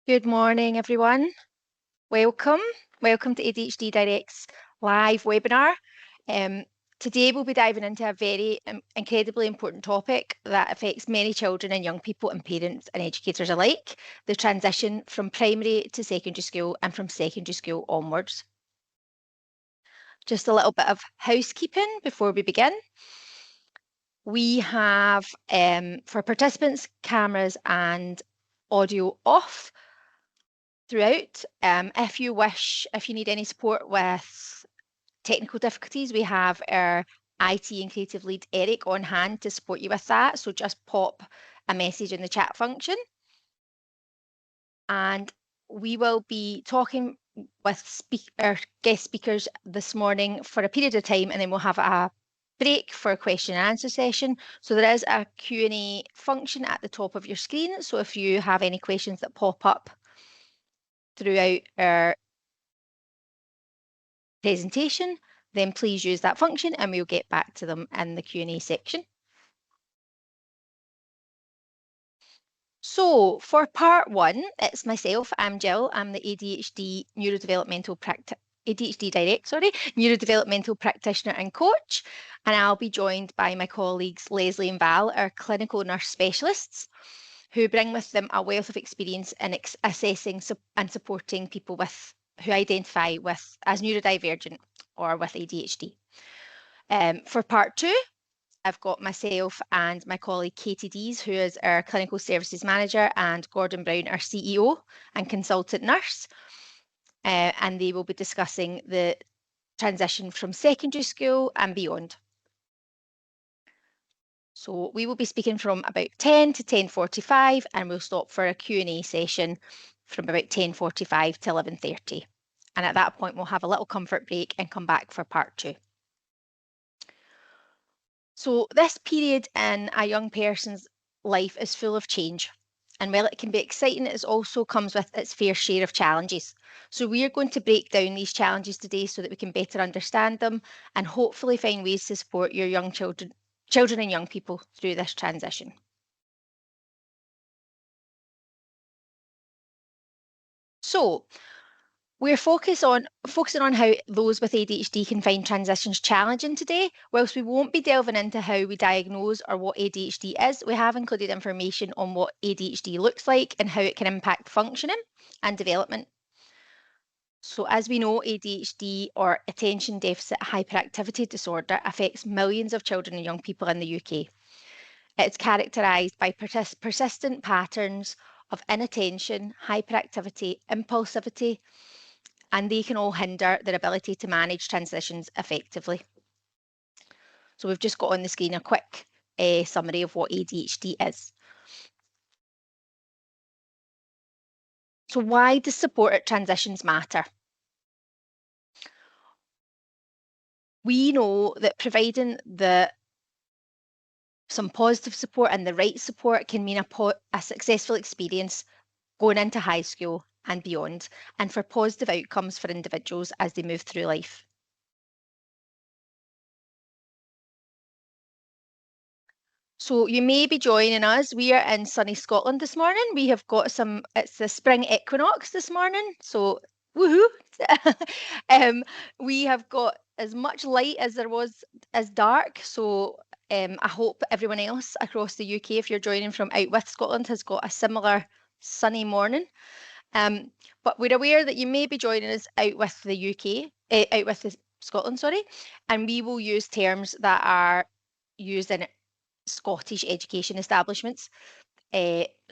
Good morning, everyone. Welcome. Welcome to ADHD Direct's live webinar. Today we'll be diving into a very incredibly important topic that affects many children and young people and parents and educators alike, the transition from primary to secondary school and from secondary school onwards. Just a little bit of housekeeping before we begin. We have, for participants, cameras and audio off throughout. If you need any support with technical difficulties, we have our IT and creative lead Eric on hand to support you with that. So just pop a message in the chat function. And we will be talking with our guest speakers this morning for a period of time, and then we'll have a break for a question and answer session. So there is a Q&A function at the top of your screen. So if you have any questions that pop up throughout our presentation, then please use that function and we'll get back to them in the Q&A section. So for part one, it's myself, I'm Jill, I'm the ADHD neurodevelopmental practitioner and coach, and I'll be joined by my colleagues Lesley and Val, our clinical nurse specialists, who bring with them a wealth of experience in assessing and supporting people who identify as neurodivergent or with ADHD. For part two, I've got myself and my colleague Katie Deas, who is our clinical services manager, and Gordon Brown, our CEO and consultant nurse. And they will be discussing the transition from secondary school and beyond. So we will be speaking from about 10 to 10:45, and we'll stop for a Q&A session from about 10:45 to 11:30. And at that point, we'll have a little comfort break and come back for part two. So this period in a young person's life is full of change. And while it can be exciting, it also comes with its fair share of challenges. So we are going to break down these challenges today so that we can better understand them and hopefully find ways to support your young children and young people through this transition. So we're focusing on how those with ADHD can find transitions challenging today. Whilst we won't be delving into how we diagnose or what ADHD is, we have included information on what ADHD looks like and how it can impact functioning and development. So as we know, ADHD or attention deficit hyperactivity disorder affects millions of children and young people in the UK. It's characterised by persistent patterns of inattention, hyperactivity, impulsivity, and they can all hinder their ability to manage transitions effectively. So we've just got on the screen a quick summary of what ADHD is. So why does support at transitions matter? We know that providing some positive support and the right support can mean a successful experience going into high school and beyond, and for positive outcomes for individuals as they move through life. So you may be joining us. We are in sunny Scotland this morning. We have got it's the spring equinox this morning, so woohoo. We have got as much light as there was as dark, so I hope everyone else across the UK, if you're joining from out with Scotland, has got a similar sunny morning. But we're aware that you may be joining us out with Scotland, sorry, and we will use terms that are used in Scottish education establishments.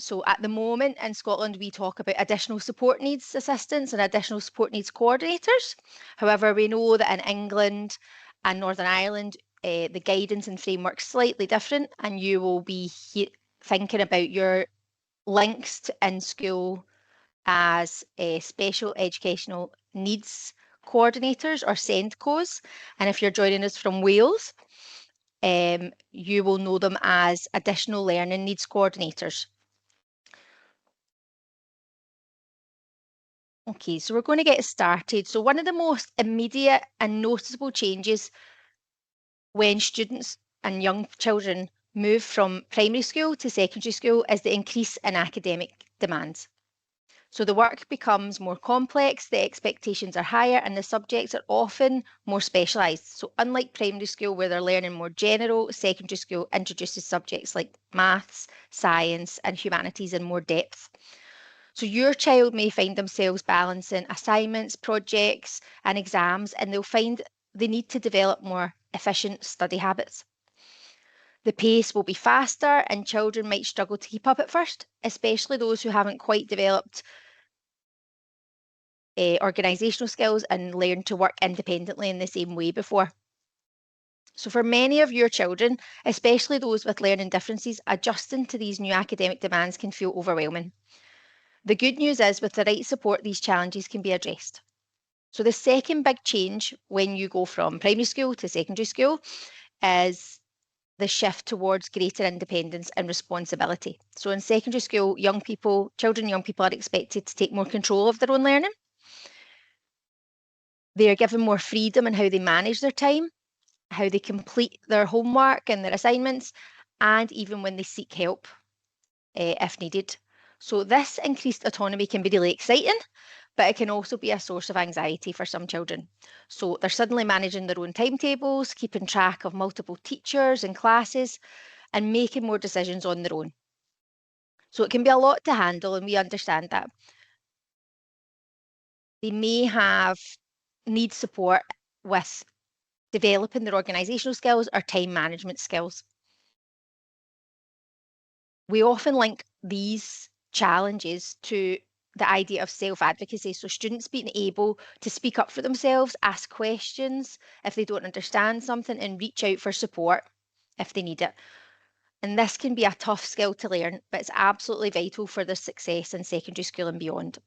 So at the moment in Scotland, we talk about additional support needs assistants and additional support needs coordinators. However, we know that in England and Northern Ireland, the guidance and framework slightly different, and you will be thinking about your links in school as special educational needs coordinators or SENDCOs. And if you're joining us from Wales, you will know them as additional learning needs coordinators. Okay, so we're going to get started. So one of the most immediate and noticeable changes when students and young children move from primary school to secondary school is the increase in academic demands. So the work becomes more complex, the expectations are higher, and the subjects are often more specialised. So unlike primary school where they're learning more general, secondary school introduces subjects like maths, science, and humanities in more depth. So your child may find themselves balancing assignments, projects, and exams, and they'll find they need to develop more efficient study habits. The pace will be faster, and children might struggle to keep up at first, especially those who haven't quite developed organisational skills and learned to work independently in the same way before. So for many of your children, especially those with learning differences, adjusting to these new academic demands can feel overwhelming. The good news is with the right support, these challenges can be addressed. So the second big change when you go from primary school to secondary school is the shift towards greater independence and responsibility. So in secondary school, young people are expected to take more control of their own learning. They are given more freedom in how they manage their time, how they complete their homework and their assignments, and even when they seek help if needed. So this increased autonomy can be really exciting, but it can also be a source of anxiety for some children. So they're suddenly managing their own timetables, keeping track of multiple teachers and classes, and making more decisions on their own. So it can be a lot to handle, and we understand that. They may need support with developing their organisational skills or time management skills. We often link these challenges to the idea of self-advocacy. So students being able to speak up for themselves, ask questions if they don't understand something, and reach out for support if they need it. And this can be a tough skill to learn, but it's absolutely vital for their success in secondary school and beyond.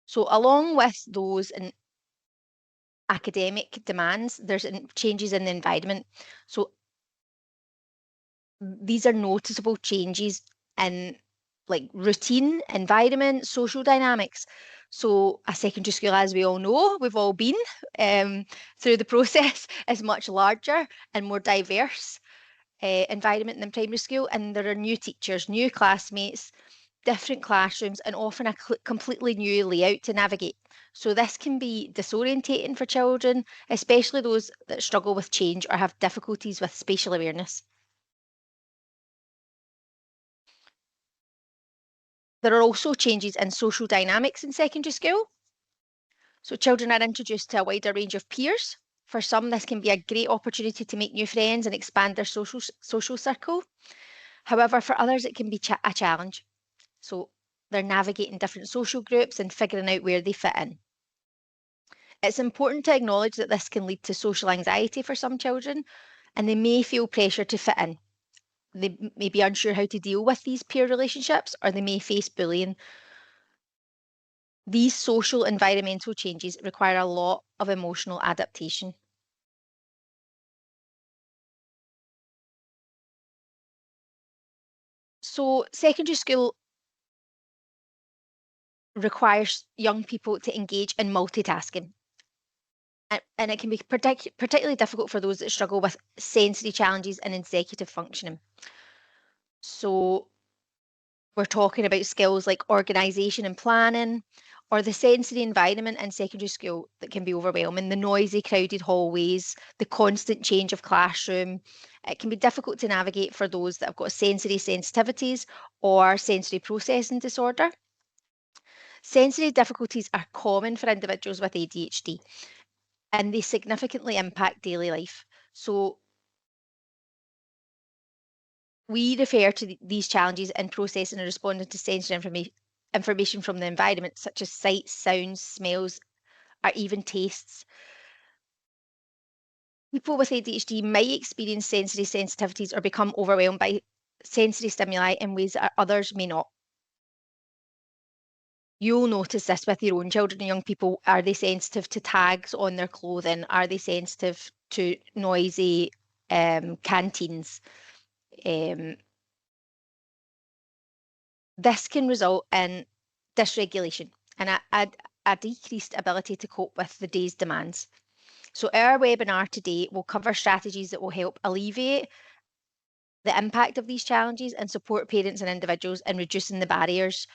So along with those academic demands, there's changes in the environment. So these are noticeable changes in like routine, environment, social dynamics. So a secondary school, as we all know, we've all been through the process, is much larger and more diverse environment than primary school. And there are new teachers, new classmates, different classrooms, and often a completely new layout to navigate. So this can be disorientating for children, especially those that struggle with change or have difficulties with spatial awareness. There are also changes in social dynamics in secondary school. So children are introduced to a wider range of peers. For some, this can be a great opportunity to make new friends and expand their social circle. However, for others, it can be a challenge. So they're navigating different social groups and figuring out where they fit in. It's important to acknowledge that this can lead to social anxiety for some children, and they may feel pressure to fit in. They may be unsure how to deal with these peer relationships, or they may face bullying. These social environmental changes require a lot of emotional adaptation. So secondary school requires young people to engage in multitasking. And it can be particularly difficult for those that struggle with sensory challenges and executive functioning. So we're talking about skills like organisation and planning, or the sensory environment in secondary school that can be overwhelming, the noisy, crowded hallways, the constant change of classroom. It can be difficult to navigate for those that have got sensory sensitivities or sensory processing disorder. Sensory difficulties are common for individuals with ADHD, and they significantly impact daily life. So we refer to these challenges in processing and responding to sensory information from the environment, such as sights, sounds, smells, or even tastes. People with ADHD might experience sensory sensitivities or become overwhelmed by sensory stimuli in ways that others may not. You'll notice this with your own children and young people. Are they sensitive to tags on their clothing? Are they sensitive to noisy canteens? This can result in dysregulation and a decreased ability to cope with the day's demands. So our webinar today will cover strategies that will help alleviate the impact of these challenges and support parents and individuals in reducing the barriers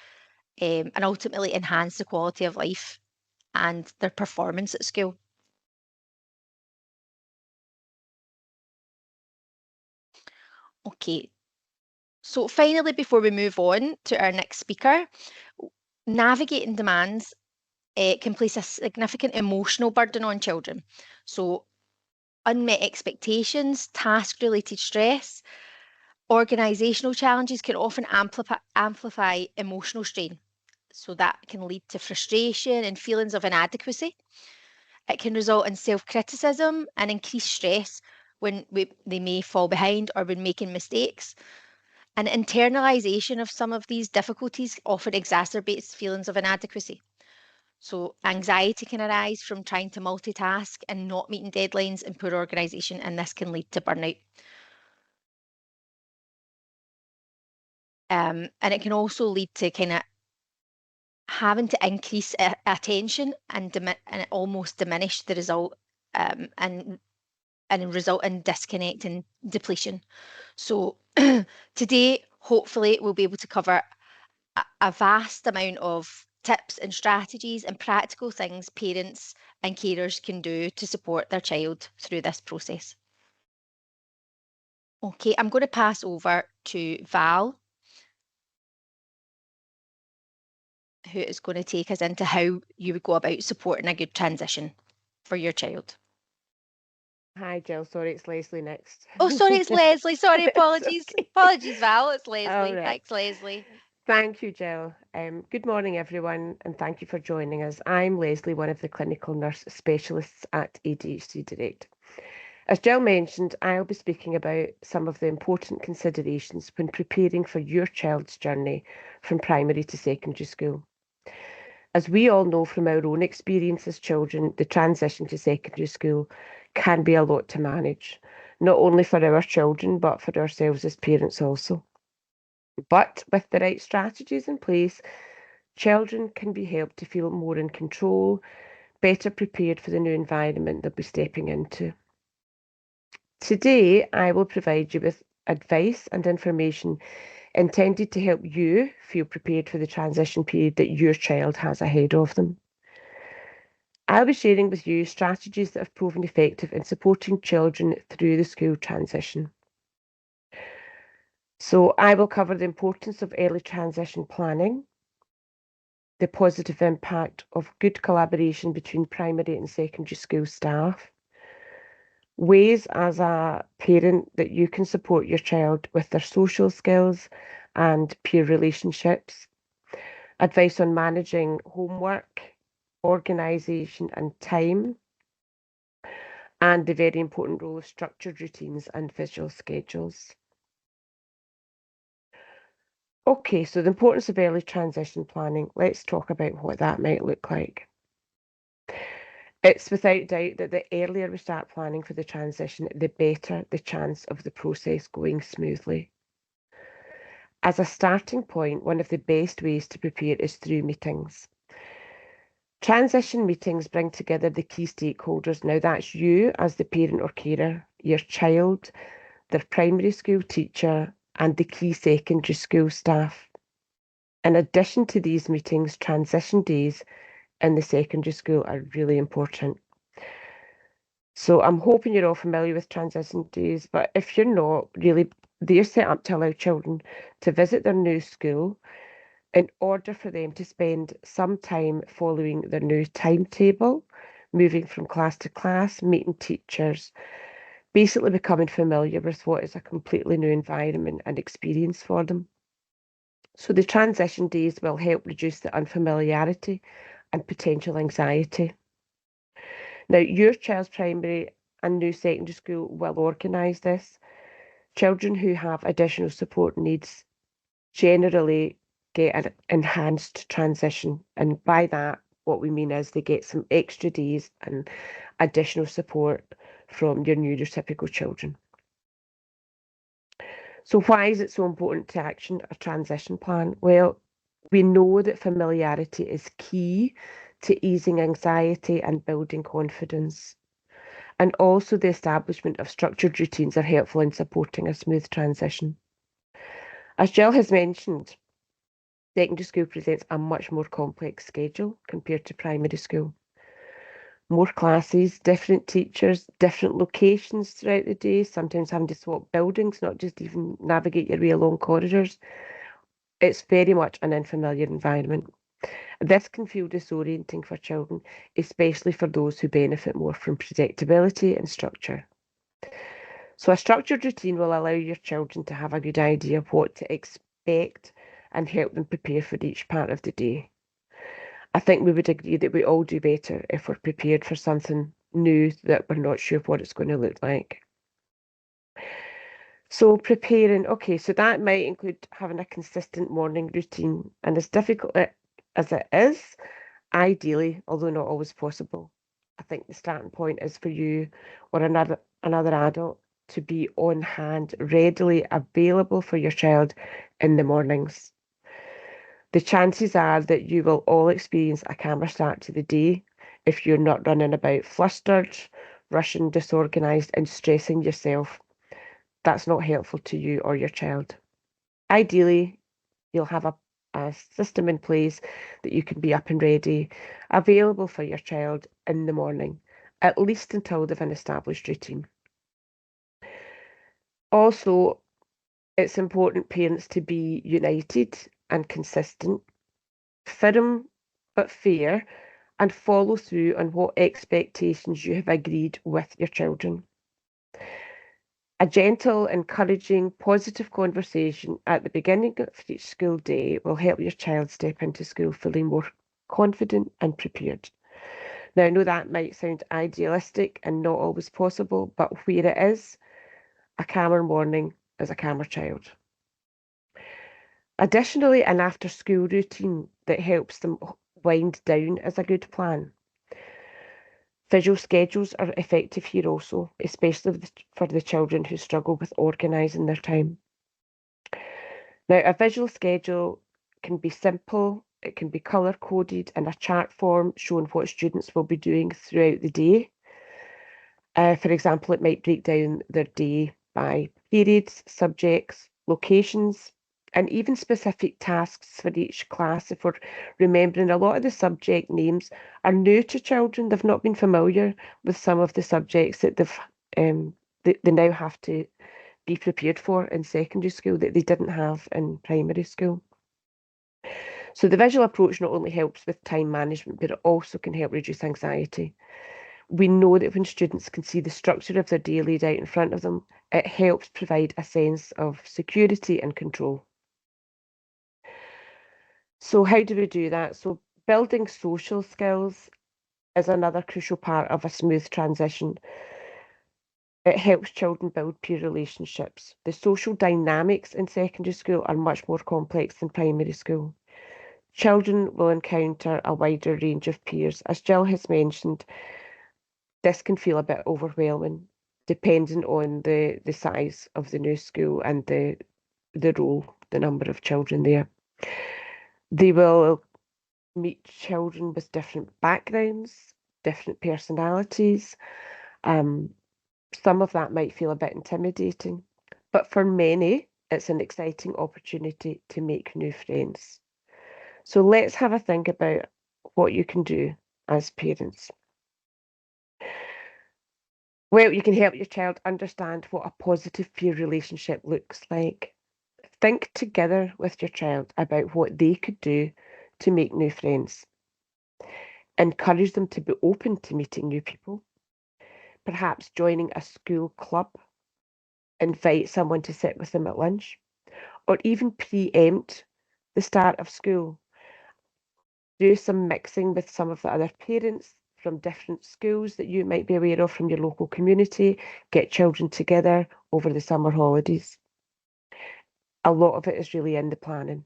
and ultimately enhance the quality of life and their performance at school. Okay, so finally, before we move on to our next speaker, navigating demands can place a significant emotional burden on children. So unmet expectations, task-related stress, organisational challenges can often amplify emotional strain. So that can lead to frustration and feelings of inadequacy. It can result in self-criticism and increased stress when they may fall behind or when making mistakes. And internalisation of some of these difficulties often exacerbates feelings of inadequacy. So anxiety can arise from trying to multitask and not meeting deadlines and poor organisation, and this can lead to burnout. And it can also lead to kind of having to increase attention and it almost diminish the result and result in disconnect and depletion. So today, hopefully, we'll be able to cover a vast amount of tips and strategies and practical things parents and carers can do to support their child through this process. Okay, I'm going to pass over to Val, who is going to take us into how you would go about supporting a good transition for your child. Hi, Jill. Sorry, it's Lesley next. Oh, sorry, it's Lesley. Sorry, It's apologies. okay. Apologies, Val. It's All Lesley. right. Thanks, Lesley. Thank you, Jill. Good morning, everyone, and thank you for joining us. I'm Lesley, one of the clinical nurse specialists at ADHD Direct. As Jill mentioned, I'll be speaking about some of the important considerations when preparing for your child's journey from primary to secondary school. As we all know from our own experience as children, the transition to secondary school can be a lot to manage, not only for our children, but for ourselves as parents also. But with the right strategies in place, children can be helped to feel more in control, better prepared for the new environment they'll be stepping into. Today, I will provide you with advice and information intended to help you feel prepared for the transition period that your child has ahead of them. I'll be sharing with you strategies that have proven effective in supporting children through the school transition. So, I will cover the importance of early transition planning, the positive impact of good collaboration between primary and secondary school staff, ways as a parent that you can support your child with their social skills and peer relationships, advice on managing homework, organisation, and time, and the very important role of structured routines and visual schedules. Okay, so the importance of early transition planning. Let's talk about what that might look like. It's without doubt that the earlier we start planning for the transition, the better the chance of the process going smoothly. As a starting point, one of the best ways to prepare is through meetings. Transition meetings bring together the key stakeholders. Now, that's you as the parent or carer, your child, their primary school teacher, and the key secondary school staff. In addition to these meetings, transition days in the secondary school are really important. So I'm hoping you're all familiar with transition days, but if you're not, really, they're set up to allow children to visit their new school in order for them to spend some time following their new timetable, moving from class to class, meeting teachers, basically becoming familiar with what is a completely new environment and experience for them. So the transition days will help reduce the unfamiliarity and potential anxiety. Now, your child's primary and new secondary school will organise this. Children who have additional support needs generally get an enhanced transition. And by that, what we mean is they get some extra days and additional support from your neurotypical children. So, why is it so important to action a transition plan? Well, we know that familiarity is key to easing anxiety and building confidence. And also the establishment of structured routines are helpful in supporting a smooth transition. As Jill has mentioned, secondary school presents a much more complex schedule compared to primary school. More classes, different teachers, different locations throughout the day, sometimes having to swap buildings, not just even navigate your way along corridors. It's very much an unfamiliar environment. This can feel disorienting for children, especially for those who benefit more from predictability and structure. So a structured routine will allow your children to have a good idea of what to expect and help them prepare for each part of the day. I think we would agree that we all do better if we're prepared for something new that we're not sure what it's going to look like. So preparing, okay, so that might include having a consistent morning routine, and as difficult as it is, ideally, although not always possible, I think the starting point is for you or another adult to be on hand, readily available for your child in the mornings. The chances are that you will all experience a calmer start to the day if you're not running about flustered, rushing, disorganised, and stressing yourself. That's not helpful to you or your child. Ideally, you'll have a system in place that you can be up and ready, available for your child in the morning, at least until they've an established routine. Also, it's important parents to be united and consistent, firm but fair, and follow through on what expectations you have agreed with your children. A gentle, encouraging, positive conversation at the beginning of each school day will help your child step into school feeling more confident and prepared. Now, I know that might sound idealistic and not always possible, but where it is, a calmer morning is a calmer child. Additionally, an after school routine that helps them wind down is a good plan. Visual schedules are effective here also, especially for the children who struggle with organising their time. Now, a visual schedule can be simple, it can be colour coded in a chart form showing what students will be doing throughout the day. For example, it might break down their day by periods, subjects, locations, and even specific tasks for each class. If we're remembering, a lot of the subject names are new to children, they've not been familiar with some of the subjects that they now have to be prepared for in secondary school that they didn't have in primary school. So the visual approach not only helps with time management, but it also can help reduce anxiety. We know that when students can see the structure of their day laid out in front of them, it helps provide a sense of security and control. So how do we do that? So building social skills is another crucial part of a smooth transition. It helps children build peer relationships. The social dynamics in secondary school are much more complex than primary school. Children will encounter a wider range of peers. As Jill has mentioned, this can feel a bit overwhelming, depending on the size of the new school and the role, the number of children there. They will meet children with different backgrounds, different personalities. Some of that might feel a bit intimidating, but for many, it's an exciting opportunity to make new friends. So let's have a think about what you can do as parents. Well, you can help your child understand what a positive peer relationship looks like. Think together with your child about what they could do to make new friends. Encourage them to be open to meeting new people. Perhaps joining a school club, invite someone to sit with them at lunch, or even preempt the start of school. Do some mixing with some of the other parents from different schools that you might be aware of from your local community. Get children together over the summer holidays. A lot of it is really in the planning.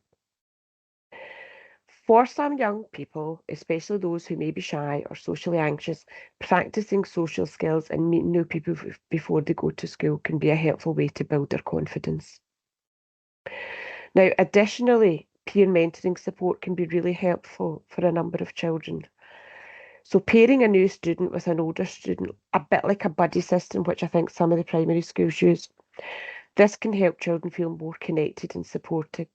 For some young people, especially those who may be shy or socially anxious, practicing social skills and meeting new people before they go to school can be a helpful way to build their confidence. Now, additionally, peer mentoring support can be really helpful for a number of children. So pairing a new student with an older student, a bit like a buddy system, which I think some of the primary schools use, this can help children feel more connected and supported.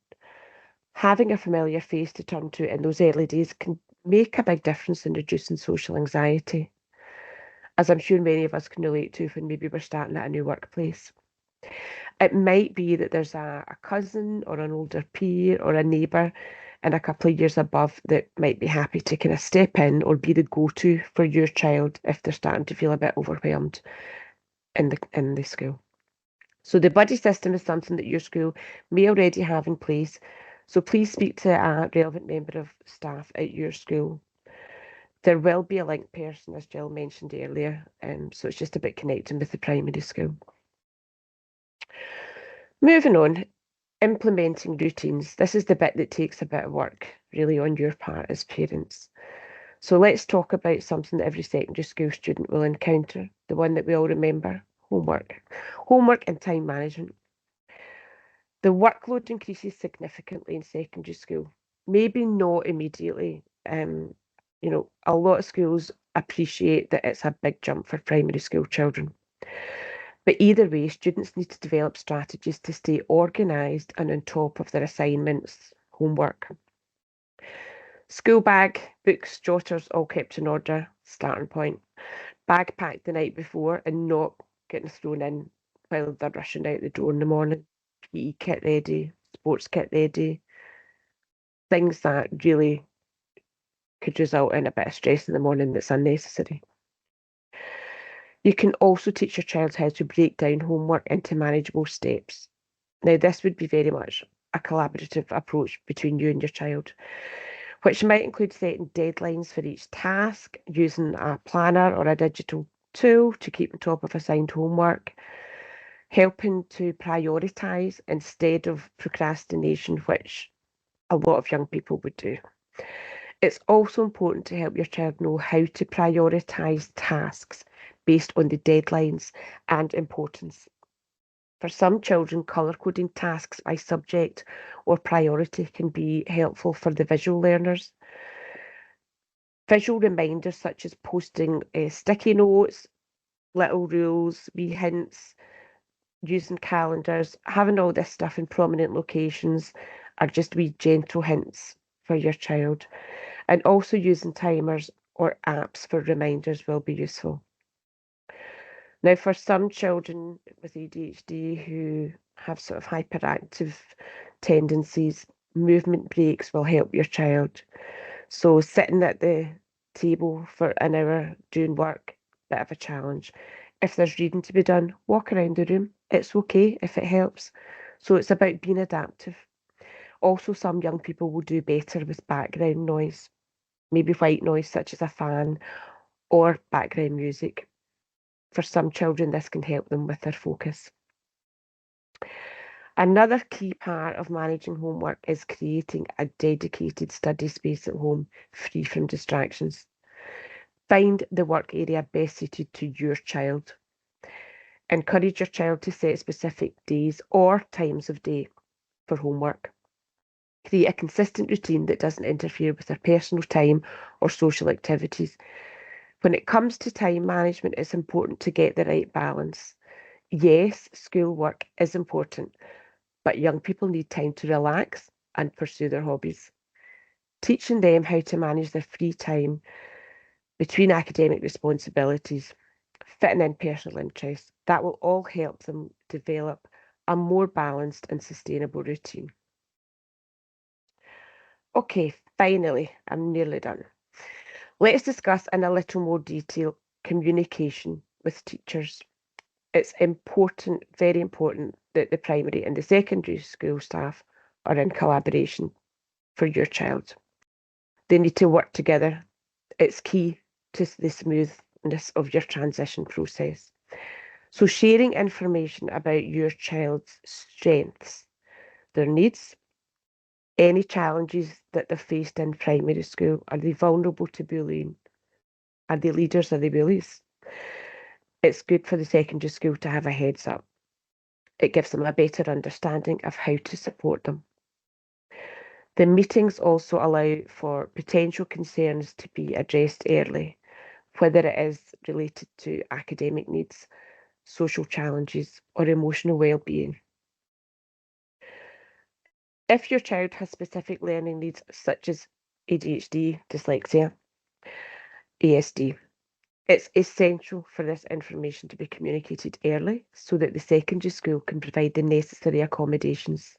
Having a familiar face to turn to in those early days can make a big difference in reducing social anxiety, as I'm sure many of us can relate to when maybe we're starting at a new workplace. It might be that there's a cousin or an older peer or a neighbour and a couple of years above that might be happy to kind of step in or be the go-to for your child if they're starting to feel a bit overwhelmed in the school. So the buddy system is something that your school may already have in place. So please speak to a relevant member of staff at your school. There will be a link person, as Jill mentioned earlier, so it's just about connecting with the primary school. Moving on, implementing routines. This is the bit that takes a bit of work, really, on your part as parents. So let's talk about something that every secondary school student will encounter, the one that we all remember, homework. Homework and time management. The workload increases significantly in secondary school. Maybe not immediately. A lot of schools appreciate that it's a big jump for primary school children. But either way, students need to develop strategies to stay organised and on top of their assignments, homework. School bag, books, jotters, all kept in order, starting point. Bag packed the night before and not getting thrown in while they're rushing out the door in the morning. PE kit ready, sports kit ready. Things that really could result in a bit of stress in the morning that's unnecessary. You can also teach your child how to break down homework into manageable steps. Now, this would be very much a collaborative approach between you and your child, which might include setting deadlines for each task, using a planner or a digital tool to keep on top of assigned homework, helping to prioritise instead of procrastination, which a lot of young people would do. It's also important to help your child know how to prioritise tasks based on the deadlines and importance. For some children, colour coding tasks by subject or priority can be helpful for the visual learners. Visual reminders such as posting sticky notes, little rules, wee hints, using calendars, having all this stuff in prominent locations are just wee gentle hints for your child. And also using timers or apps for reminders will be useful. Now, for some children with ADHD who have sort of hyperactive tendencies, movement breaks will help your child. So sitting at the table for an hour doing work, bit of a challenge. If there's reading to be done, walk around the room. It's okay if it helps. So it's about being adaptive. Also, some young people will do better with background noise, maybe white noise such as a fan or background music. For some children, this can help them with their focus. Another key part of managing homework is creating a dedicated study space at home, free from distractions. Find the work area best suited to your child. Encourage your child to set specific days or times of day for homework. Create a consistent routine that doesn't interfere with their personal time or social activities. When it comes to time management, it's important to get the right balance. Yes, schoolwork is important, but young people need time to relax and pursue their hobbies. Teaching them how to manage their free time between academic responsibilities, fitting in personal interests, that will all help them develop a more balanced and sustainable routine. Okay, finally, I'm nearly done. Let's discuss in a little more detail communication with teachers. It's important, very important, that the primary and the secondary school staff are in collaboration for your child. They need to work together. It's key to the smoothness of your transition process. So sharing information about your child's strengths, their needs, any challenges that they've faced in primary school. Are they vulnerable to bullying? Are they leaders? Are they bullies? It's good for the secondary school to have a heads up. It gives them a better understanding of how to support them. The meetings also allow for potential concerns to be addressed early. whether it is related to academic needs, social challenges, or emotional well-being. If your child has specific learning needs such as ADHD, dyslexia, ASD, it's essential for this information to be communicated early so that the secondary school can provide the necessary accommodations,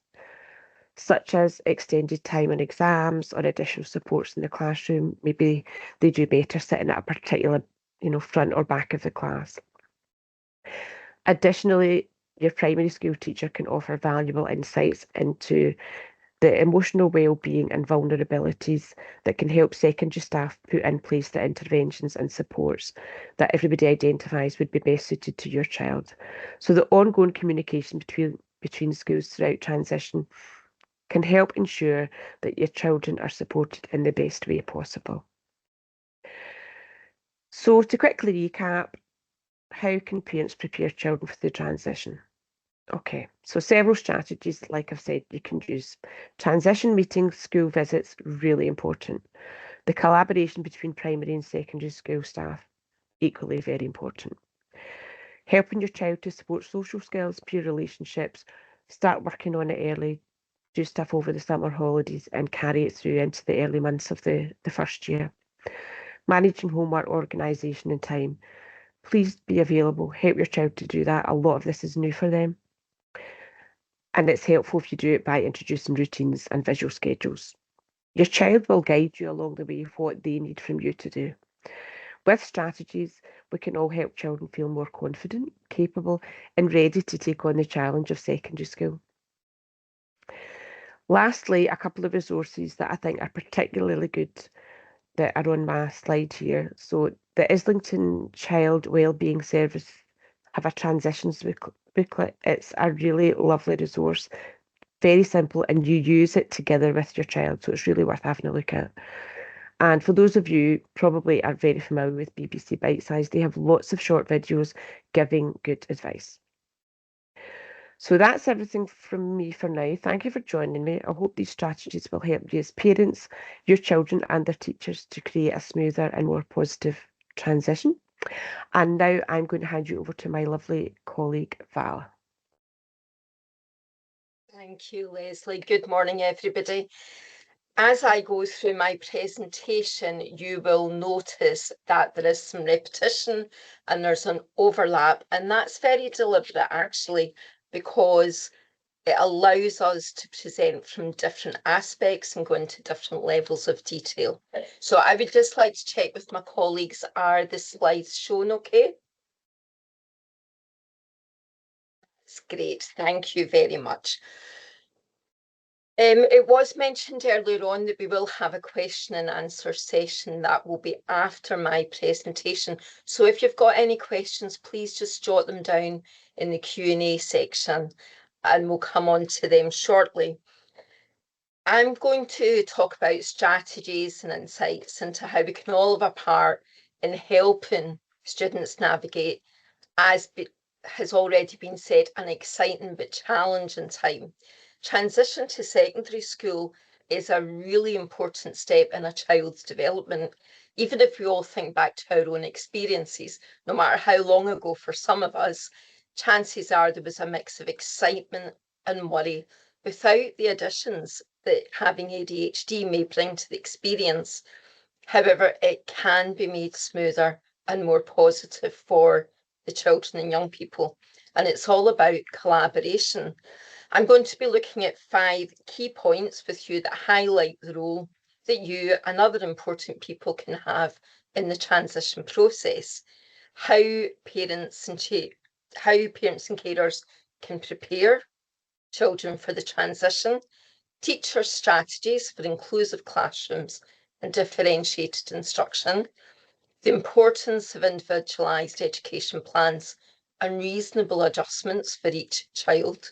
such as extended time on exams or additional supports in the classroom. Maybe they do better sitting at a particular, front or back of the class. Additionally, your primary school teacher can offer valuable insights into the emotional well-being and vulnerabilities that can help secondary staff put in place the interventions and supports that everybody identifies would be best suited to your child. So the ongoing communication between schools throughout transition can help ensure that your children are supported in the best way possible. So to quickly recap, how can parents prepare children for the transition? Okay, so several strategies, like I've said, you can use. Transition meetings, school visits, really important. The collaboration between primary and secondary school staff, equally very important. Helping your child to support social skills, peer relationships, start working on it early, do stuff over the summer holidays and carry it through into the early months of the first year. Managing homework, organisation and time. Please be available, help your child to do that. A lot of this is new for them. And it's helpful if you do it by introducing routines and visual schedules. Your child will guide you along the way of what they need from you to do. With strategies, we can all help children feel more confident, capable, and ready to take on the challenge of secondary school. Lastly, a couple of resources that I think are particularly good that are on my slide here. So the Islington Child Wellbeing Service have a transitions booklet. It's a really lovely resource, very simple, and you use it together with your child, so it's really worth having a look at. And for those of you probably are very familiar with BBC Bite Size, they have lots of short videos giving good advice. So that's everything from me for now. Thank you for joining me. I hope these strategies will help you as parents, your children and their teachers to create a smoother and more positive transition. And now I'm going to hand you over to my lovely colleague, Val. Thank you, Lesley. Good morning, everybody. As I go through my presentation, you will notice that there is some repetition and there's an overlap, and that's very deliberate actually, because it allows us to present from different aspects and go into different levels of detail. So I would just like to check with my colleagues, are the slides shown okay? That's great, thank you very much. It was mentioned earlier on that we will have a question and answer session that will be after my presentation. So if you've got any questions, please just jot them down in the Q&A section and we'll come on to them shortly. I'm going to talk about strategies and insights into how we can all have a part in helping students navigate, as has already been said, an exciting but challenging time. Transition to secondary school is a really important step in a child's development. Even if we all think back to our own experiences, no matter how long ago for some of us, chances are there was a mix of excitement and worry without the additions that having ADHD may bring to the experience. However, it can be made smoother and more positive for the children and young people. And it's all about collaboration. I'm going to be looking at 5 key points with you that highlight the role that you and other important people can have in the transition process, how parents and carers can prepare children for the transition, teacher strategies for inclusive classrooms and differentiated instruction, the importance of individualised education plans and reasonable adjustments for each child,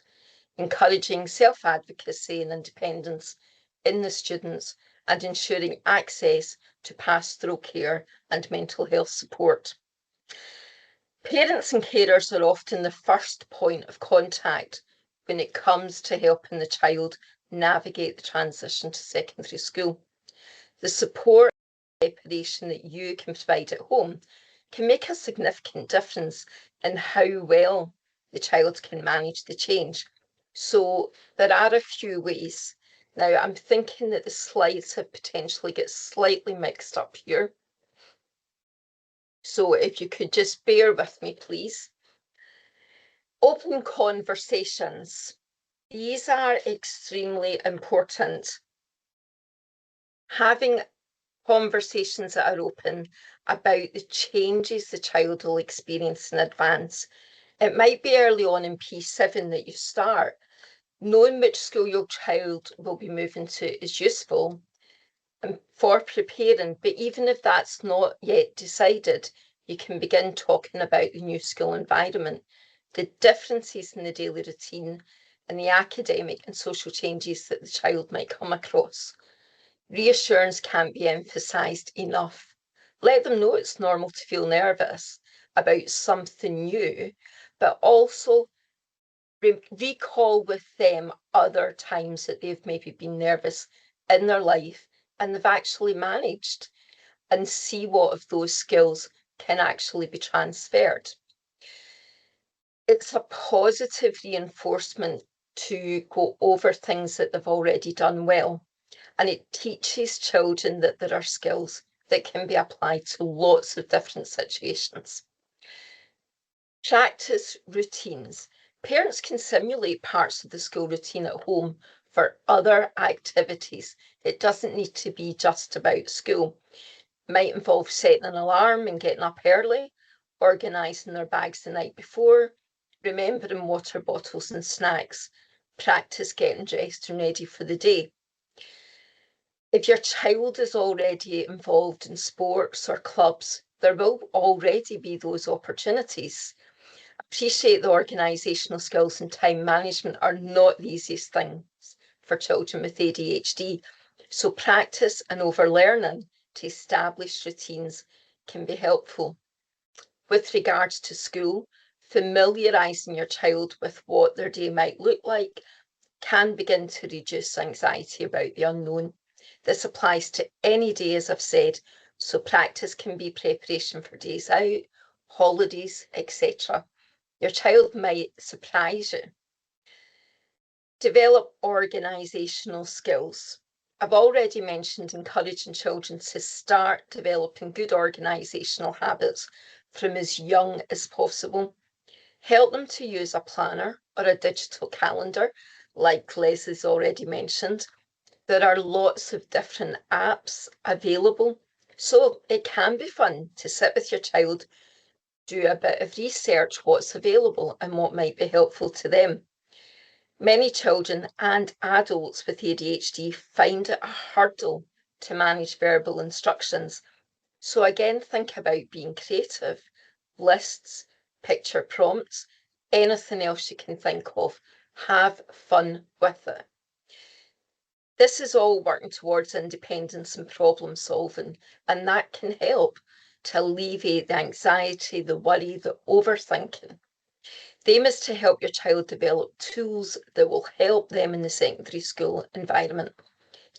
encouraging self-advocacy and independence in the students and ensuring access to pastoral care and mental health support. Parents and carers are often the first point of contact when it comes to helping the child navigate the transition to secondary school. The support preparation that you can provide at home can make a significant difference in how well the child can manage the change. So there are a few ways. Now, I'm thinking that the slides have potentially got slightly mixed up here. So if you could just bear with me, please. Open conversations. These are extremely important. Having conversations that are open about the changes the child will experience in advance. It might be early on in P7 that you start. Knowing which school your child will be moving to is useful for preparing, but even if that's not yet decided, you can begin talking about the new school environment, the differences in the daily routine, and the academic and social changes that the child might come across. Reassurance can't be emphasised enough. Let them know it's normal to feel nervous about something new, but also recall with them other times that they've maybe been nervous in their life and they've actually managed, and see what of those skills can actually be transferred. It's a positive reinforcement to go over things that they've already done well, and it teaches children that there are skills that can be applied to lots of different situations. Practice routines. Parents can simulate parts of the school routine at home for other activities. It doesn't need to be just about school. It might involve setting an alarm and getting up early, organising their bags the night before, remembering water bottles and snacks, practice getting dressed and ready for the day. If your child is already involved in sports or clubs, there will already be those opportunities. Appreciate the organisational skills and time management are not the easiest things for children with ADHD. So practice and overlearning to establish routines can be helpful. With regards to school, familiarising your child with what their day might look like can begin to reduce anxiety about the unknown. This applies to any day, as I've said, so practice can be preparation for days out, holidays, etc. Your child might surprise you. Develop organisational skills. I've already mentioned encouraging children to start developing good organisational habits from as young as possible. Help them to use a planner or a digital calendar, like Lesley's already mentioned. There are lots of different apps available, so it can be fun to sit with your child, do a bit of research what's available and what might be helpful to them. Many children and adults with ADHD find it a hurdle to manage verbal instructions. So again, think about being creative, lists, picture prompts, anything else you can think of. Have fun with it. This is all working towards independence and problem solving, and that can help to alleviate the anxiety, the worry, the overthinking. The aim is to help your child develop tools that will help them in the secondary school environment,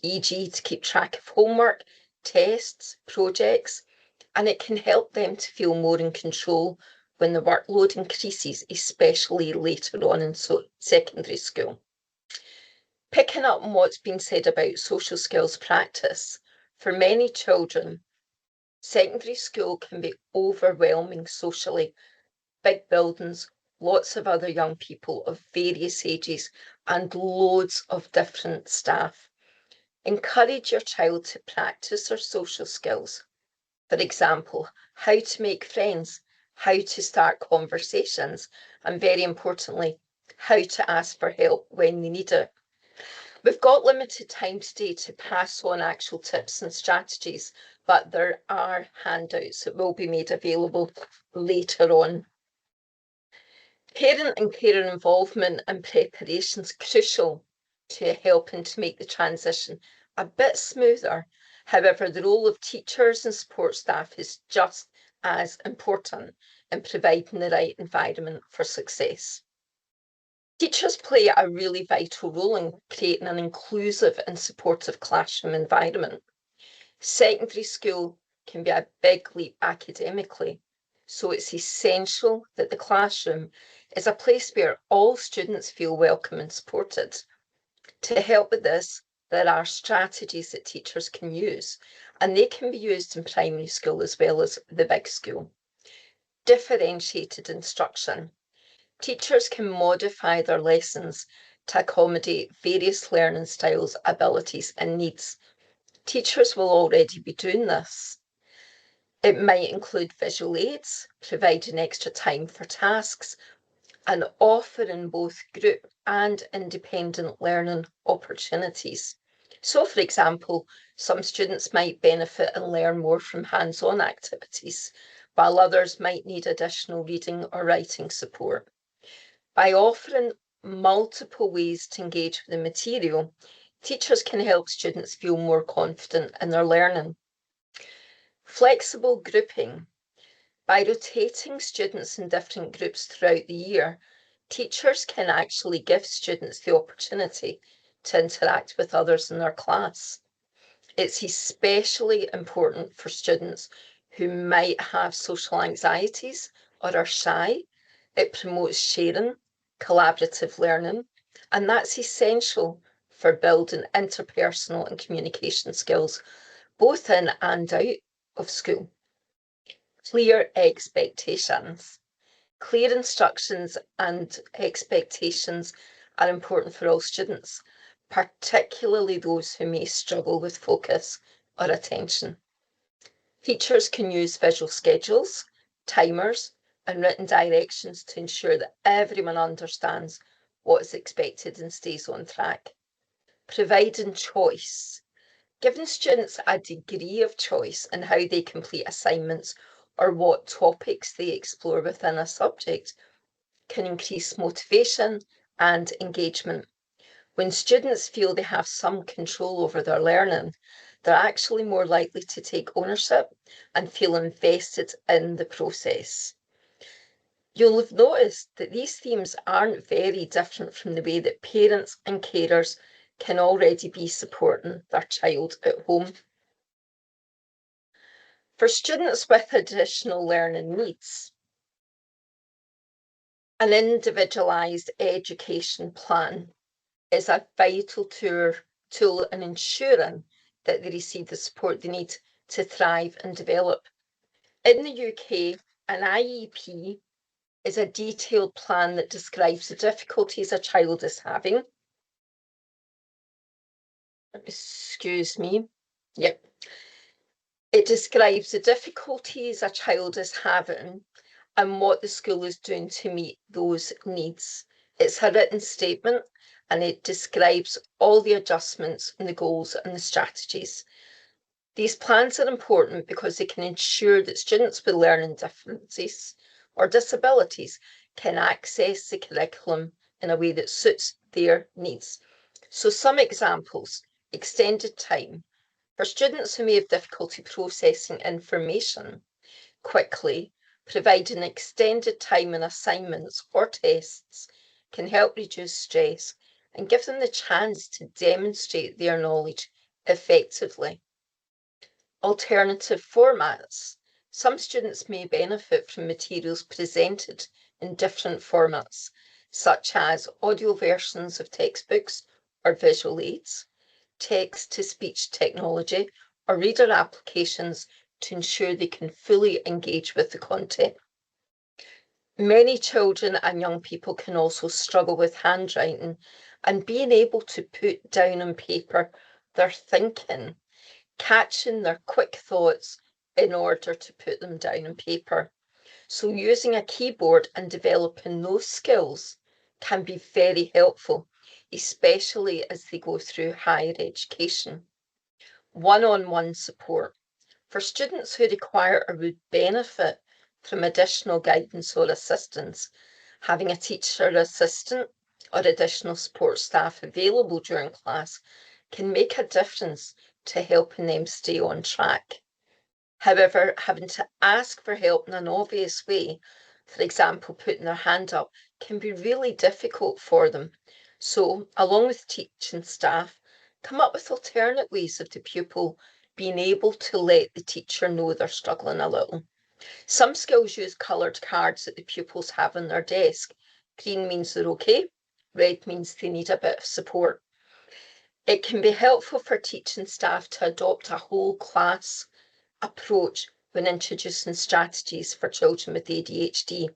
e.g. to keep track of homework, tests, projects, and it can help them to feel more in control when the workload increases, especially later on in secondary school. Picking up on what's been said about social skills practice, for many children, secondary school can be overwhelming socially. Big buildings, lots of other young people of various ages, and loads of different staff. Encourage your child to practice their social skills. For example, how to make friends, how to start conversations, and very importantly, how to ask for help when they need it. We've got limited time today to pass on actual tips and strategies, but there are handouts that will be made available later on. Parent and carer involvement and preparation is crucial to helping to make the transition a bit smoother. However, the role of teachers and support staff is just as important in providing the right environment for success. Teachers play a really vital role in creating an inclusive and supportive classroom environment. Secondary school can be a big leap academically, so it's essential that the classroom is a place where all students feel welcome and supported. To help with this, there are strategies that teachers can use, and they can be used in primary school as well as the big school. Differentiated instruction. Teachers can modify their lessons to accommodate various learning styles, abilities, and needs. Teachers will already be doing this. It might include visual aids, providing extra time for tasks, and offering both group and independent learning opportunities. So, for example, some students might benefit and learn more from hands-on activities, while others might need additional reading or writing support. By offering multiple ways to engage with the material, teachers can help students feel more confident in their learning. Flexible grouping. By rotating students in different groups throughout the year, teachers can actually give students the opportunity to interact with others in their class. It's especially important for students who might have social anxieties or are shy. It promotes sharing, collaborative learning, and that's essential for building interpersonal and communication skills, both in and out of school. Clear expectations. Clear instructions and expectations are important for all students, particularly those who may struggle with focus or attention. Teachers can use visual schedules, timers, and written directions to ensure that everyone understands what is expected and stays on track. Providing choice. Giving students a degree of choice in how they complete assignments or what topics they explore within a subject can increase motivation and engagement. When students feel they have some control over their learning, they're actually more likely to take ownership and feel invested in the process. You'll have noticed that these themes aren't very different from the way that parents and carers can already be supporting their child at home. For students with additional learning needs, an individualised education plan is a vital tool in ensuring that they receive the support they need to thrive and develop. In the UK, an IEP is a detailed plan that describes the difficulties a child is having. Excuse me. Yep. It describes the difficulties a child is having and what the school is doing to meet those needs. It's a written statement and it describes all the adjustments and the goals and the strategies. These plans are important because they can ensure that students with learning differences or disabilities can access the curriculum in a way that suits their needs. So some examples: extended time. For students who may have difficulty processing information quickly, providing extended time in assignments or tests can help reduce stress and give them the chance to demonstrate their knowledge effectively. Alternative formats. Some students may benefit from materials presented in different formats, such as audio versions of textbooks or visual aids, text-to-speech technology, or reader applications to ensure they can fully engage with the content. Many children and young people can also struggle with handwriting, and being able to put down on paper their thinking, catching their quick thoughts in order to put them down on paper. So using a keyboard and developing those skills can be very helpful, especially as they go through higher education. One-on-one support. For students who require or would benefit from additional guidance or assistance, having a teacher assistant or additional support staff available during class can make a difference to helping them stay on track. However, having to ask for help in an obvious way, for example, putting their hand up, can be really difficult for them. So, along with teaching staff, come up with alternate ways of the pupil being able to let the teacher know they're struggling a little. Some skills use coloured cards that the pupils have on their desk. Green means they're okay, red means they need a bit of support. It can be helpful for teaching staff to adopt a whole class approach when introducing strategies for children with ADHD.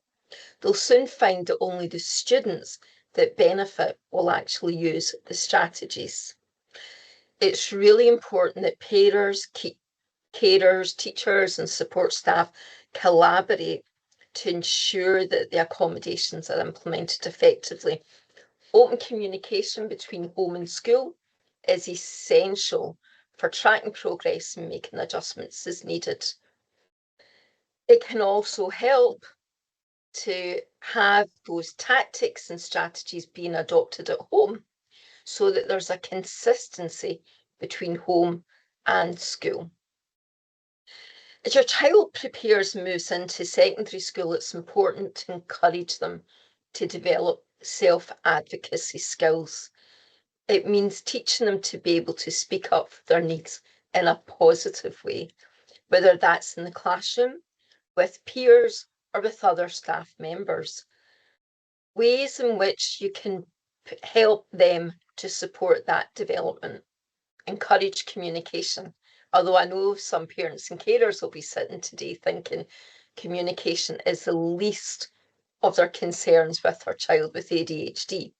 They'll soon find that only the students that benefit will actually use the strategies. It's really important that carers, teachers and support staff collaborate to ensure that the accommodations are implemented effectively. Open communication between home and school is essential for tracking progress and making adjustments as needed. It can also help to have those tactics and strategies being adopted at home so that there's a consistency between home and school. As your child prepares and moves into secondary school, it's important to encourage them to develop self-advocacy skills. It means teaching them to be able to speak up for their needs in a positive way, whether that's in the classroom, with peers, or with other staff members. Ways in which you can help them to support that development. Encourage communication. Although I know some parents and carers will be sitting today thinking communication is the least of their concerns with their child with ADHD.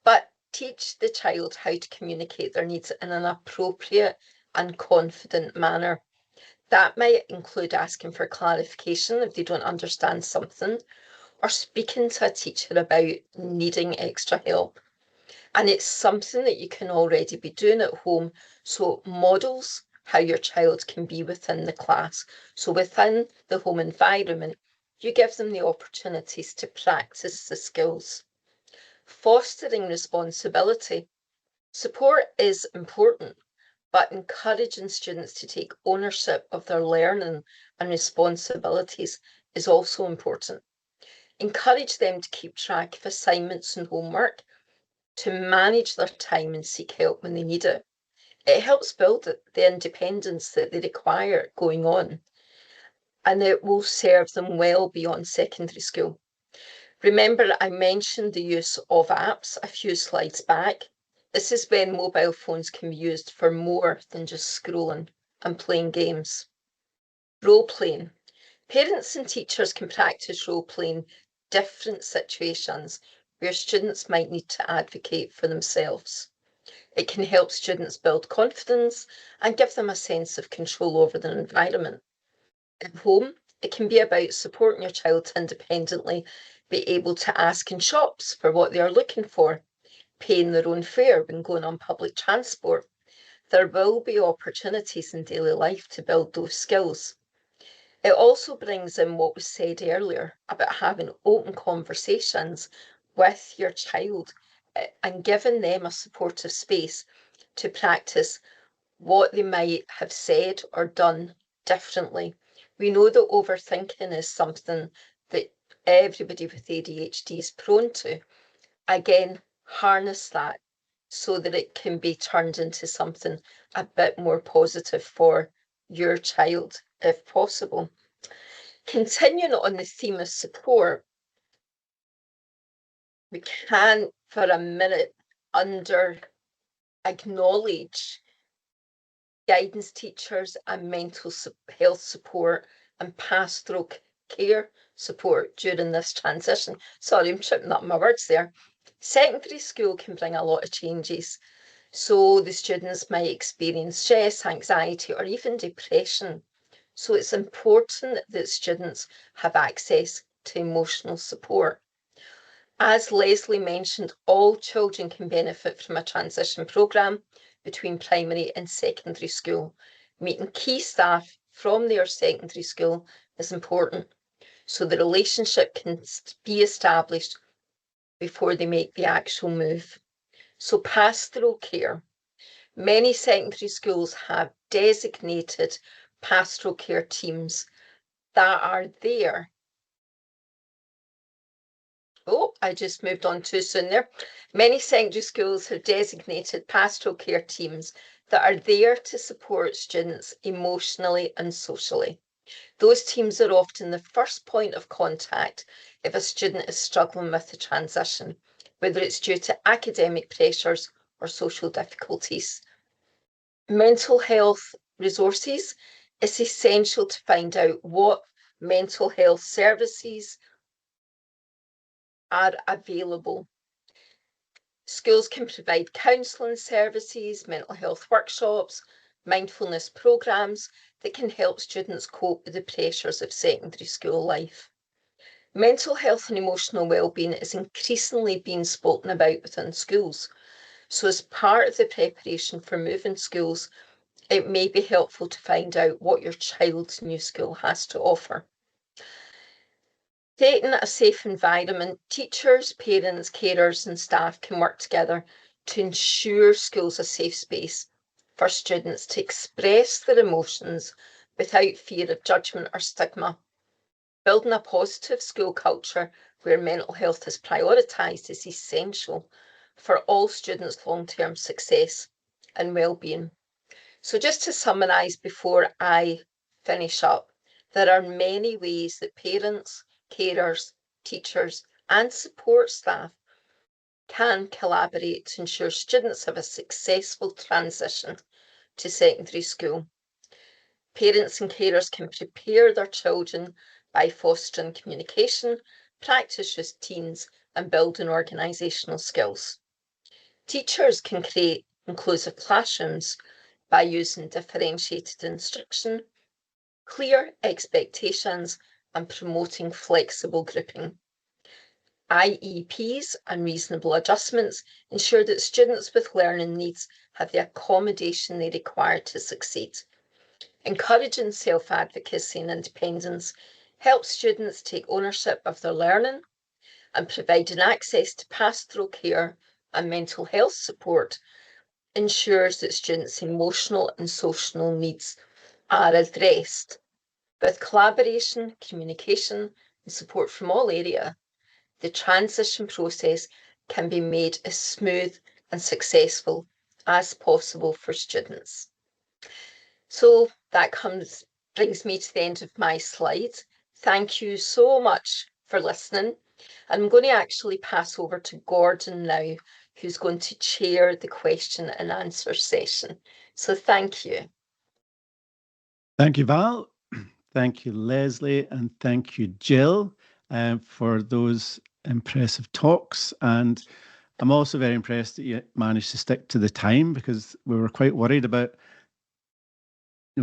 But teach the child how to communicate their needs in an appropriate and confident manner. That might include asking for clarification if they don't understand something, or speaking to a teacher about needing extra help. And it's something that you can already be doing at home, so it models how your child can be within the class. So within the home environment, you give them the opportunities to practice the skills. Fostering responsibility. Support is important, but encouraging students to take ownership of their learning and responsibilities is also important. Encourage them to keep track of assignments and homework, to manage their time and seek help when they need it. It helps build the independence that they require going on, and it will serve them well beyond secondary school. Remember, I mentioned the use of apps a few slides back. This is when mobile phones can be used for more than just scrolling and playing games. Role-playing. Parents and teachers can practice role-playing different situations where students might need to advocate for themselves. It can help students build confidence and give them a sense of control over their environment. At home, it can be about supporting your child to independently be able to ask in shops for what they are looking for, paying their own fare when going on public transport. There will be opportunities in daily life to build those skills. It also brings in what was said earlier about having open conversations with your child and giving them a supportive space to practice what they might have said or done differently. We know that overthinking is something that everybody with ADHD is prone to. Again, harness that so that it can be turned into something a bit more positive for your child, if possible. Continuing on the theme of support, we can, for a minute, acknowledge guidance teachers and mental health support and pastoral care support during this transition. Sorry, I'm tripping up my words there. Secondary school can bring a lot of changes. So the students might experience stress, anxiety, or even depression. So it's important that students have access to emotional support. As Lesley mentioned, all children can benefit from a transition programme between primary and secondary school. Meeting key staff from their secondary school is important, so the relationship can be established before they make the actual move. So pastoral care. Many secondary schools have designated pastoral care teams that are there. Oh, I just moved on too soon there. Many secondary schools have designated pastoral care teams that are there to support students emotionally and socially. Those teams are often the first point of contact if a student is struggling with the transition, whether it's due to academic pressures or social difficulties. Mental health resources, it's essential to find out what mental health services are available. Schools can provide counselling services, mental health workshops, mindfulness programmes that can help students cope with the pressures of secondary school life. Mental health and emotional wellbeing is increasingly being spoken about within schools. So as part of the preparation for moving schools, it may be helpful to find out what your child's new school has to offer. Creating a safe environment, teachers, parents, carers and staff can work together to ensure schools are a safe space for students to express their emotions without fear of judgment or stigma. Building a positive school culture where mental health is prioritised is essential for all students' long-term success and well-being. So just to summarise before I finish up, there are many ways that parents, carers, teachers and support staff can collaborate to ensure students have a successful transition to secondary school. Parents and carers can prepare their children by fostering communication, practice routines and building organisational skills. Teachers can create inclusive classrooms by using differentiated instruction, clear expectations and promoting flexible grouping. IEPs and reasonable adjustments ensure that students with learning needs have the accommodation they require to succeed. Encouraging self-advocacy and independence helps students take ownership of their learning, and providing access to pastoral care and mental health support ensures that students' emotional and social needs are addressed. With collaboration, communication and support from all areas, the transition process can be made as smooth and successful as possible for students. So that brings me to the end of my slides. Thank you so much for listening. I'm going to actually pass over to Gordon now, who's going to chair the question and answer session. So thank you. Thank you, Val. Thank you, Lesley, and thank you, Jill, for those impressive talks. And I'm also very impressed that you managed to stick to the time, because we were quite worried about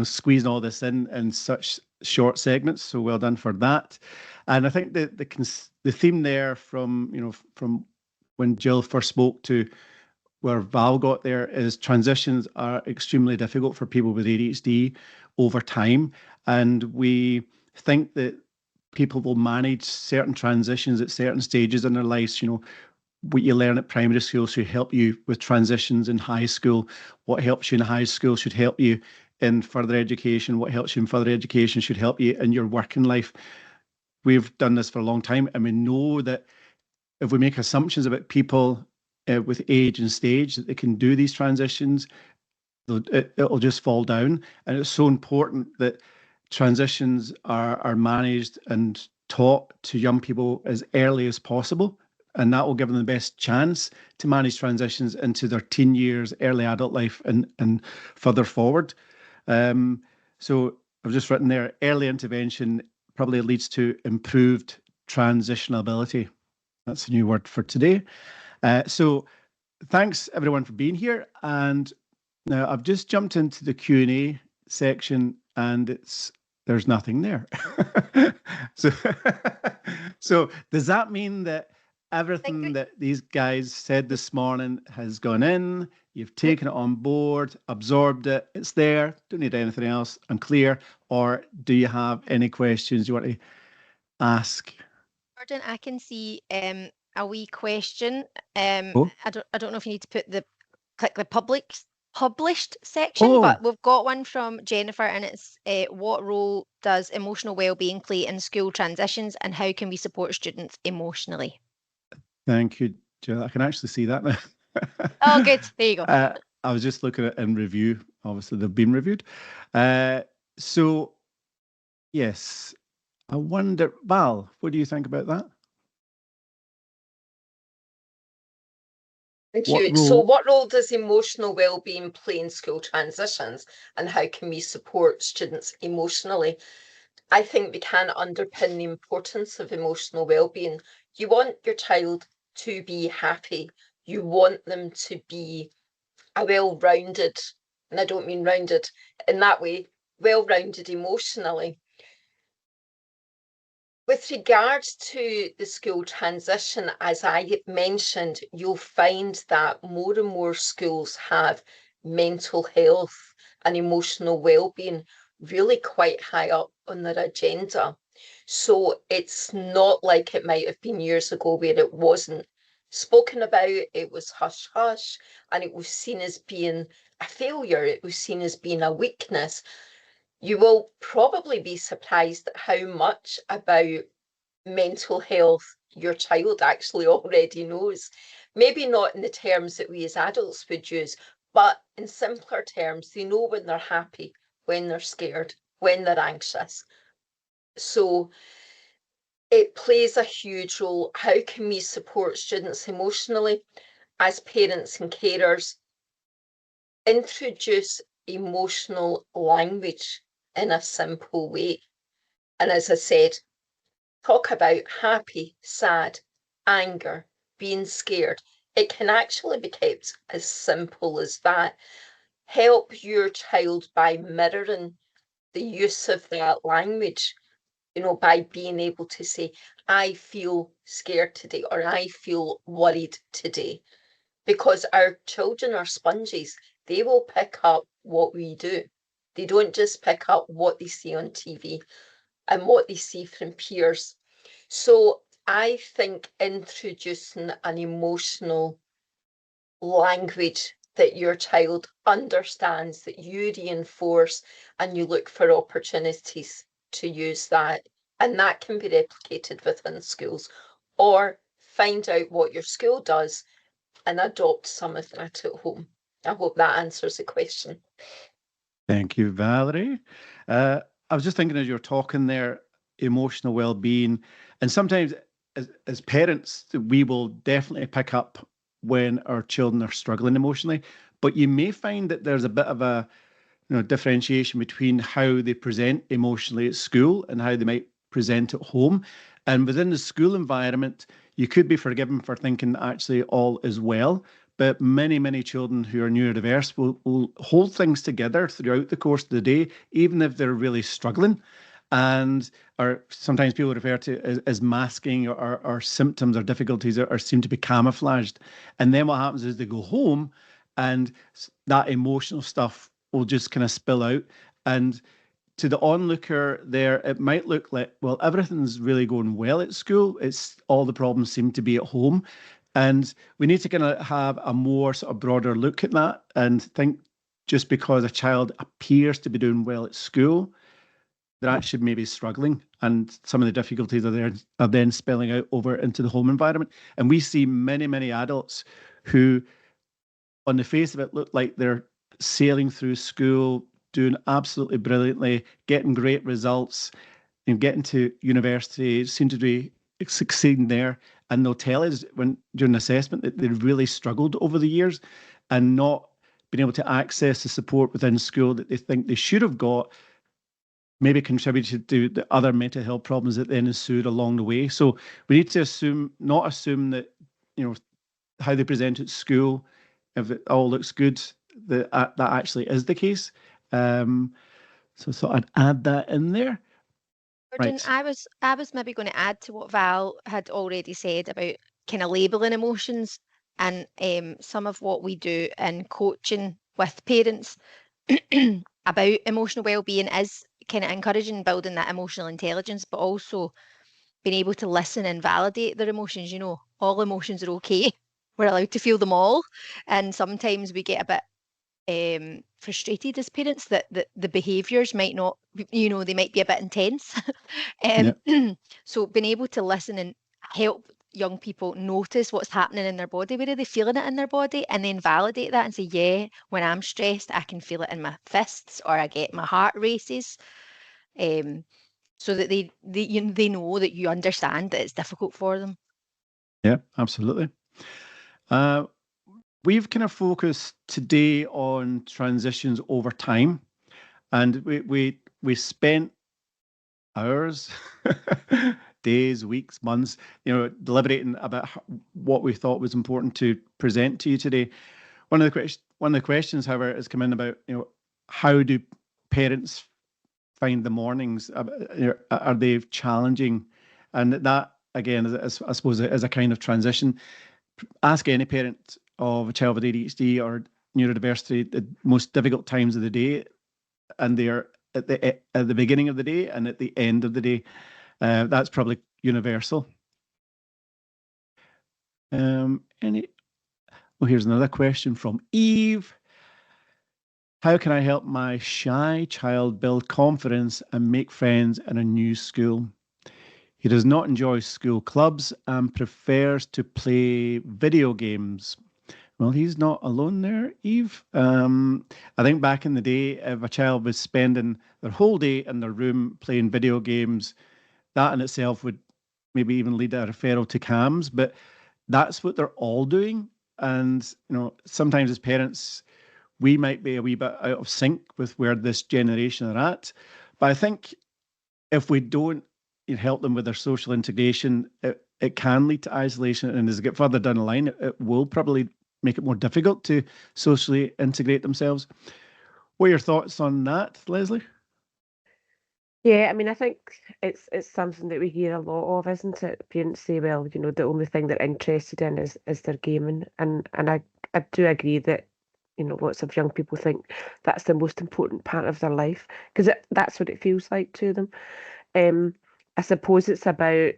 squeezing all this in such short segments. So well done for that. And I think the theme there from when Jill first spoke to where Val got there is transitions are extremely difficult for people with ADHD over time. And we think that people will manage certain transitions at certain stages in their lives. What you learn at primary school should help you with transitions in high school. What helps you in high school should help you in further education. What helps you in further education should help you in your working life. We've done this for a long time, and we know that if we make assumptions about people with age and stage that they can do these transitions, it'll just fall down. And it's so important that transitions are managed and taught to young people as early as possible, and that will give them the best chance to manage transitions into their teen years, early adult life, and further forward. So I've just written there, early intervention probably leads to improved transitional ability. That's a new word for today. So thanks everyone for being here. And now I've just jumped into the Q&A section, and there's nothing there. So does that mean that everything that these guys said this morning has gone in? You've taken it on board, absorbed it, it's there, don't need anything else, I'm clear? Or do you have any questions you want to ask? Gordon, I can see a wee question. I don't know if you need to click the published section, but we've got one from Jennifer, and it's what role does emotional well-being play in school transitions, and how can we support students emotionally? Thank you, Jill. I can actually see that now. Oh, good. There you go. I was just looking at in review. Obviously, they've been reviewed. So, yes, I wonder, Val, what do you think about that? Thank What you. So role? what role does emotional well-being play in school transitions, and how can we support students emotionally? I think we can underpin the importance of emotional well-being. You want your child to be happy. You want them to be a well-rounded, and I don't mean rounded in that way, well-rounded emotionally. With regards to the school transition, as I mentioned, you'll find that more and more schools have mental health and emotional well-being really quite high up on their agenda. So it's not like it might have been years ago where it wasn't spoken about, it was hush hush, and it was seen as being a failure, it was seen as being a weakness. You will probably be surprised at how much about mental health your child actually already knows. Maybe not in the terms that we as adults would use, but in simpler terms, they know when they're happy, when they're scared, when they're anxious. So it plays a huge role. How can we support students emotionally as parents and carers? Introduce emotional language in a simple way. And as I said, talk about happy, sad, anger, being scared. It can actually be kept as simple as that. Help your child by mirroring the use of that language, by being able to say, I feel scared today, or I feel worried today. Because our children are sponges. They will pick up what we do. They don't just pick up what they see on TV and what they see from peers. So I think introducing an emotional language that your child understands, that you reinforce, and you look for opportunities to use that. And that can be replicated within schools, or find out what your school does and adopt some of that at home. I hope that answers the question. Thank you, Valerie. I was just thinking as you're talking there, emotional well-being, and sometimes as parents, we will definitely pick up when our children are struggling emotionally, but you may find that there's a bit of a differentiation between how they present emotionally at school and how they might present at home. And within the school environment, you could be forgiven for thinking actually all is well. But many, many children who are neurodiverse will hold things together throughout the course of the day, even if they're really struggling. And or sometimes people refer to as masking, or symptoms or difficulties are seem to be camouflaged. And then what happens is they go home and that emotional stuff will just kind of spill out. And to the onlooker there, it might look like, well, everything's really going well at school. It's all the problems seem to be at home. And we need to kind of have a more sort of broader look at that and think just because a child appears to be doing well at school, they're actually maybe struggling, and some of the difficulties are then spilling out over into the home environment. And we see many, many adults who, on the face of it, look like they're sailing through school, doing absolutely brilliantly, getting great results, and getting to university, seem to be succeeding there. And they'll tell us during assessment that they really struggled over the years and not being able to access the support within school that they think they should have got, maybe contributed to the other mental health problems that then ensued along the way. So we need to not assume that, how they present at school, if it all looks good, that actually is the case. So I'd add that in there. Jordan, Right. I was maybe going to add to what Val had already said about kind of labelling emotions, and some of what we do in coaching with parents about emotional well-being is kind of encouraging building that emotional intelligence, but also being able to listen and validate their emotions. All emotions are okay. We're allowed to feel them all. And sometimes we get a bit frustrated as parents that the behaviours might not, they might be a bit intense. Yeah. So being able to listen and help young people notice what's happening in their body, where are they feeling it in their body, and then validate that and say, yeah, when I'm stressed, I can feel it in my fists, or I get my heart races, so that they know that you understand that it's difficult for them. Yeah, absolutely. We've kind of focused today on transitions over time, and we spent hours, days, weeks, months, deliberating about what we thought was important to present to you today. One of the questions, however, has come in about, how do parents find the mornings? Are they challenging? And that, again, I suppose, is a kind of transition. Ask any parent of a child with ADHD or neurodiversity the most difficult times of the day, and they're at the beginning of the day and at the end of the day. That's probably universal. Here's another question from Eve. How can I help my shy child build confidence and make friends in a new school? He does not enjoy school clubs and prefers to play video games. Well, he's not alone there, Eve. I think back in the day, if a child was spending their whole day in their room playing video games, that in itself would maybe even lead to a referral to CAMS, but that's what they're all doing. And, sometimes as parents, we might be a wee bit out of sync with where this generation are at. But I think if we don't help them with their social integration, it can lead to isolation. And as they get further down the line, it will probably make it more difficult to socially integrate themselves. What are your thoughts on that, Lesley? Yeah, I mean, I think it's something that we hear a lot of, isn't it? Parents say, well, the only thing they're interested in is their gaming, and I do agree that lots of young people think that's the most important part of their life, because that's what it feels like to them. I suppose it's about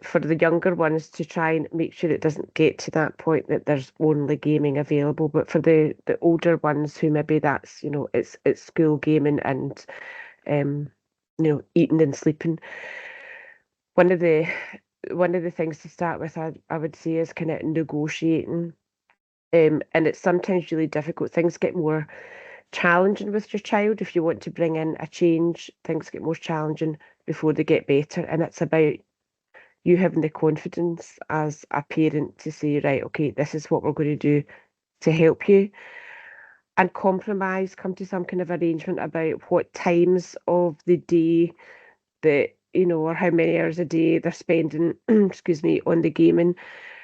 for the younger ones to try and make sure it doesn't get to that point that there's only gaming available. But for the older ones who maybe that's it's school gaming and eating and sleeping. One of the things to start with, I would say, is kind of negotiating. And it's sometimes really difficult. Things get more challenging with your child. If you want to bring in a change, things get more challenging before they get better. And it's about you having the confidence as a parent to say, right, okay, this is what we're going to do to help you. And compromise, come to some kind of arrangement about what times of the day that, or how many hours a day they're spending, excuse me, on the gaming.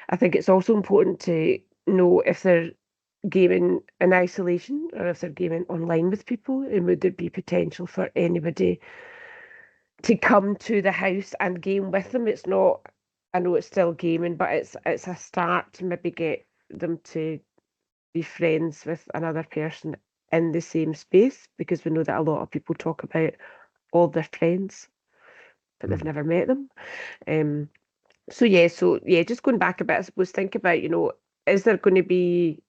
I think it's also important to know if they're gaming in isolation or if they're gaming online with people, and would there be potential for anybody to come to the house and game with them. It's not, I know it's still gaming, but it's a start to maybe get them to be friends with another person in the same space, because we know that a lot of people talk about all their friends, but they've never met them. So just going back a bit, I suppose, think about, is there going to be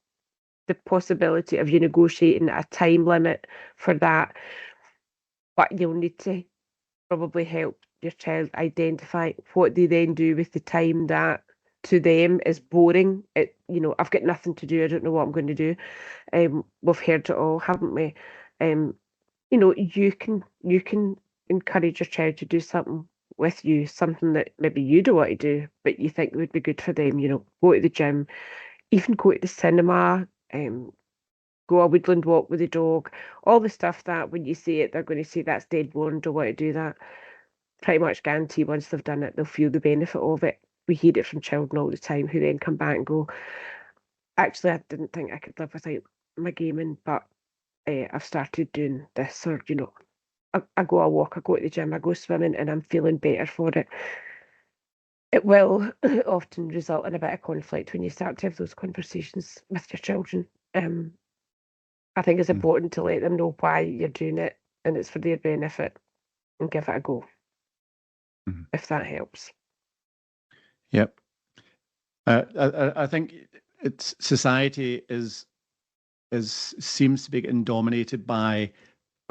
the possibility of you negotiating a time limit for that, but you'll need to probably help your child identify what they then do with the time that to them is boring. I've got nothing to do, I don't know what I'm going to do. We've heard it all, haven't we? You can encourage your child to do something with you, something that maybe you don't want to do, but you think would be good for them. Go to the gym, even go to the cinema, go a woodland walk with the dog, all the stuff that when you say it, they're going to say that's dead boring, don't want to do that. Pretty much guarantee once they've done it, they'll feel the benefit of it. We hear it from children all the time who then come back and go, actually, I didn't think I could live without my gaming, but I've started doing this, or, I go a walk, I go to the gym, I go swimming, and I'm feeling better for it. It will often result in a bit of conflict when you start to have those conversations with your children. I think it's important to let them know why you're doing it and it's for their benefit, and give it a go, if that helps. Yep. I think society seems to be getting dominated by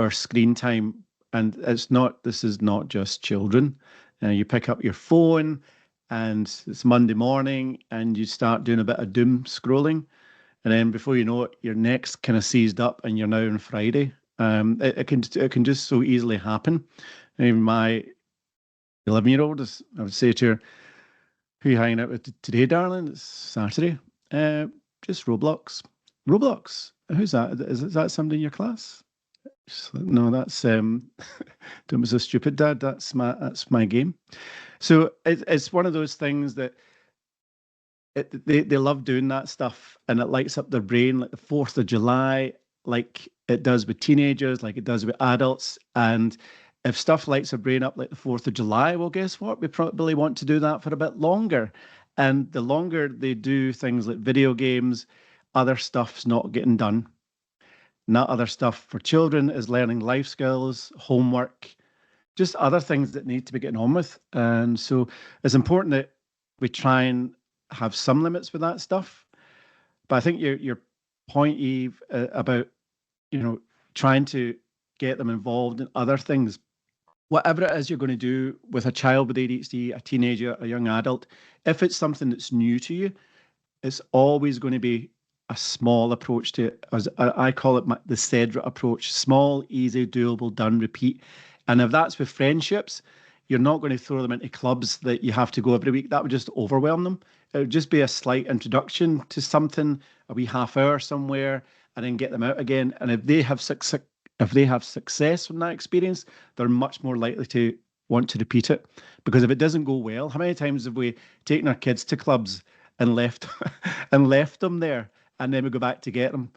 our screen time, and this is not just children. You pick up your phone and it's Monday morning and you start doing a bit of doom scrolling. And then before you know it, your neck's kind of seized up and you're now on Friday. It can just so easily happen. Even my 11-year-old, I would say to her, who are you hanging out with today, darling? It's Saturday. Just Roblox. Roblox? Who's that? Is that somebody in your class? No, that's don't be so stupid, Dad. That's my game. So it's one of those things that they love doing that stuff, and it lights up their brain like the 4th of July, like it does with teenagers, like it does with adults. And if stuff lights their brain up like the 4th of July, well, guess what? We probably want to do that for a bit longer. And the longer they do things like video games, other stuff's not getting done. And that other stuff for children is learning life skills, homework, just other things that need to be getting on with. And so it's important that we try and have some limits with that stuff. But I think your point, Eve, about trying to get them involved in other things, whatever it is you're going to do with a child with ADHD, a teenager, a young adult, if it's something that's new to you, it's always going to be a small approach to it. As I call it the Cedra approach: small, easy, doable, done, repeat. And if that's with friendships, you're not going to throw them into clubs that you have to go every week. That would just overwhelm them. It would just be a slight introduction to something, a wee half hour somewhere, and then get them out again. And if they have success from that experience, they're much more likely to want to repeat it. Because if it doesn't go well, how many times have we taken our kids to clubs and left them there, and then we go back to get them?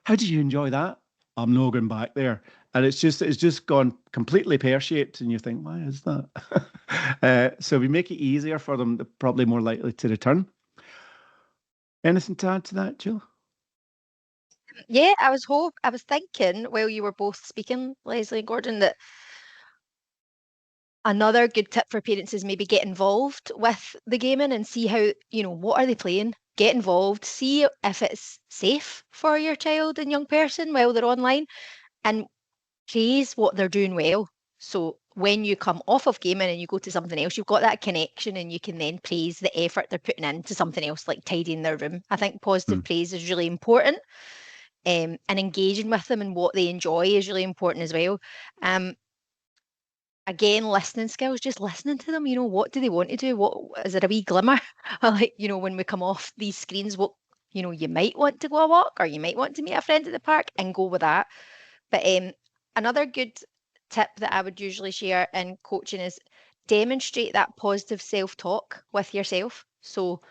How did you enjoy that? I'm not going back there. And it's just gone completely pear-shaped, and you think, why is that? So we make it easier for them, they're probably more likely to return. Anything to add to that, Jill? Yeah, I was thinking while you were both speaking, Lesley and Gordon, that another good tip for parents is maybe get involved with the gaming and see how, what are they playing? Get involved, see if it's safe for your child and young person while they're online, and praise what they're doing well. So when you come off of gaming and you go to something else, you've got that connection and you can then praise the effort they're putting into something else, like tidying their room. I think positive praise is really important. And engaging with them and what they enjoy is really important as well. Again, listening skills, just listening to them, what do they want to do? What is there a wee glimmer? Like, when we come off these screens, what, you might want to go a walk, or you might want to meet a friend at the park, and go with that. But another good tip that I would usually share in coaching is demonstrate that positive self-talk with yourself. So,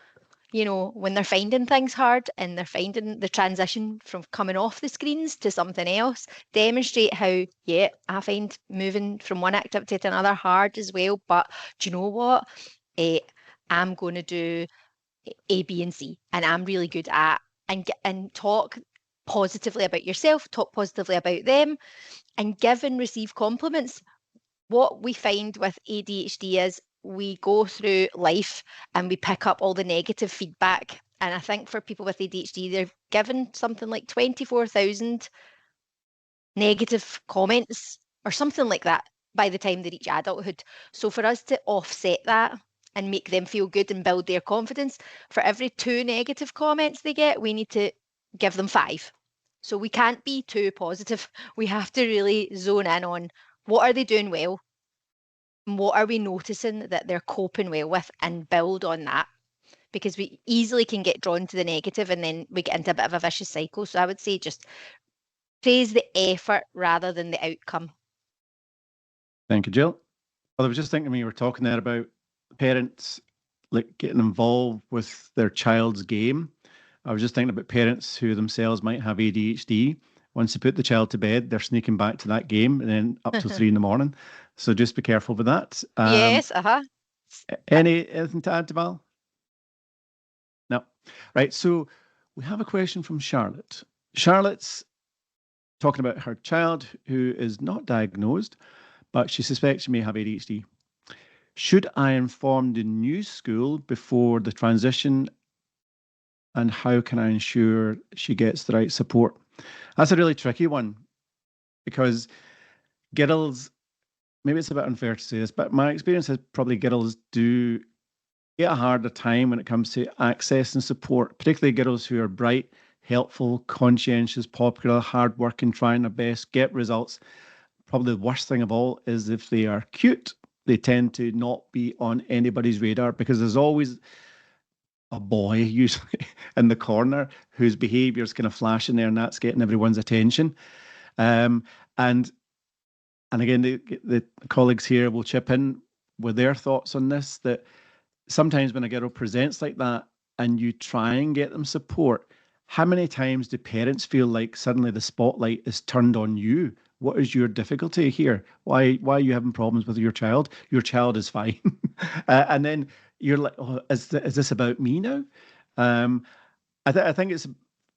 when they're finding things hard and they're finding the transition from coming off the screens to something else, demonstrate how, yeah, I find moving from one activity to another hard as well. But do you know what? I'm going to do A, B, and C, and I'm really good at, and talk positively about yourself, talk positively about them, and give and receive compliments. What we find with ADHD is we go through life and we pick up all the negative feedback. And I think for people with ADHD, they're given something like 24,000 negative comments or something like that by the time they reach adulthood. So for us to offset that and make them feel good and build their confidence, for every 2 negative comments they get, we need to give them 5. So we can't be too positive. We have to really zone in on what are they doing well, and what are we noticing that they're coping well with, and build on that, because we easily can get drawn to the negative and then we get into a bit of a vicious cycle. So I would say just praise the effort rather than the outcome. Thank you, Jill. Well, I was just thinking when you were talking there about parents like getting involved with their child's game. I was just thinking about parents who themselves might have ADHD. Once you put the child to bed, they're sneaking back to that game and then up till 3 a.m. So just be careful with that. Yes, Anything to add, Val? No. Right. So we have a question from Charlotte. Charlotte's talking about her child who is not diagnosed, but she suspects she may have ADHD. Should I inform the new school before the transition, and how can I ensure she gets the right support? That's a really tricky one, because girls maybe it's a bit unfair to say this, but my experience is probably girls do get a harder time when it comes to access and support, particularly girls who are bright, helpful, conscientious, popular, hardworking, trying their best, get results. Probably the worst thing of all is if they are cute, they tend to not be on anybody's radar because there's always a boy usually in the corner whose behaviour is kind of flashing there, and that's getting everyone's attention. And again, the colleagues here will chip in with their thoughts on this, that sometimes when a girl presents like that and you try and get them support, how many times do parents feel like suddenly the spotlight is turned on you? What is your difficulty here? Why are you having problems with your child? Your child is fine. And then you're like, oh, is this about me now? I think it's,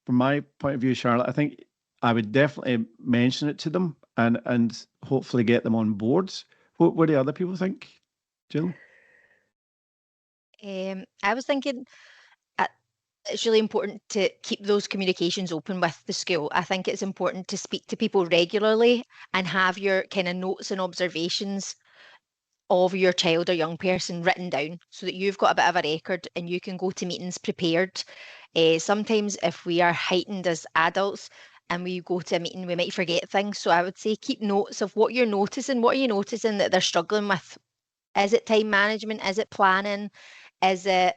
from my point of view, Charlotte, I think I would definitely mention it to them and hopefully get them on board. What do other people think, Jill? I was thinking it's really important to keep those communications open with the school. I think it's important to speak to people regularly and have your kind of notes and observations of your child or young person written down so that you've got a bit of a record and you can go to meetings prepared. Sometimes if we are heightened as adults and we go to a meeting, we might forget things. So I would say keep notes of what you're noticing. What are you noticing that they're struggling with? Is it time management? Is it planning? Is it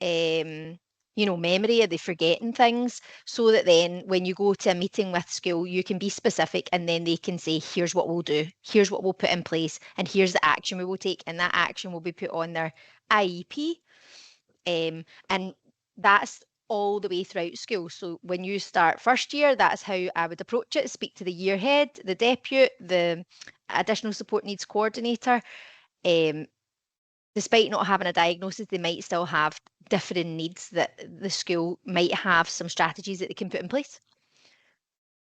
memory? Are they forgetting things? So that then when you go to a meeting with school, you can be specific and then they can say, here's what we'll do, here's what we'll put in place, and here's the action we will take, and that action will be put on their IEP. And that's all the way throughout school. So when you start first year, that's how I would approach it. Speak to the year head, the deputy, the additional support needs coordinator. Despite not having a diagnosis, they might still have differing needs that the school might have some strategies that they can put in place.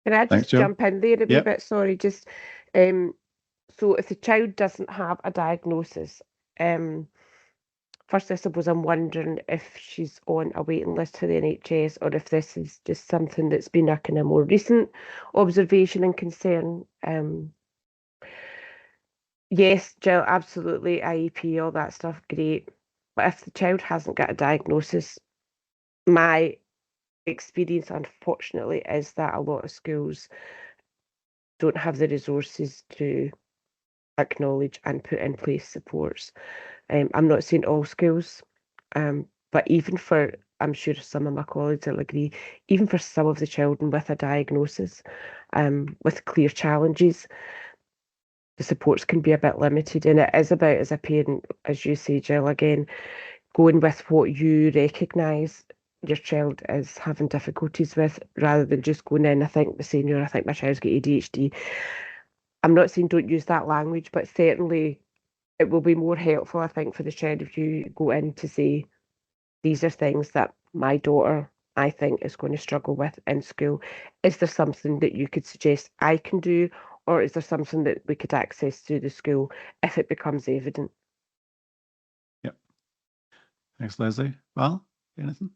Can I just jump in there a wee bit? Sorry, just so if the child doesn't have a diagnosis, first I suppose I'm wondering if she's on a waiting list for the NHS or if this is just something that's been a kind of more recent observation and concern. Yes, Jill, absolutely, IEP, all that stuff, great. But if the child hasn't got a diagnosis, my experience, unfortunately, is that a lot of schools don't have the resources to acknowledge and put in place supports. I'm not saying all schools, but even for, I'm sure some of my colleagues will agree, even for some of the children with a diagnosis, with clear challenges, the supports can be a bit limited. And it is about, as a parent, as you say, Jill, again, going with what you recognise your child is having difficulties with, rather than just going in, I think I think my child's got ADHD. I'm not saying don't use that language, but certainly it will be more helpful, I think, for the child if you go in to say, these are things that my daughter, I think, is going to struggle with in school. Is there something that you could suggest I can do, or is there something that we could access through the school if it becomes evident? Yep. Thanks, Lesley. Val, anything?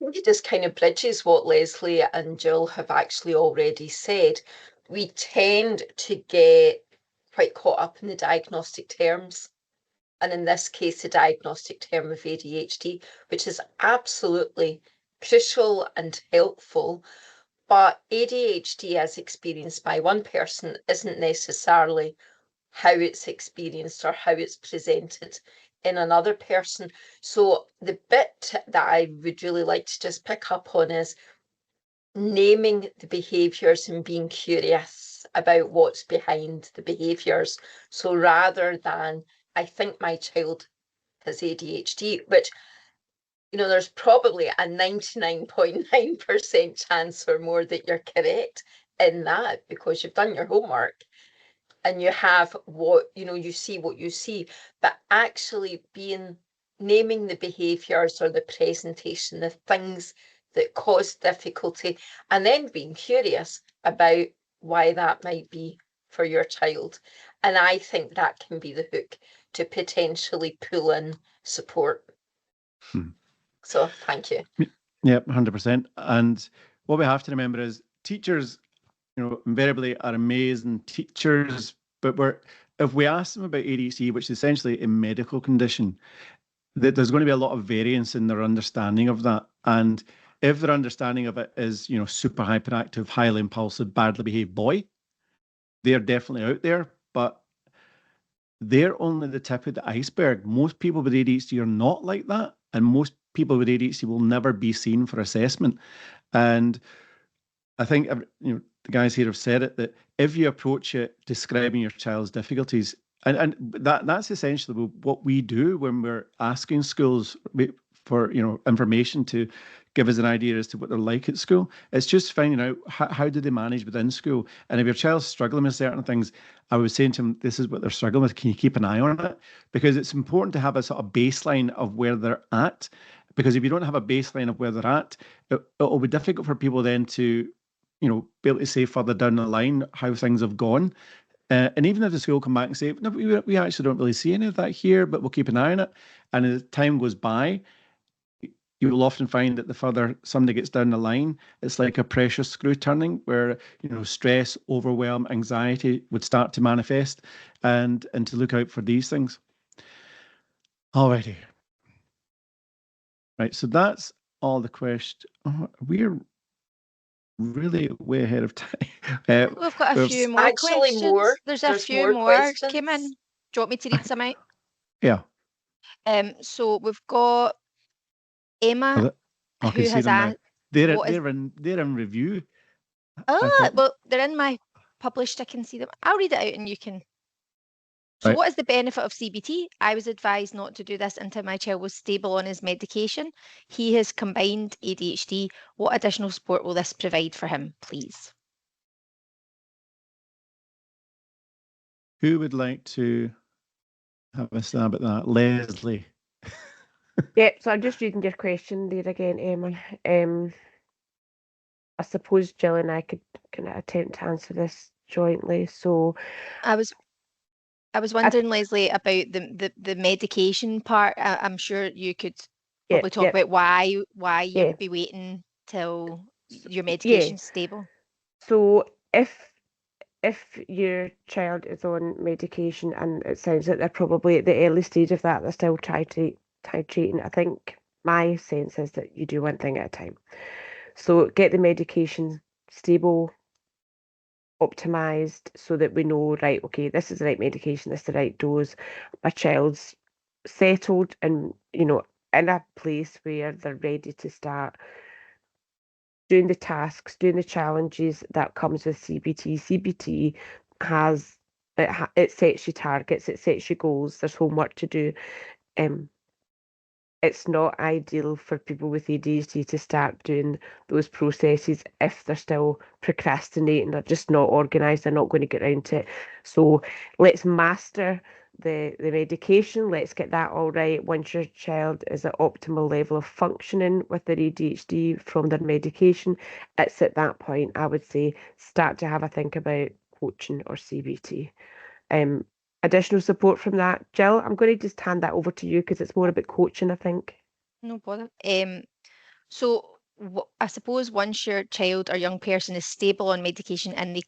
It just kind of bridges what Lesley and Jill have actually already said. We tend to get quite caught up in the diagnostic terms, and in this case, the diagnostic term of ADHD, which is absolutely crucial and helpful. But ADHD as experienced by one person isn't necessarily how it's experienced or how it's presented in another person. So the bit that I would really like to just pick up on is naming the behaviours and being curious about what's behind the behaviours. So rather than, I think my child has ADHD, which, there's probably a 99.9% chance or more that you're correct in that, because you've done your homework and you have you see what you see. But actually naming the behaviours or the presentation, the things that cause difficulty, and then being curious about why that might be for your child. And I think that can be the hook to potentially pull in support. So thank you. Yep, 100%. And what we have to remember is teachers, invariably are amazing teachers, but if we ask them about ADHD, which is essentially a medical condition, that there's going to be a lot of variance in their understanding of that. And if their understanding of it is, super hyperactive, highly impulsive, badly behaved boy, they're definitely out there, but they're only the tip of the iceberg. Most people with ADHD are not like that, and most people with ADHD will never be seen for assessment. And I think the guys here have said it, that if you approach it describing your child's difficulties, and that's essentially what we do when we're asking schools for information to give us an idea as to what they're like at school. It's just finding out how do they manage within school. And if your child's struggling with certain things, I was saying to them, this is what they're struggling with. Can you keep an eye on it? Because it's important to have a sort of baseline of where they're at. Because if you don't have a baseline of where they're at, it'll be difficult for people then to be able to say further down the line how things have gone. And even if the school come back and say, no, we actually don't really see any of that here, but we'll keep an eye on it. And as time goes by, you will often find that the further somebody gets down the line, it's like a pressure screw turning where, stress, overwhelm, anxiety would start to manifest, and to look out for these things. Alrighty. Right, so that's all the questions. We're really way ahead of time. We've got a few more actually questions. more. There's a There's few more more came in. questions. Do you want me to read some out? Yeah. So we've got Emma, I who can see has them now. asked, They're in review. well, they're in my published. I can see them. I'll read it out and you can. So Right. what is the benefit of CBT? I was advised not to do this until my child was stable on his medication. He has combined ADHD. What additional support will this provide for him, please? Who would like to have a stab at that? Lesley. Yeah, so I'm just reading your question there again, Emma. I suppose Jill and I could kind of attempt to answer this jointly. So I was wondering, Lesley, about the medication part. I'm sure you could probably talk about why you would be waiting till your medication's stable. So if your child is on medication and it sounds like they're probably at the early stage of that, they're still titrating, I think my sense is that you do one thing at a time. So get the medication stable, optimized, so that we know, right, okay, this is the right medication, this is the right dose. My child's settled and, in a place where they're ready to start doing the tasks, doing the challenges that comes with CBT. CBT has, it sets you targets, it sets you goals, there's homework to do. It's not ideal for people with ADHD to start doing those processes if they're still procrastinating, they're just not organised, they're not going to get around to it. So let's master the medication, let's get that all right. Once your child is at optimal level of functioning with their ADHD from their medication, it's at that point, I would say, start to have a think about coaching or CBT. Additional support from that, Jill, I'm going to just hand that over to you because it's more about coaching, I think. No bother. So I suppose once your child or young person is stable on medication and they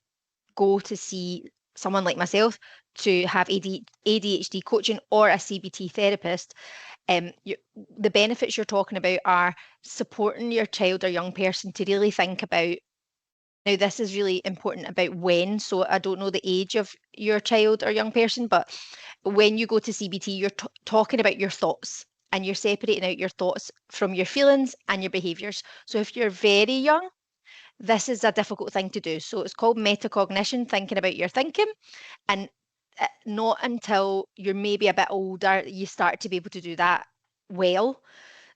go to see someone like myself to have ADHD coaching or a CBT therapist, the benefits you're talking about are supporting your child or young person to really think about. Now, this is really important about when. So I don't know the age of your child or young person, but when you go to CBT, you're talking about your thoughts and you're separating out your thoughts from your feelings and your behaviors. So if you're very young, this is a difficult thing to do. So it's called metacognition, thinking about your thinking. And not until you're maybe a bit older, you start to be able to do that well.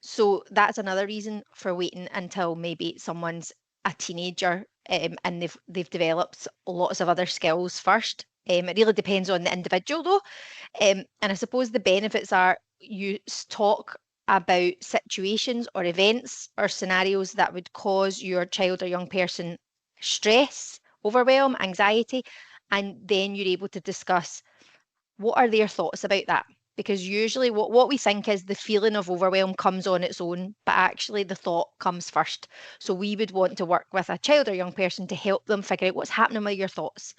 So that's another reason for waiting until maybe someone's a teenager and they've developed lots of other skills first. It really depends on the individual though. And I suppose the benefits are you talk about situations or events or scenarios that would cause your child or young person stress, overwhelm, anxiety, and then you're able to discuss what are their thoughts about that. Because usually what we think is the feeling of overwhelm comes on its own, but actually the thought comes first. So we would want to work with a child or young person to help them figure out what's happening with your thoughts.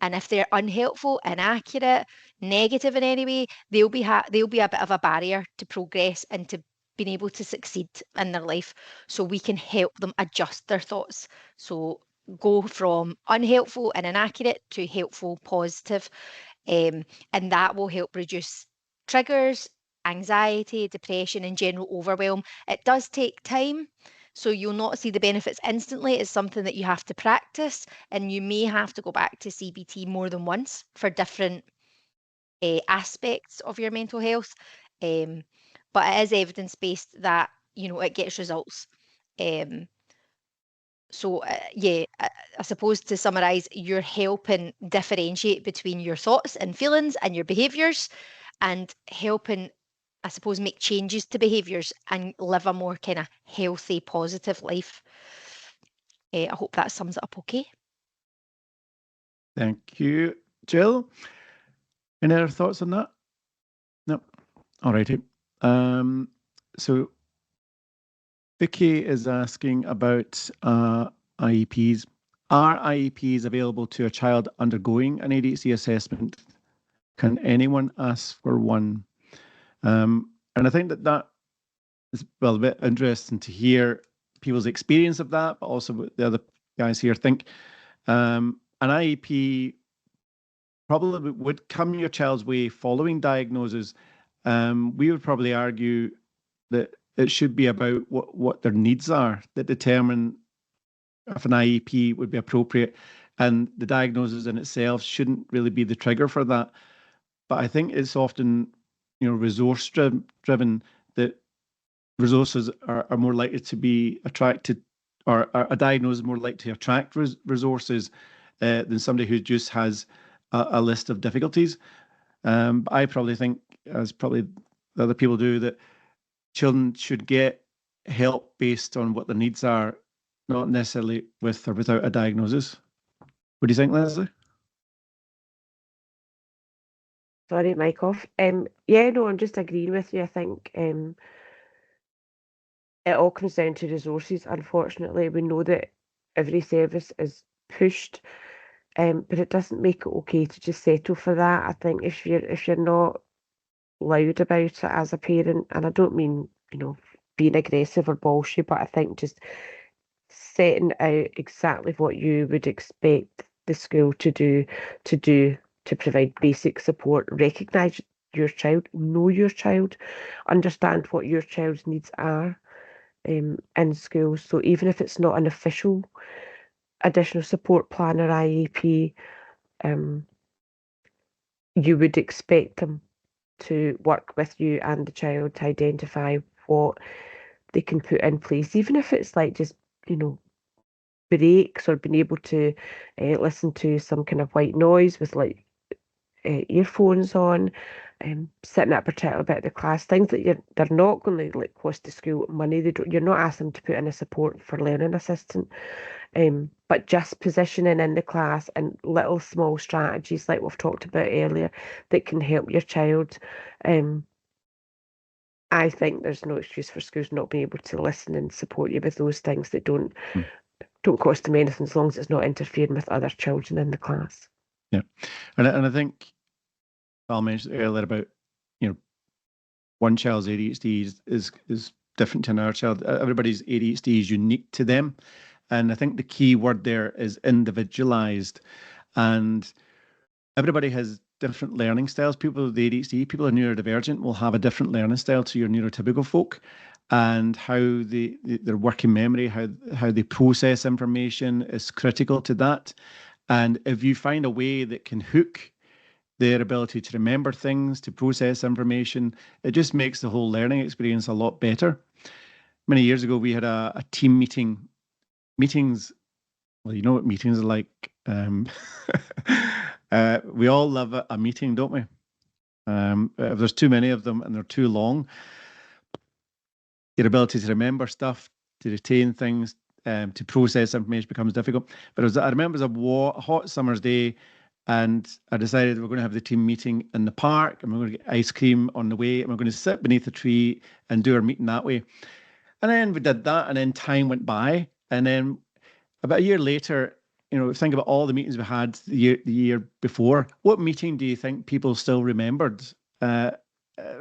And if they're unhelpful, inaccurate, negative in any way, they'll be a bit of a barrier to progress and to being able to succeed in their life. So we can help them adjust their thoughts. So go from unhelpful and inaccurate to helpful, positive, and that will help reduce triggers, anxiety, depression, and general overwhelm. It does take time, so you'll not see the benefits instantly. It's something that you have to practice, and you may have to go back to CBT more than once for different aspects of your mental health. But it is evidence-based that, you know, it gets results. So yeah, I suppose to summarise, you're helping differentiate between your thoughts and feelings and your behaviours, and helping, I suppose, make changes to behaviours and live a more kind of healthy, positive life. I hope that sums it up okay. Thank you, Jill. Any other thoughts on that? No. All righty. So Vicky is asking about IEPs. Are IEPs available to a child undergoing an ADHD assessment? Can anyone ask for one? And I think that is, well, a bit interesting to hear people's experience of that, but also what the other guys here think. An IEP probably would come your child's way following diagnosis. We would probably argue that it should be about what their needs are that determine if an IEP would be appropriate, and the diagnosis in itself shouldn't really be the trigger for that. But I think it's often, you know, resource driven, that resources are more likely to be attracted, or a diagnosis more likely to attract resources than somebody who just has a list of difficulties. But I probably think, as probably the other people do, that children should get help based on what their needs are, not necessarily with or without a diagnosis. What do you think, Lesley? Sorry, mic off. Yeah, no, I'm just agreeing with you. I think it all comes down to resources. Unfortunately, we know that every service is pushed, but it doesn't make it okay to just settle for that. I think if you're not loud about it as a parent, and I don't mean, you know, being aggressive or bolshy, but I think just setting out exactly what you would expect the school to do to provide basic support, recognise your child, know your child, understand what your child's needs are in school. So even if it's not an official additional support plan or IEP, you would expect them to work with you and the child to identify what they can put in place, even if it's like just, you know, breaks, or being able to listen to some kind of white noise with like earphones on, sitting at a particular bit of the class, things that they're not going to like cost the school money. You're not asking them to put in a support for learning assistant, but just positioning in the class and little small strategies like we've talked about earlier that can help your child. I think there's no excuse for schools not being able to listen and support you with those things that don't cost them anything, as long as it's not interfering with other children in the class. Yeah, and I think Val mentioned earlier about, you know, one child's ADHD is different to another child. Everybody's ADHD is unique to them, and I think the key word there is individualized. And everybody has different learning styles. People with ADHD, people who are neurodivergent, will have a different learning style to your neurotypical folk, and how their working memory, how they process information is critical to that. And if you find a way that can hook their ability to remember things, to process information, it just makes the whole learning experience a lot better. Many years ago, we had a team meeting. Meetings, well, you know what meetings are like. We all love a meeting, don't we? If there's too many of them and they're too long, your ability to remember stuff, to retain things, to process information becomes difficult. But I remember it was a hot summer's day, and I decided we're going to have the team meeting in the park, and we're going to get ice cream on the way, and we're going to sit beneath a tree and do our meeting that way. And then we did that, and then time went by, and then about a year later, think about all the meetings we had the year before. What meeting do you think people still remembered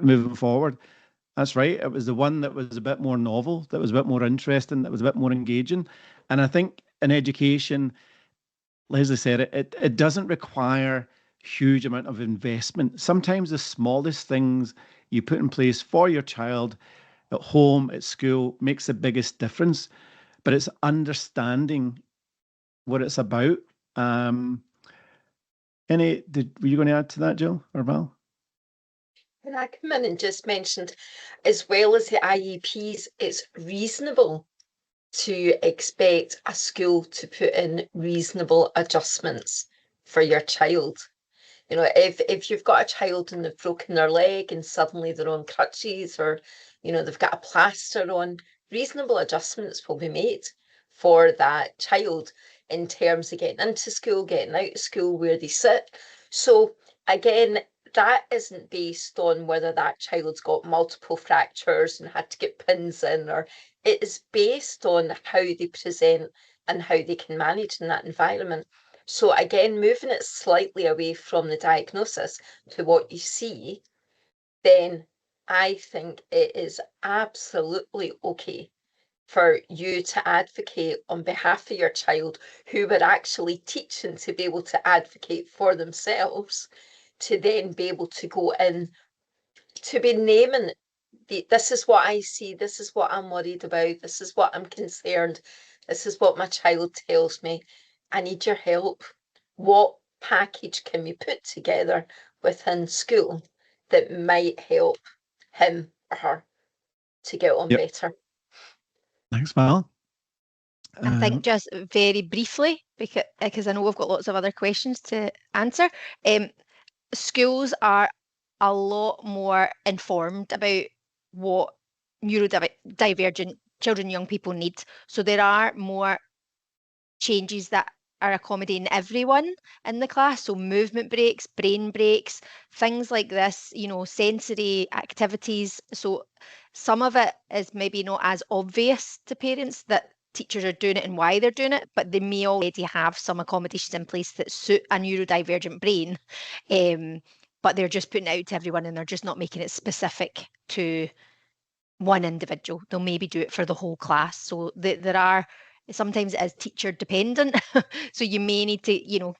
moving forward? That's right. It was the one that was a bit more novel, that was a bit more interesting, that was a bit more engaging. And I think in education, Lesley said it doesn't require huge amount of investment. Sometimes the smallest things you put in place for your child at home, at school, makes the biggest difference. But it's understanding what it's about. Were you going to add to that, Jill or Val? When I come in and just mentioned, as well as the IEPs, it's reasonable to expect a school to put in reasonable adjustments for your child. If you've got a child and they've broken their leg and suddenly they're on crutches, or they've got a plaster on, reasonable adjustments will be made for that child in terms of getting into school, getting out of school, where they sit. So again, that isn't based on whether that child's got multiple fractures and had to get pins in, or it is based on how they present and how they can manage in that environment. So again, moving it slightly away from the diagnosis to what you see, then I think it is absolutely okay for you to advocate on behalf of your child, who we're actually teaching to be able to advocate for themselves, to then be able to go in, to be naming this is what I see, this is what I'm worried about, this is what I'm concerned, this is what my child tells me, I need your help. What package can we put together within school that might help him or her to get on better? Thanks, Val. I think just very briefly, because I know we've got lots of other questions to answer, schools are a lot more informed about what neurodivergent children and young people need. So there are more changes that are accommodating everyone in the class. So movement breaks, brain breaks, things like this, sensory activities. So some of it is maybe not as obvious to parents that teachers are doing it and why they're doing it, but they may already have some accommodations in place that suit a neurodivergent brain. But they're just putting it out to everyone, and they're just not making it specific to one individual. They'll maybe do it for the whole class. So there are, sometimes it is teacher dependent. So you may need to,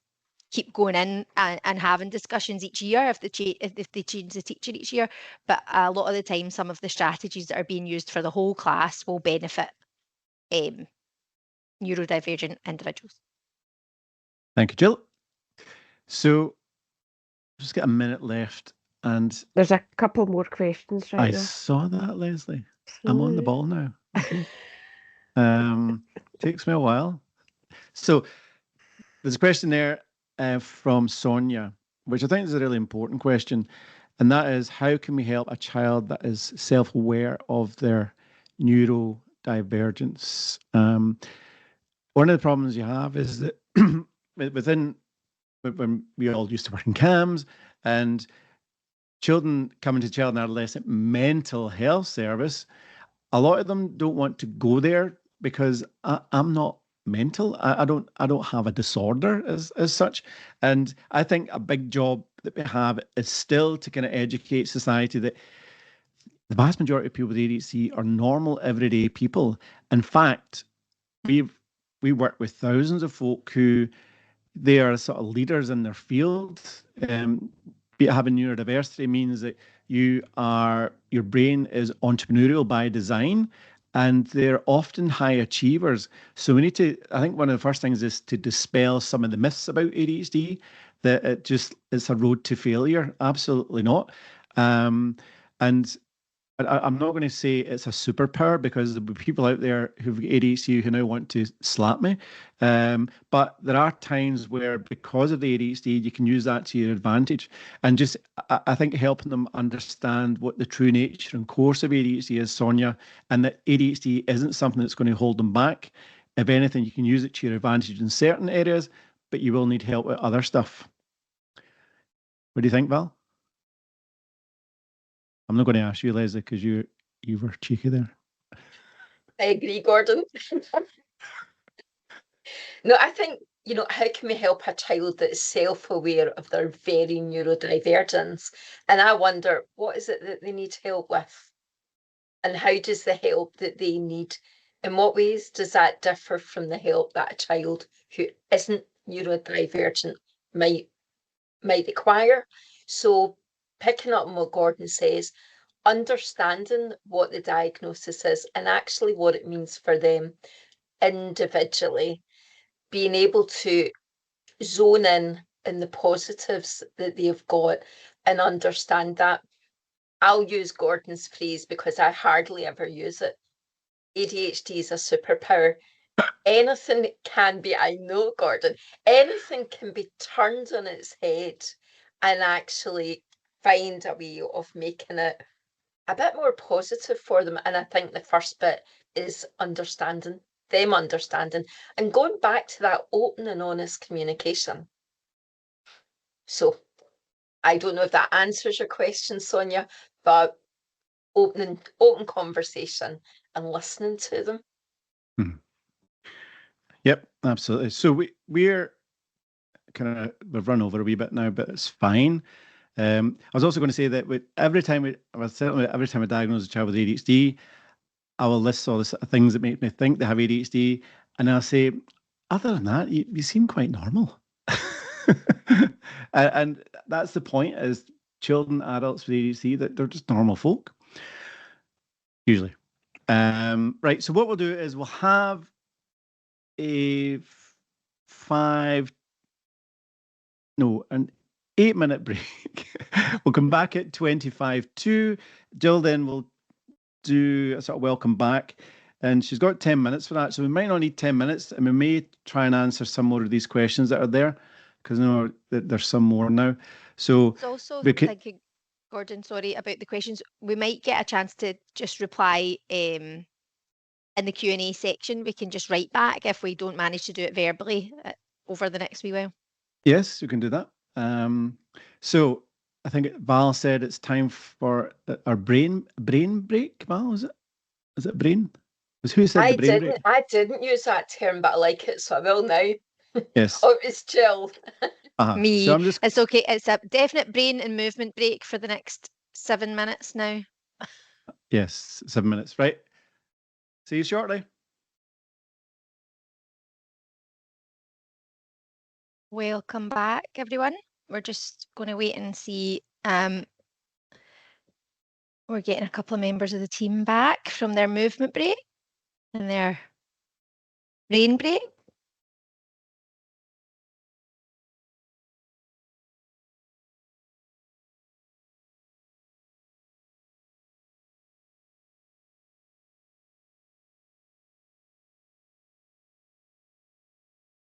keep going in and having discussions each year if they change the teacher each year. But a lot of the time, some of the strategies that are being used for the whole class will benefit neurodivergent individuals. Thank you, Jill. So just got a minute left, and there's a couple more questions right now. I saw that, Lesley. I'm on the ball now. Okay. Takes me a while. So there's a question there from Sonia, which I think is a really important question, and that is, how can we help a child that is self-aware of their neurodivergence? One of the problems you have is that when we all used to work in CAMS, and children coming to child and adolescent mental health service, a lot of them don't want to go there because I'm not mental. I don't have a disorder as such. And I think a big job that we have is still to kind of educate society that the vast majority of people with ADHD are normal, everyday people. In fact, we work with thousands of folk who they are sort of leaders in their field. Having neurodiversity means that your brain is entrepreneurial by design, and they're often high achievers. So we need to, I think one of the first things is to dispel some of the myths about ADHD, that it's a road to failure. Absolutely not. And I'm not going to say it's a superpower, because there'll be people out there who've got ADHD who now want to slap me. But there are times where, because of the ADHD, you can use that to your advantage. And just, I think, helping them understand what the true nature and course of ADHD is, Sonia, and that ADHD isn't something that's going to hold them back. If anything, you can use it to your advantage in certain areas, but you will need help with other stuff. What do you think, Val? I'm not going to ask you, Lesley, because you were cheeky there. I agree, Gordon. No, I think how can we help a child that is self-aware of their very neurodivergence? And I wonder, what is it that they need help with? And how does the help that they need, in what ways does that differ from the help that a child who isn't neurodivergent might require? So picking up on what Gordon says, understanding what the diagnosis is and actually what it means for them individually, being able to zone in the positives that they've got and understand that. I'll use Gordon's phrase because I hardly ever use it. ADHD is a superpower. Anything can be, I know, Gordon, anything can be turned on its head and actually find a way of making it a bit more positive for them. And I think the first bit is understanding and going back to that open and honest communication. So I don't know if that answers your question, Sonia, but open conversation and listening to them. Yep, absolutely. So we're we've run over a wee bit now, but it's fine. I was also going to say that every time I diagnose a child with ADHD, I will list all the things that make me think they have ADHD, and I'll say, other than that, you seem quite normal. And that's the point: is children, adults with ADHD, that they're just normal folk, usually. Right. So what we'll do is we'll have a 8 minute break. We'll come back at 25 to. Jill then will do a sort of welcome back, and she's got 10 minutes for that, so we might not need 10 minutes, and we may try and answer some more of these questions that are there, because I know that there's some more now. So it's also thinking, Gordon, sorry, about the questions. We might get a chance to just reply in the Q&A section. We can just write back if we don't manage to do it verbally over the next wee while. Yes, you can do that. So I think Val said it's time for our brain break. Val, is it brain? Who said the brain break? I didn't use that term, but I like it, so I will now. Yes. Oh, it's Jill. Me. So it's okay. It's a definite brain and movement break for the next 7 minutes now. Yes, 7 minutes. Right. See you shortly. Welcome back, everyone. We're just going to wait and see. We're getting a couple of members of the team back from their movement break and their brain break.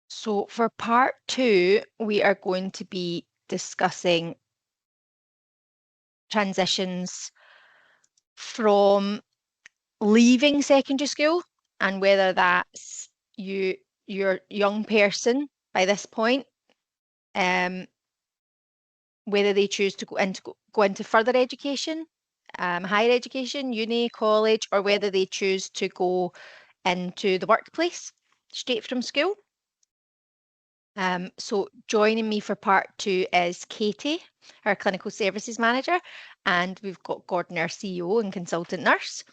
So for part 2, we are going to be discussing transitions from leaving secondary school and whether that's you're a young person by this point, whether they choose to go into further education, higher education, uni, college, or whether they choose to go into the workplace straight from school. So joining me for part 2 is Katie, our clinical services manager, and we've got Gordon, our CEO and consultant nurse.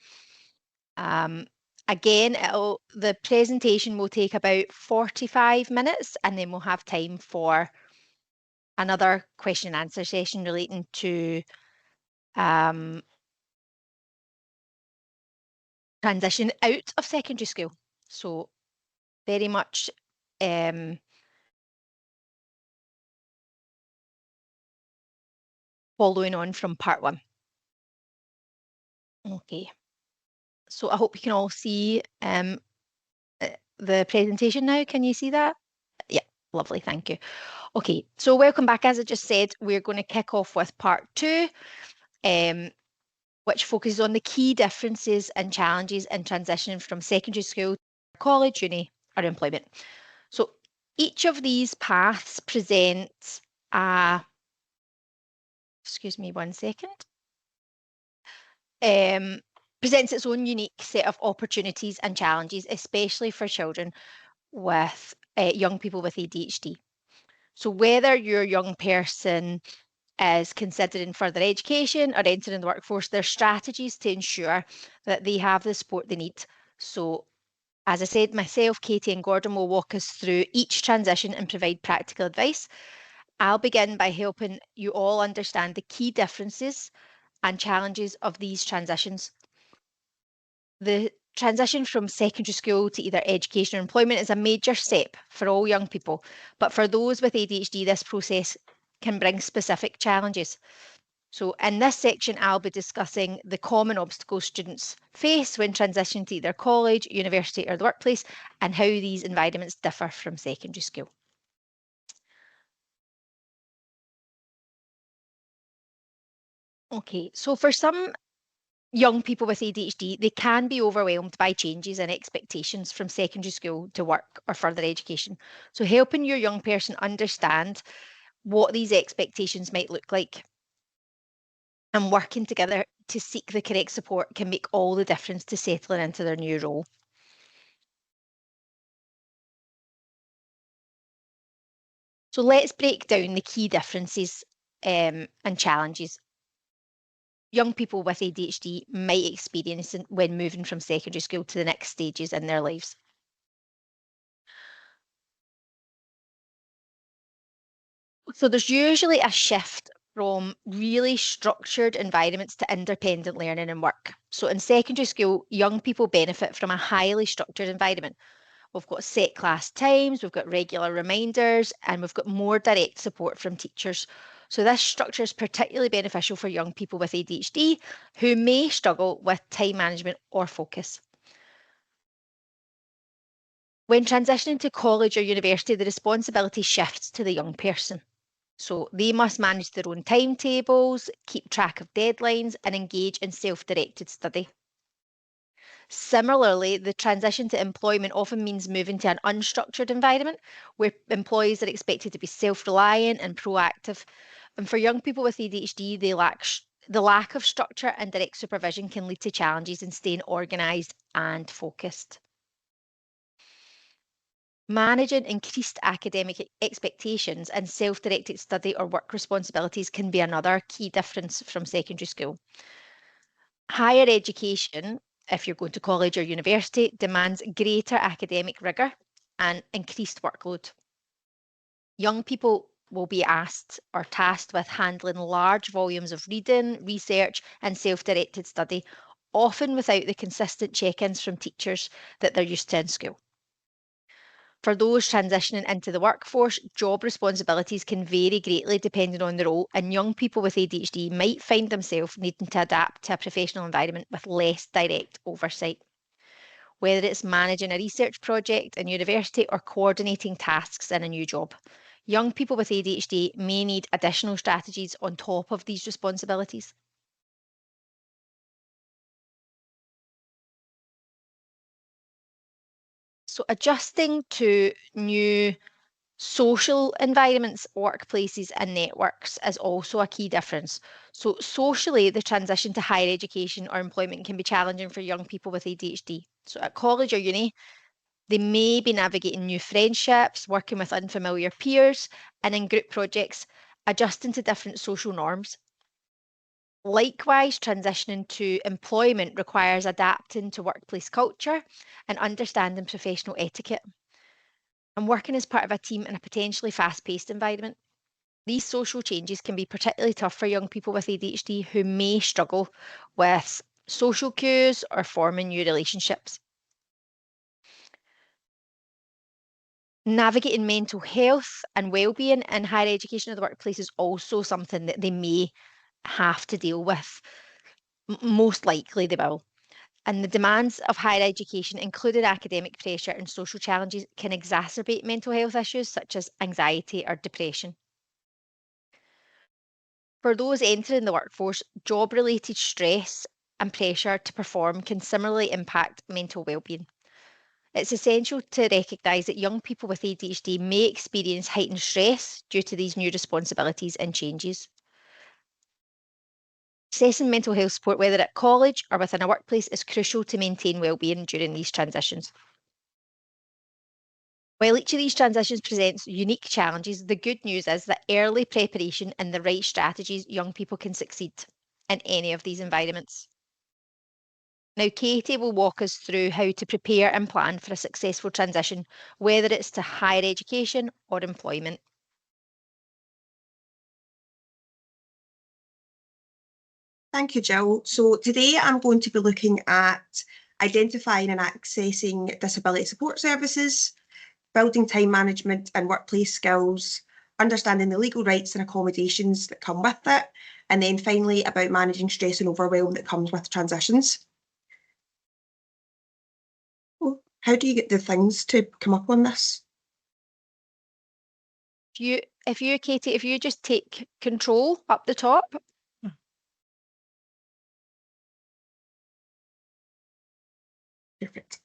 Again, the presentation will take about 45 minutes, and then we'll have time for another question and answer session relating to transition out of secondary school. So very much following on from part 1. Okay. So I hope you can all see the presentation now. Can you see that? Yeah, lovely, thank you. Okay, so welcome back. As I just said, we're going to kick off with part 2, which focuses on the key differences and challenges in transition from secondary school to college, uni, or employment. So each of these paths presents excuse me 1 second, presents its own unique set of opportunities and challenges, especially for children with young people with ADHD. So whether your young person is considering further education or entering the workforce, there are strategies to ensure that they have the support they need. So as I said, myself, Katie and Gordon will walk us through each transition and provide practical advice. I'll begin by helping you all understand the key differences and challenges of these transitions. The transition from secondary school to either education or employment is a major step for all young people, but for those with ADHD, this process can bring specific challenges. So in this section, I'll be discussing the common obstacles students face when transitioning to either college, university, or the workplace, and how these environments differ from secondary school. Okay, so for some young people with ADHD, they can be overwhelmed by changes and expectations from secondary school to work or further education. So helping your young person understand what these expectations might look like and working together to seek the correct support can make all the difference to settling into their new role. So let's break down the key differences and challenges young people with ADHD might experience when moving from secondary school to the next stages in their lives. So there's usually a shift from really structured environments to independent learning and work. So in secondary school, young people benefit from a highly structured environment. We've got set class times, we've got regular reminders, and we've got more direct support from teachers. So this structure is particularly beneficial for young people with ADHD who may struggle with time management or focus. When transitioning to college or university, the responsibility shifts to the young person. So they must manage their own timetables, keep track of deadlines, and engage in self-directed study. Similarly, the transition to employment often means moving to an unstructured environment where employees are expected to be self-reliant and proactive. And for young people with ADHD, the lack of structure and direct supervision can lead to challenges in staying organised and focused. Managing increased academic expectations and self-directed study or work responsibilities can be another key difference from secondary school. Higher education, if you're going to college or university, demands greater academic rigour and increased workload. Young people will be asked or tasked with handling large volumes of reading, research and self-directed study, often without the consistent check-ins from teachers that they're used to in school. For those transitioning into the workforce, job responsibilities can vary greatly depending on the role, and young people with ADHD might find themselves needing to adapt to a professional environment with less direct oversight. Whether it's managing a research project in university or coordinating tasks in a new job, young people with ADHD may need additional strategies on top of these responsibilities. So adjusting to new social environments, workplaces and networks is also a key difference. So socially, the transition to higher education or employment can be challenging for young people with ADHD. So at college or uni, they may be navigating new friendships, working with unfamiliar peers, and in group projects, adjusting to different social norms. Likewise, transitioning to employment requires adapting to workplace culture and understanding professional etiquette. And working as part of a team in a potentially fast-paced environment. These social changes can be particularly tough for young people with ADHD who may struggle with social cues or forming new relationships. Navigating mental health and well-being in higher education or the workplace is also something that they may have to deal with. Most likely they will. And the demands of higher education, including academic pressure and social challenges, can exacerbate mental health issues such as anxiety or depression. For those entering the workforce, job-related stress and pressure to perform can similarly impact mental well-being. It's essential to recognise that young people with ADHD may experience heightened stress due to these new responsibilities and changes. Accessing mental health support, whether at college or within a workplace, is crucial to maintain well-being during these transitions. While each of these transitions presents unique challenges, the good news is that early preparation and the right strategies, young people can succeed in any of these environments. Now, Katie will walk us through how to prepare and plan for a successful transition, whether it's to higher education or employment. Thank you, Jill. So today I'm going to be looking at identifying and accessing disability support services, building time management and workplace skills, understanding the legal rights and accommodations that come with it, and then finally about managing stress and overwhelm that comes with transitions. How do you get the things to come up on this? Katie, if you just take control up the top. Perfect.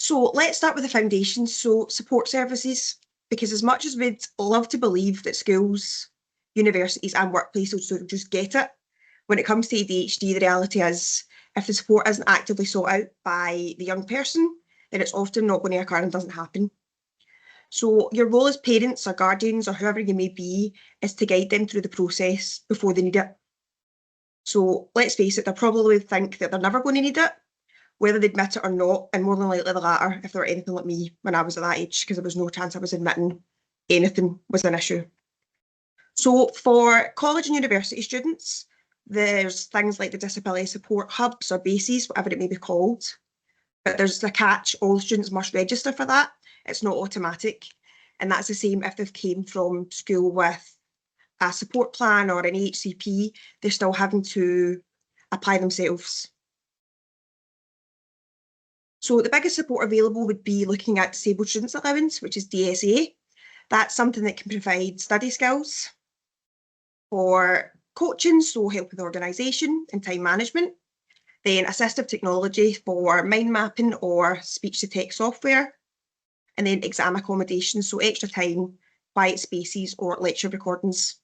So let's start with the foundations. So support services, because as much as we'd love to believe that schools, universities and workplaces will just get it, when it comes to ADHD, the reality is if the support isn't actively sought out by the young person, then it's often not going to occur and doesn't happen. So your role as parents or guardians or whoever you may be is to guide them through the process before they need it. So let's face it, they'll probably think that they're never going to need it, whether they admit it or not, and more than likely the latter if they were anything like me when I was at that age, because there was no chance I was admitting anything was an issue. So for college and university students, there's things like the disability support hubs or bases, whatever it may be called. But there's a catch, all students must register for that. It's not automatic. And that's the same if they've came from school with a support plan or an HCP, they're still having to apply themselves. So the biggest support available would be looking at Disabled Students Allowance, which is DSA. That's something that can provide study skills for coaching, so help with organisation and time management. Then assistive technology for mind mapping or speech to text software. And then exam accommodation, so extra time, quiet spaces or lecture recordings.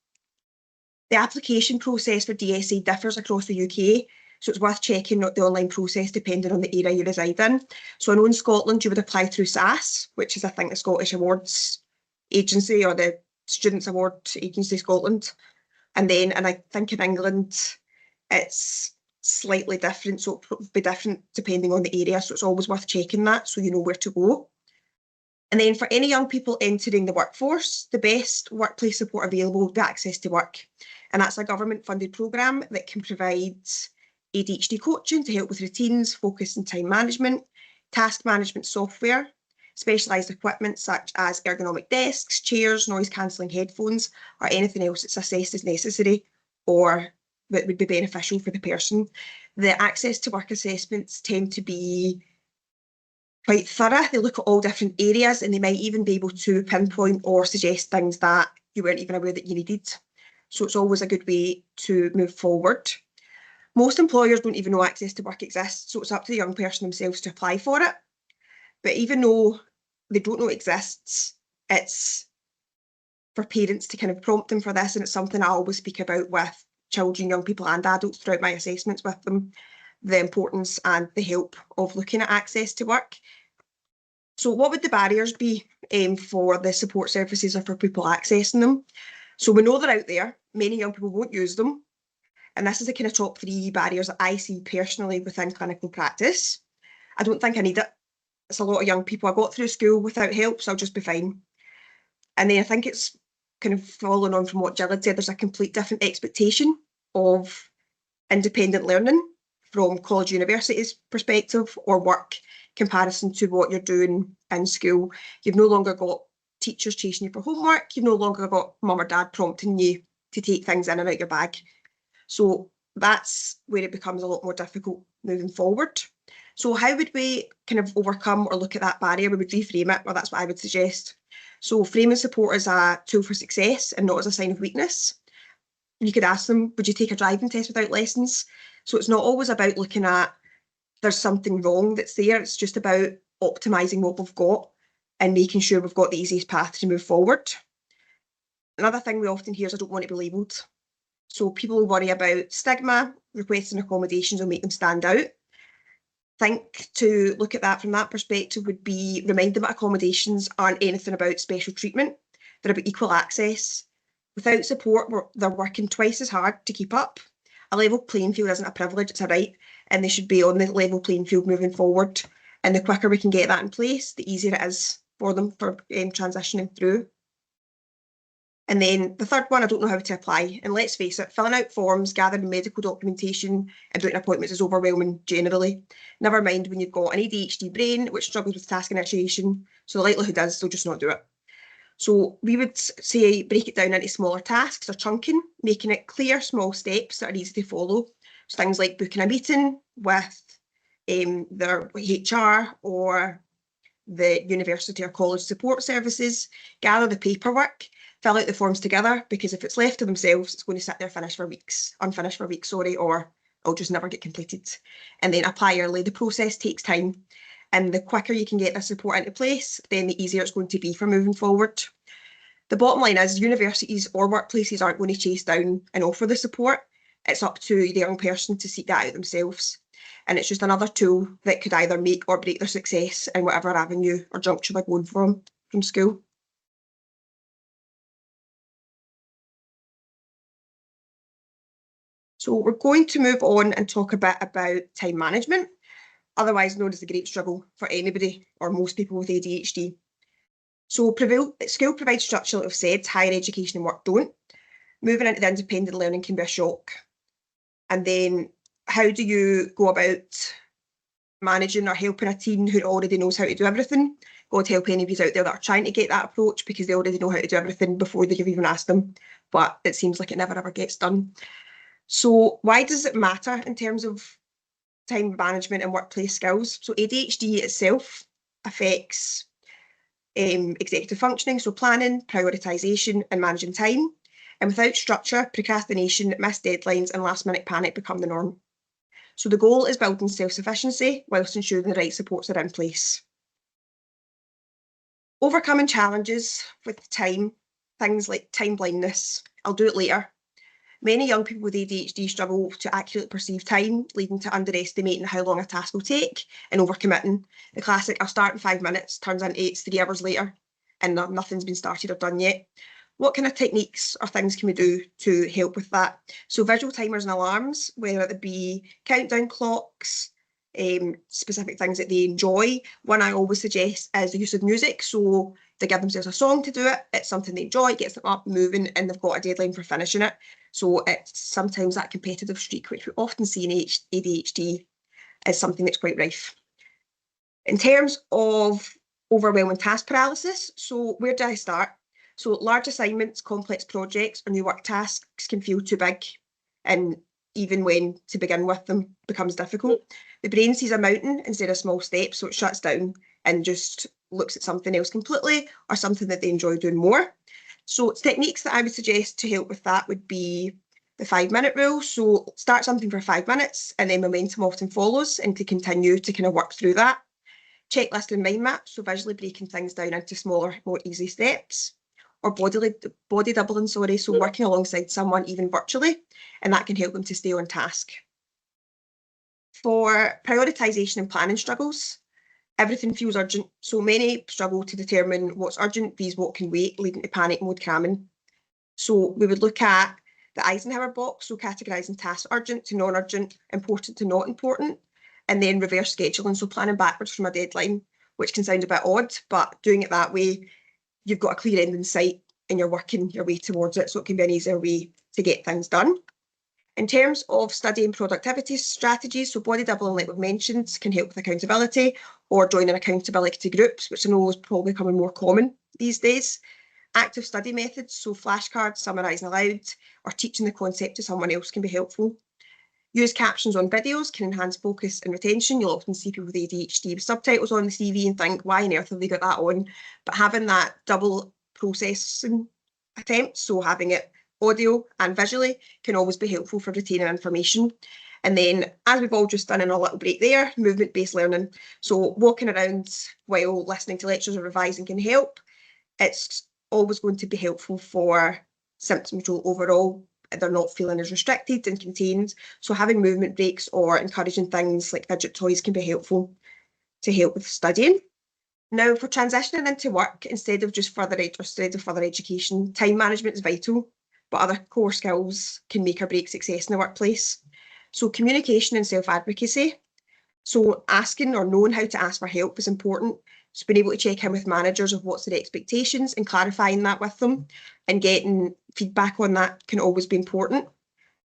The application process for DSA differs across the UK, so it's worth checking the online process depending on the area you reside in. So I know in Scotland you would apply through SAS, which is I think the Scottish Awards Agency or the Students' Award Agency Scotland. And I think in England it's slightly different, so it will be different depending on the area, so it's always worth checking that so you know where to go. And then for any young people entering the workforce, the best workplace support available will be Access to Work. And that's a government-funded programme that can provide ADHD coaching to help with routines, focus and time management, task management software, specialised equipment such as ergonomic desks, chairs, noise-cancelling headphones, or anything else that's assessed as necessary or that would be beneficial for the person. The Access to Work assessments tend to be quite thorough. They look at all different areas and they might even be able to pinpoint or suggest things that you weren't even aware that you needed. So it's always a good way to move forward. Most employers don't even know Access to Work exists, so it's up to the young person themselves to apply for it. But even though they don't know it exists, it's for parents to kind of prompt them for this, and it's something I always speak about with children, young people and adults throughout my assessments with them, the importance and the help of looking at Access to Work. So what would the barriers be for the support services or for people accessing them? So we know they're out there, many young people won't use them, and this is the kind of top 3 barriers that I see personally within clinical practice. I don't think I need it. It's a lot of young people. I got through school without help, so I'll just be fine. And then I think it's kind of following on from what Jill had said, there's a complete different expectation of independent learning from college university's perspective or work comparison to what you're doing in school. You've no longer got teachers chasing you for homework. You've no longer got mum or dad prompting you to take things in and out your bag. So that's where it becomes a lot more difficult moving forward. So how would we kind of overcome or look at that barrier? We would reframe it, or that's what I would suggest. So framing support as a tool for success and not as a sign of weakness. You could ask them, would you take a driving test without lessons? So it's not always about looking at there's something wrong that's there. It's just about optimising what we've got and making sure we've got the easiest path to move forward. Another thing we often hear is I don't want to be labelled. So people worry about stigma, requesting accommodations will make them stand out. think to look at that from that perspective would be remind them that accommodations aren't anything about special treatment. They're about equal access. Without support, they're working twice as hard to keep up. A level playing field isn't a privilege, it's a right, and they should be on the level playing field moving forward. And the quicker we can get that in place, the easier it is for them for transitioning through. And then the third one, I don't know how to apply. And let's face it, filling out forms, gathering medical documentation and booking appointments is overwhelming generally. Never mind when you've got an ADHD brain which struggles with task initiation. So the likelihood is they'll just not do it. So we would say break it down into smaller tasks or chunking, making it clear small steps that are easy to follow. So things like booking a meeting with their HR or the university or college support services, gather the paperwork, fill out the forms together, because if it's left to themselves, it's going to sit there unfinished for weeks, or it'll just never get completed. And then apply early. The process takes time, and the quicker you can get the support into place, then the easier it's going to be for moving forward. The bottom line is universities or workplaces aren't going to chase down and offer the support. It's up to the young person to seek that out themselves. And it's just another tool that could either make or break their success in whatever avenue or juncture they're going from school. So we're going to move on and talk a bit about time management, otherwise known as the great struggle for anybody or most people with ADHD. So school provides structure, like I've said, higher education and work don't. Moving into the independent learning can be a shock. And then how do you go about managing or helping a teen who already knows how to do everything? God help any of you out there that are trying to get that approach, because they already know how to do everything before you've even asked them. But it seems like it never ever gets done. So why does it matter in terms of time management and workplace skills? So ADHD itself affects executive functioning, so planning, prioritisation and managing time. And without structure, procrastination, missed deadlines and last minute panic become the norm. So the goal is building self-sufficiency whilst ensuring the right supports are in place. Overcoming challenges with time, things like time blindness. I'll do it later. Many young people with ADHD struggle to accurately perceive time, leading to underestimating how long a task will take and overcommitting. The classic, I'll start in 5 minutes, turns into it's 3 hours later and nothing's been started or done yet. What kind of techniques or things can we do to help with that? So visual timers and alarms, whether it be countdown clocks, specific things that they enjoy. One I always suggest is the use of music. So they give themselves a song to do it. It's something they enjoy, it gets them up, moving, and they've got a deadline for finishing it. So it's sometimes that competitive streak, which we often see in ADHD, is something that's quite rife. In terms of overwhelming task paralysis, so where do I start? So large assignments, complex projects, or new work tasks can feel too big, and even when to begin with them becomes difficult. The brain sees a mountain instead of small steps, so it shuts down and just looks at something else completely, or something that they enjoy doing more. So techniques that I would suggest to help with that would be the 5-minute rule. So start something for 5 minutes and then momentum often follows, and to continue to kind of work through that. Checklist and mind map, so visually breaking things down into smaller, more easy steps. Or body doubling, so working alongside someone even virtually, and that can help them to stay on task. For prioritisation and planning struggles, everything feels urgent, so many struggle to determine what's urgent, these what can wait, leading to panic mode cramming. So we would look at the Eisenhower box, so categorising tasks urgent to non-urgent, important to not important, and then reverse scheduling, so planning backwards from a deadline, which can sound a bit odd, but doing it that way, you've got a clear end in sight and you're working your way towards it, so it can be an easier way to get things done. In terms of study and productivity strategies, so body doubling, like we've mentioned, can help with accountability, or joining accountability groups, which I know is probably becoming more common these days. Active study methods, so flashcards, summarising aloud, or teaching the concept to someone else can be helpful. Use captions on videos can enhance focus and retention. You'll often see people with ADHD with subtitles on the CV and think, why on earth have they got that on? But having that double processing attempt, so having it audio and visually, can always be helpful for retaining information. And then, as we've all just done in a little break there, movement-based learning. So walking around while listening to lectures or revising can help. It's always going to be helpful for symptom control overall, they're not feeling as restricted and contained. So having movement breaks or encouraging things like fidget toys can be helpful to help with studying. Now, for transitioning into work, instead of further education, time management is vital, but other core skills can make or break success in the workplace. So communication and self-advocacy. So asking or knowing how to ask for help is important. So being able to check in with managers of what's their expectations and clarifying that with them and getting feedback on that can always be important.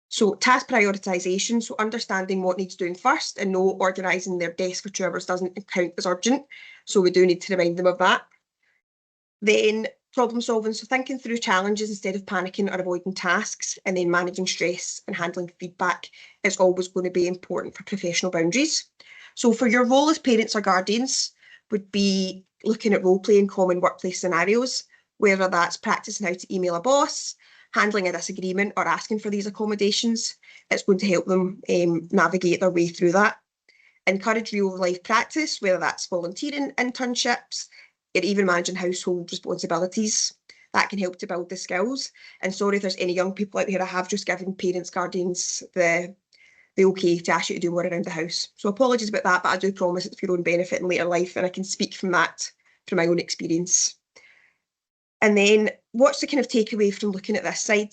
So task prioritisation, so understanding what needs doing first and no organising their desk for 2 hours doesn't count as urgent. So we do need to remind them of that. Then problem solving, so thinking through challenges instead of panicking or avoiding tasks, and then managing stress and handling feedback is always going to be important for professional boundaries. So for your role as parents or guardians would be looking at role playing common workplace scenarios, whether that's practicing how to email a boss, handling a disagreement or asking for these accommodations. It's going to help them navigate their way through that. Encourage real life practice, whether that's volunteering, internships, or even managing household responsibilities. That can help to build the skills. And sorry if there's any young people out there, I have just given parents, guardians the okay to ask you to do more around the house. So apologies about that, but I do promise it's for your own benefit in later life, and I can speak from that from my own experience. And then what's the kind of takeaway from looking at this side?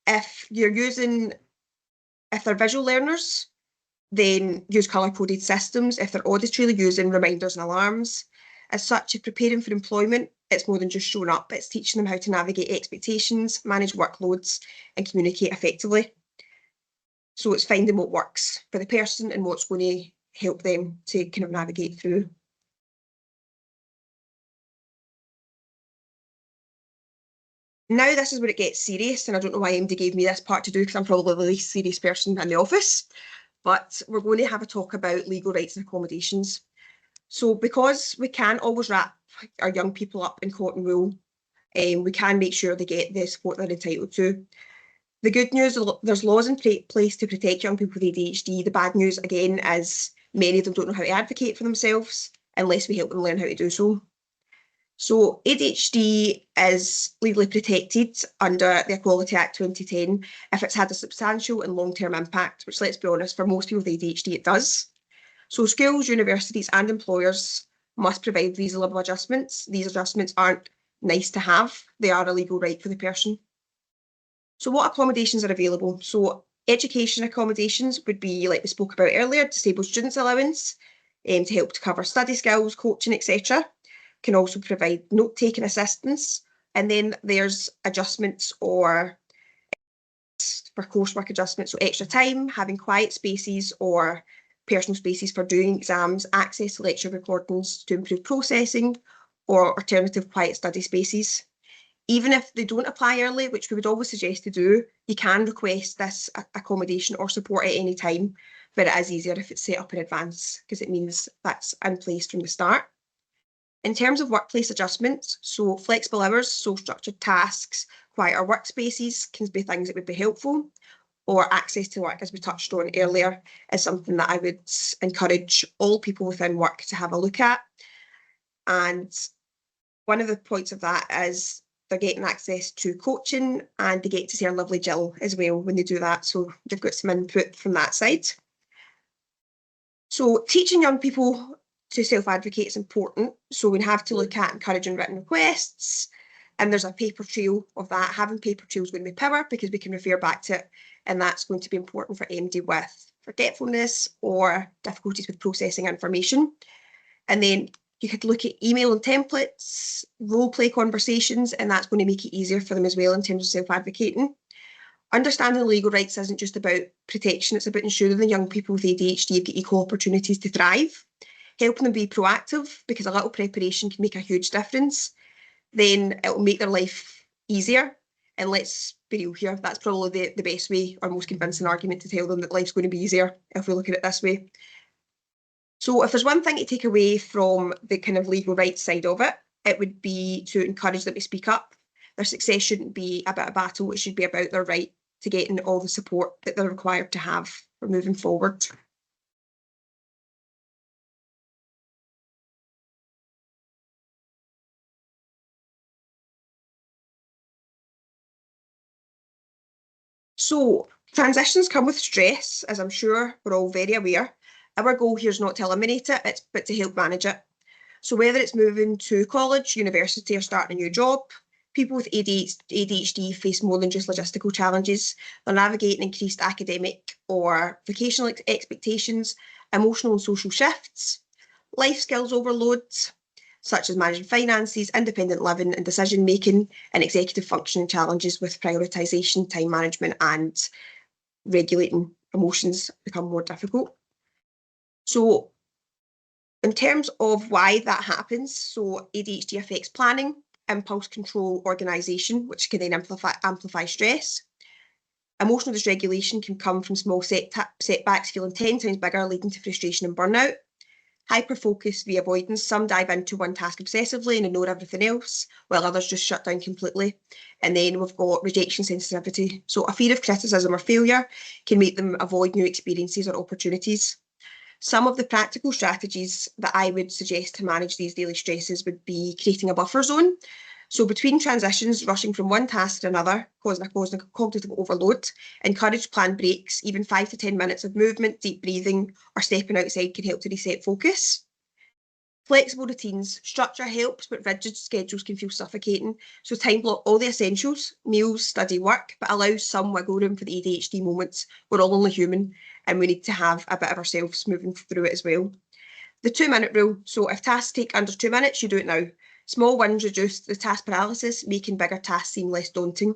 If they're visual learners, then use colour-coded systems. If they're auditorily, using reminders and alarms. As such, if preparing for employment, it's more than just showing up. It's teaching them how to navigate expectations, manage workloads, and communicate effectively. So it's finding what works for the person and what's going to help them to kind of navigate through. Now this is where it gets serious, and I don't know why MD gave me this part to do because I'm probably the least serious person in the office, but we're going to have a talk about legal rights and accommodations. So because we can't always wrap our young people up in cotton wool, we can make sure they get the support they're entitled to. The good news, there's laws in place to protect young people with ADHD. The bad news, again, is many of them don't know how to advocate for themselves unless we help them learn how to do so. So ADHD is legally protected under the Equality Act 2010 if it's had a substantial and long-term impact, which, let's be honest, for most people with ADHD it does. So schools, universities and employers must provide reasonable adjustments. These adjustments aren't nice to have, they are a legal right for the person. So what accommodations are available? So education accommodations would be, like we spoke about earlier, disabled students allowance to help to cover study skills, coaching, etc. Can also provide note-taking assistance. And then there's adjustments or for coursework adjustments, so extra time, having quiet spaces or personal spaces for doing exams, access to lecture recordings to improve processing, or alternative quiet study spaces. Even if they don't apply early, which we would always suggest to do, you can request this accommodation or support at any time, but it is easier if it's set up in advance because it means that's in place from the start. In terms of workplace adjustments, so flexible hours, so structured tasks, quieter workspaces can be things that would be helpful, or access to work, as we touched on earlier, is something that I would encourage all people within work to have a look at. And one of the points of that is they're getting access to coaching and they get to see our lovely Jill as well when they do that. So they've got some input from that side. So teaching young people to self-advocate is important. So we have to look at encouraging written requests, and there's a paper trail of that. Having paper trail is going to be power because we can refer back to it, and that's going to be important for MD with forgetfulness or difficulties with processing information. And then you could look at email and templates, role play conversations, and that's going to make it easier for them as well in terms of self-advocating. Understanding legal rights isn't just about protection, it's about ensuring the young people with ADHD get equal opportunities to thrive, helping them be proactive, because a little preparation can make a huge difference. Then it'll make their life easier. And let's be real here, that's probably the best way or most convincing argument to tell them that life's going to be easier if we look at it this way. So if there's one thing to take away from the kind of legal rights side of it, it would be to encourage them to speak up. Their success shouldn't be about a battle, it should be about their right to getting all the support that they're required to have for moving forward. So transitions come with stress, as I'm sure we're all very aware. Our goal here is not to eliminate it, but to help manage it. So whether it's moving to college, university, or starting a new job, people with ADHD face more than just logistical challenges. They're navigating increased academic or vocational expectations, emotional and social shifts, life skills overloads, such as managing finances, independent living and decision making, and executive functioning challenges with prioritisation, time management, and regulating emotions become more difficult. So in terms of why that happens, so ADHD affects planning, impulse control, organisation, which can then amplify stress. Emotional dysregulation can come from small setbacks feeling 10 times bigger, leading to frustration and burnout. Hyperfocus via avoidance. Some dive into one task obsessively and ignore everything else, while others just shut down completely. And then we've got rejection sensitivity. So a fear of criticism or failure can make them avoid new experiences or opportunities. Some of the practical strategies that I would suggest to manage these daily stresses would be creating a buffer zone. So between transitions, rushing from one task to another, causing a cognitive overload. Encourage planned breaks, even 5 to 10 minutes of movement, deep breathing, or stepping outside can help to reset focus. Flexible routines. Structure helps, but rigid schedules can feel suffocating. So time block all the essentials, meals, study, work, but allow some wiggle room for the ADHD moments. We're all only human, and we need to have a bit of ourselves moving through it as well. The 2-minute rule. So if tasks take under 2 minutes, you do it now. Small wins reduce the task paralysis, making bigger tasks seem less daunting.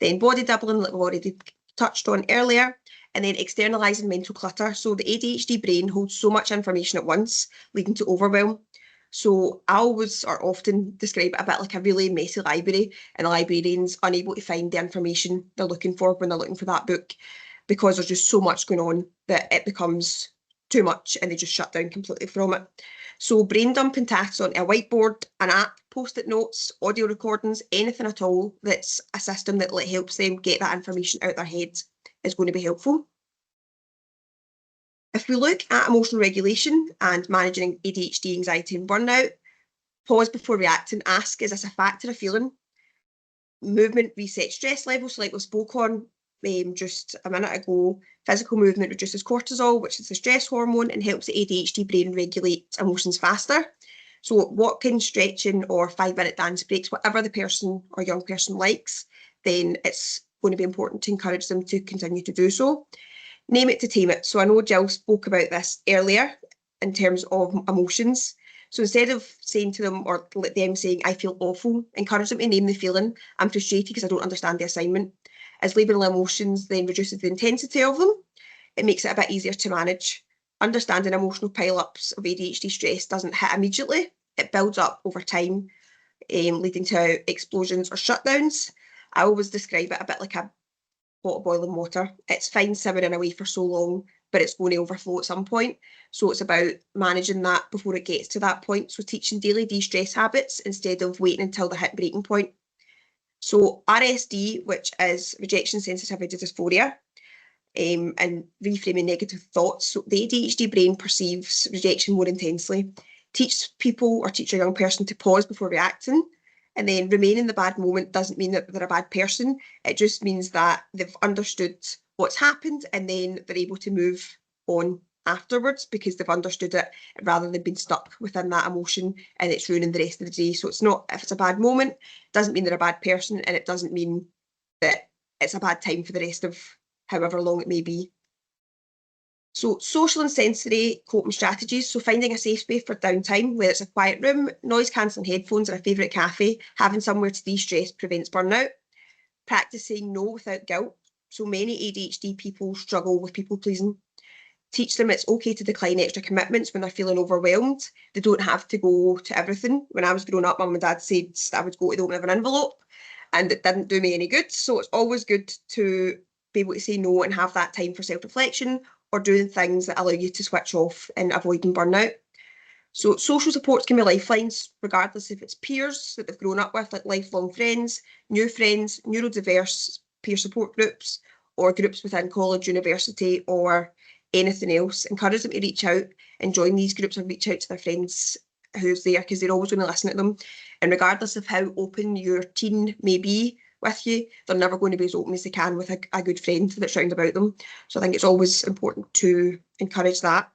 Then body doubling, like we've already touched on earlier, and then externalising mental clutter. So the ADHD brain holds so much information at once, leading to overwhelm. So I always or often describe it a bit like a really messy library, and the librarian's unable to find the information they're looking for when they're looking for that book, because there's just so much going on that it becomes too much and they just shut down completely from it. So brain dumping tasks onto a whiteboard, an app, post-it notes, audio recordings, anything at all that's a system that helps them get that information out their heads is going to be helpful. If we look at emotional regulation and managing ADHD, anxiety and burnout, pause before reacting, ask, is this a fact or a feeling? Movement resets stress levels, so like we spoke on just a minute ago. Physical movement reduces cortisol, which is the stress hormone, and helps the ADHD brain regulate emotions faster. So walking, stretching, or 5-minute dance breaks, whatever the person or young person likes, then it's going to be important to encourage them to continue to do so. Name it to tame it. So I know Jill spoke about this earlier in terms of emotions. So instead of saying to them or them saying, I feel awful, encourage them to name the feeling. I'm frustrated because I don't understand the assignment. As labelling emotions then reduces the intensity of them, it makes it a bit easier to manage. Understanding emotional pile-ups of ADHD stress doesn't hit immediately. It builds up over time, leading to explosions or shutdowns. I always describe it a bit like a pot of boiling water. It's fine simmering away for so long, but it's going to overflow at some point. So it's about managing that before it gets to that point. So teaching daily de-stress habits instead of waiting until they hit breaking point. So RSD, which is rejection sensitivity dysphoria, and reframing negative thoughts. So the ADHD brain perceives rejection more intensely. Teach people or teach a young person to pause before reacting. And then remain in the bad moment doesn't mean that they're a bad person. It just means that they've understood what's happened and then they're able to move on afterwards because they've understood it rather than being stuck within that emotion and it's ruining the rest of the day. So it's not, if it's a bad moment, it doesn't mean they're a bad person, and it doesn't mean that it's a bad time for the rest of however long it may be. So social and sensory coping strategies. So finding a safe space for downtime, whether it's a quiet room, noise cancelling headphones or a favourite cafe, having somewhere to de-stress prevents burnout. Practicing no without guilt. So many ADHD people struggle with people pleasing. Teach them it's okay to decline extra commitments when they're feeling overwhelmed. They don't have to go to everything. When I was growing up, Mum and Dad said I would go to the opening of an envelope and it didn't do me any good. So it's always good to be able to say no and have that time for self-reflection or doing things that allow you to switch off and avoiding burnout. So social supports can be lifelines, regardless if it's peers that they've grown up with, like lifelong friends, neurodiverse peer support groups, or groups within college, university, or anything else. Encourage them to reach out and join these groups or reach out to their friends who's there because they're always going to listen to them. And regardless of how open your teen may be with you. They're never going to be as open as they can with a good friend that's round about them. So I think it's always important to encourage that.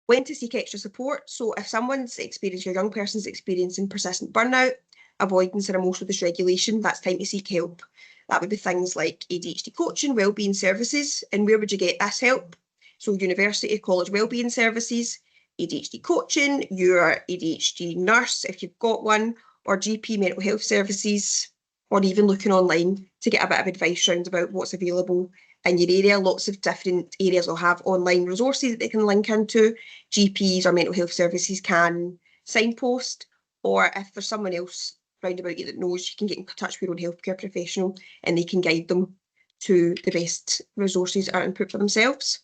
When to seek extra support. So if someone's experiencing, a young person's experiencing persistent burnout, avoidance and emotional dysregulation, that's time to seek help. That would be things like ADHD coaching, wellbeing services. And where would you get this help? So university, college wellbeing services, ADHD coaching, your ADHD nurse, if you've got one, or GP mental health services, or even looking online to get a bit of advice around about what's available in your area. Lots of different areas will have online resources that they can link into. GPs or mental health services can signpost, or if there's someone else round about you that knows, you can get in touch with your own healthcare professional and they can guide them to the best resources or input for themselves.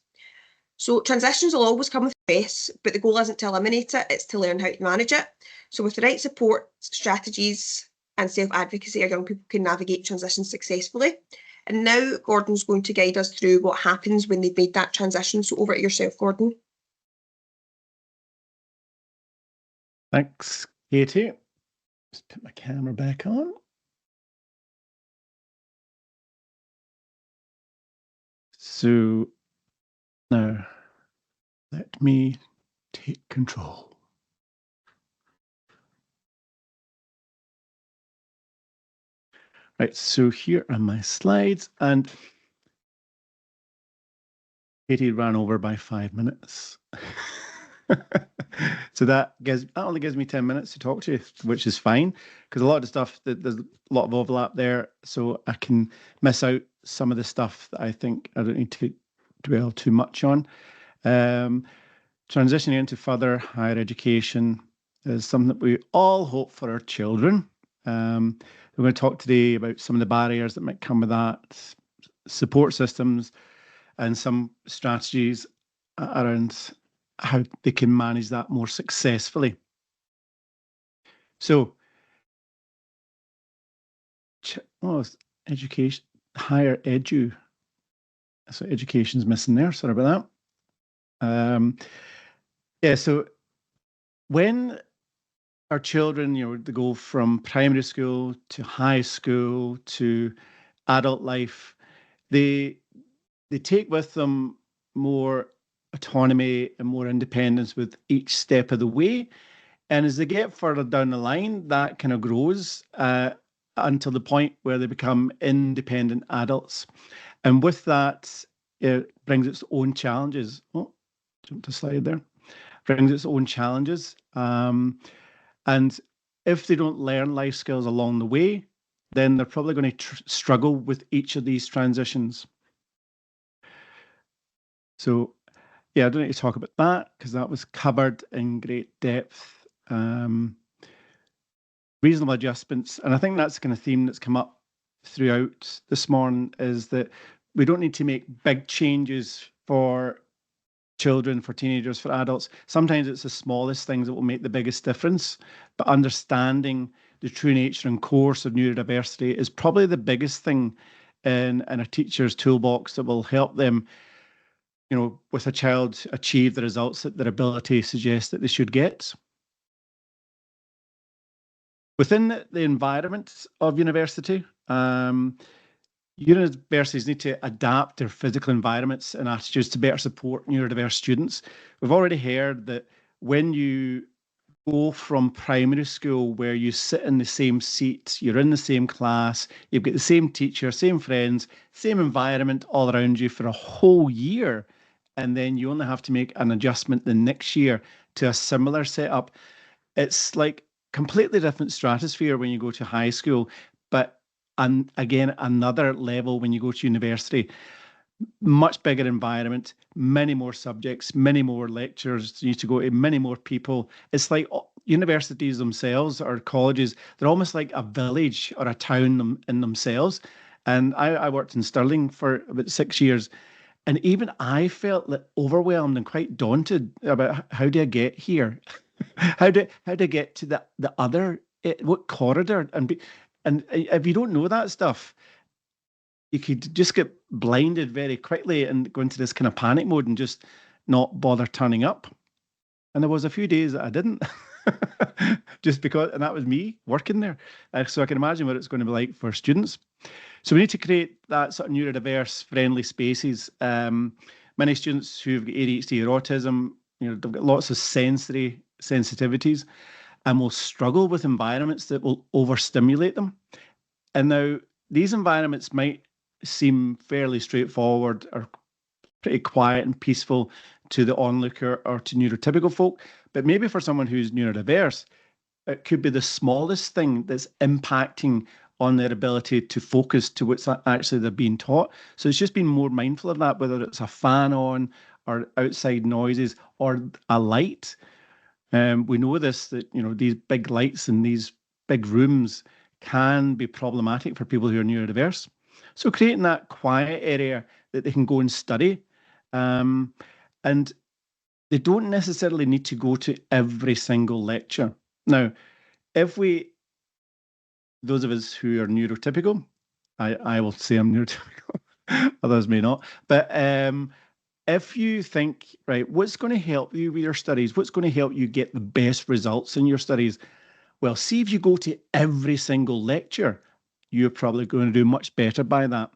So transitions will always come with stress, but the goal isn't to eliminate it, it's to learn how to manage it. So with the right support, strategies and self-advocacy, our young people can navigate transitions successfully. And now Gordon's going to guide us through what happens when they've made that transition. So over to yourself, Gordon. Thanks, Katie. Just put my camera back on. So now let me take control. Right, so here are my slides, and Katie ran over by 5 minutes. So that only gives me 10 minutes to talk to you, which is fine, because a lot of the stuff, there's a lot of overlap there, so I can miss out some of the stuff that I think I don't need to dwell too much on. Transitioning into further higher education is something that we all hope for our children. We're going to talk today about some of the barriers that might come with that, support systems, and some strategies around how they can manage that more successfully. So, education, higher edu. So education's missing there, sorry about that. Yeah, so when our children, they go from primary school to high school to adult life, they take with them more autonomy and more independence with each step of the way. And as they get further down the line, that kind of grows until the point where they become independent adults. And with that, it brings its own challenges. Oh, jumped a slide there. Brings its own challenges. And if they don't learn life skills along the way, then they're probably going to struggle with each of these transitions. So, yeah, I don't need to talk about that because that was covered in great depth. Reasonable adjustments. And I think that's the kind of theme that's come up throughout this morning, is that we don't need to make big changes for children, for teenagers, for adults. Sometimes it's the smallest things that will make the biggest difference, but understanding the true nature and course of neurodiversity is probably the biggest thing in a teacher's toolbox that will help them, with a child achieve the results that their ability suggests that they should get. Within the environment of university, universities need to adapt their physical environments and attitudes to better support neurodiverse students. We've already heard that when you go from primary school, where you sit in the same seat, you're in the same class, you've got the same teacher, same friends, same environment all around you for a whole year, and then you only have to make an adjustment the next year to a similar setup. It's like completely different stratosphere when you go to high school, but again, another level when you go to university. Much bigger environment, many more subjects, many more lectures you need to go to, many more people. It's like universities themselves or colleges, they're almost like a village or a town in themselves. And I worked in Stirling for about 6 years, and even I felt overwhelmed and quite daunted about how do I get here? How do I get to the other, what corridor? And if you don't know that stuff, you could just get blinded very quickly and go into this kind of panic mode and just not bother turning up. And there was a few days that I didn't. just because, and that was me working there. So I can imagine what it's going to be like for students. So we need to create that sort of neurodiverse friendly spaces. Many students who've got ADHD or autism, they've got lots of sensory sensitivities and will struggle with environments that will overstimulate them. And now these environments might seem fairly straightforward or pretty quiet and peaceful to the onlooker or to neurotypical folk, but maybe for someone who's neurodiverse, it could be the smallest thing that's impacting on their ability to focus to what's actually they're being taught. So it's just being more mindful of that, whether it's a fan on or outside noises or a light. We know this, that these big lights in these big rooms can be problematic for people who are neurodiverse. So creating that quiet area that they can go and study. And they don't necessarily need to go to every single lecture. Now, those of us who are neurotypical, I will say I'm neurotypical, others may not, but if you think, right, what's going to help you with your studies? What's going to help you get the best results in your studies? Well, see if you go to every single lecture, you're probably going to do much better by that.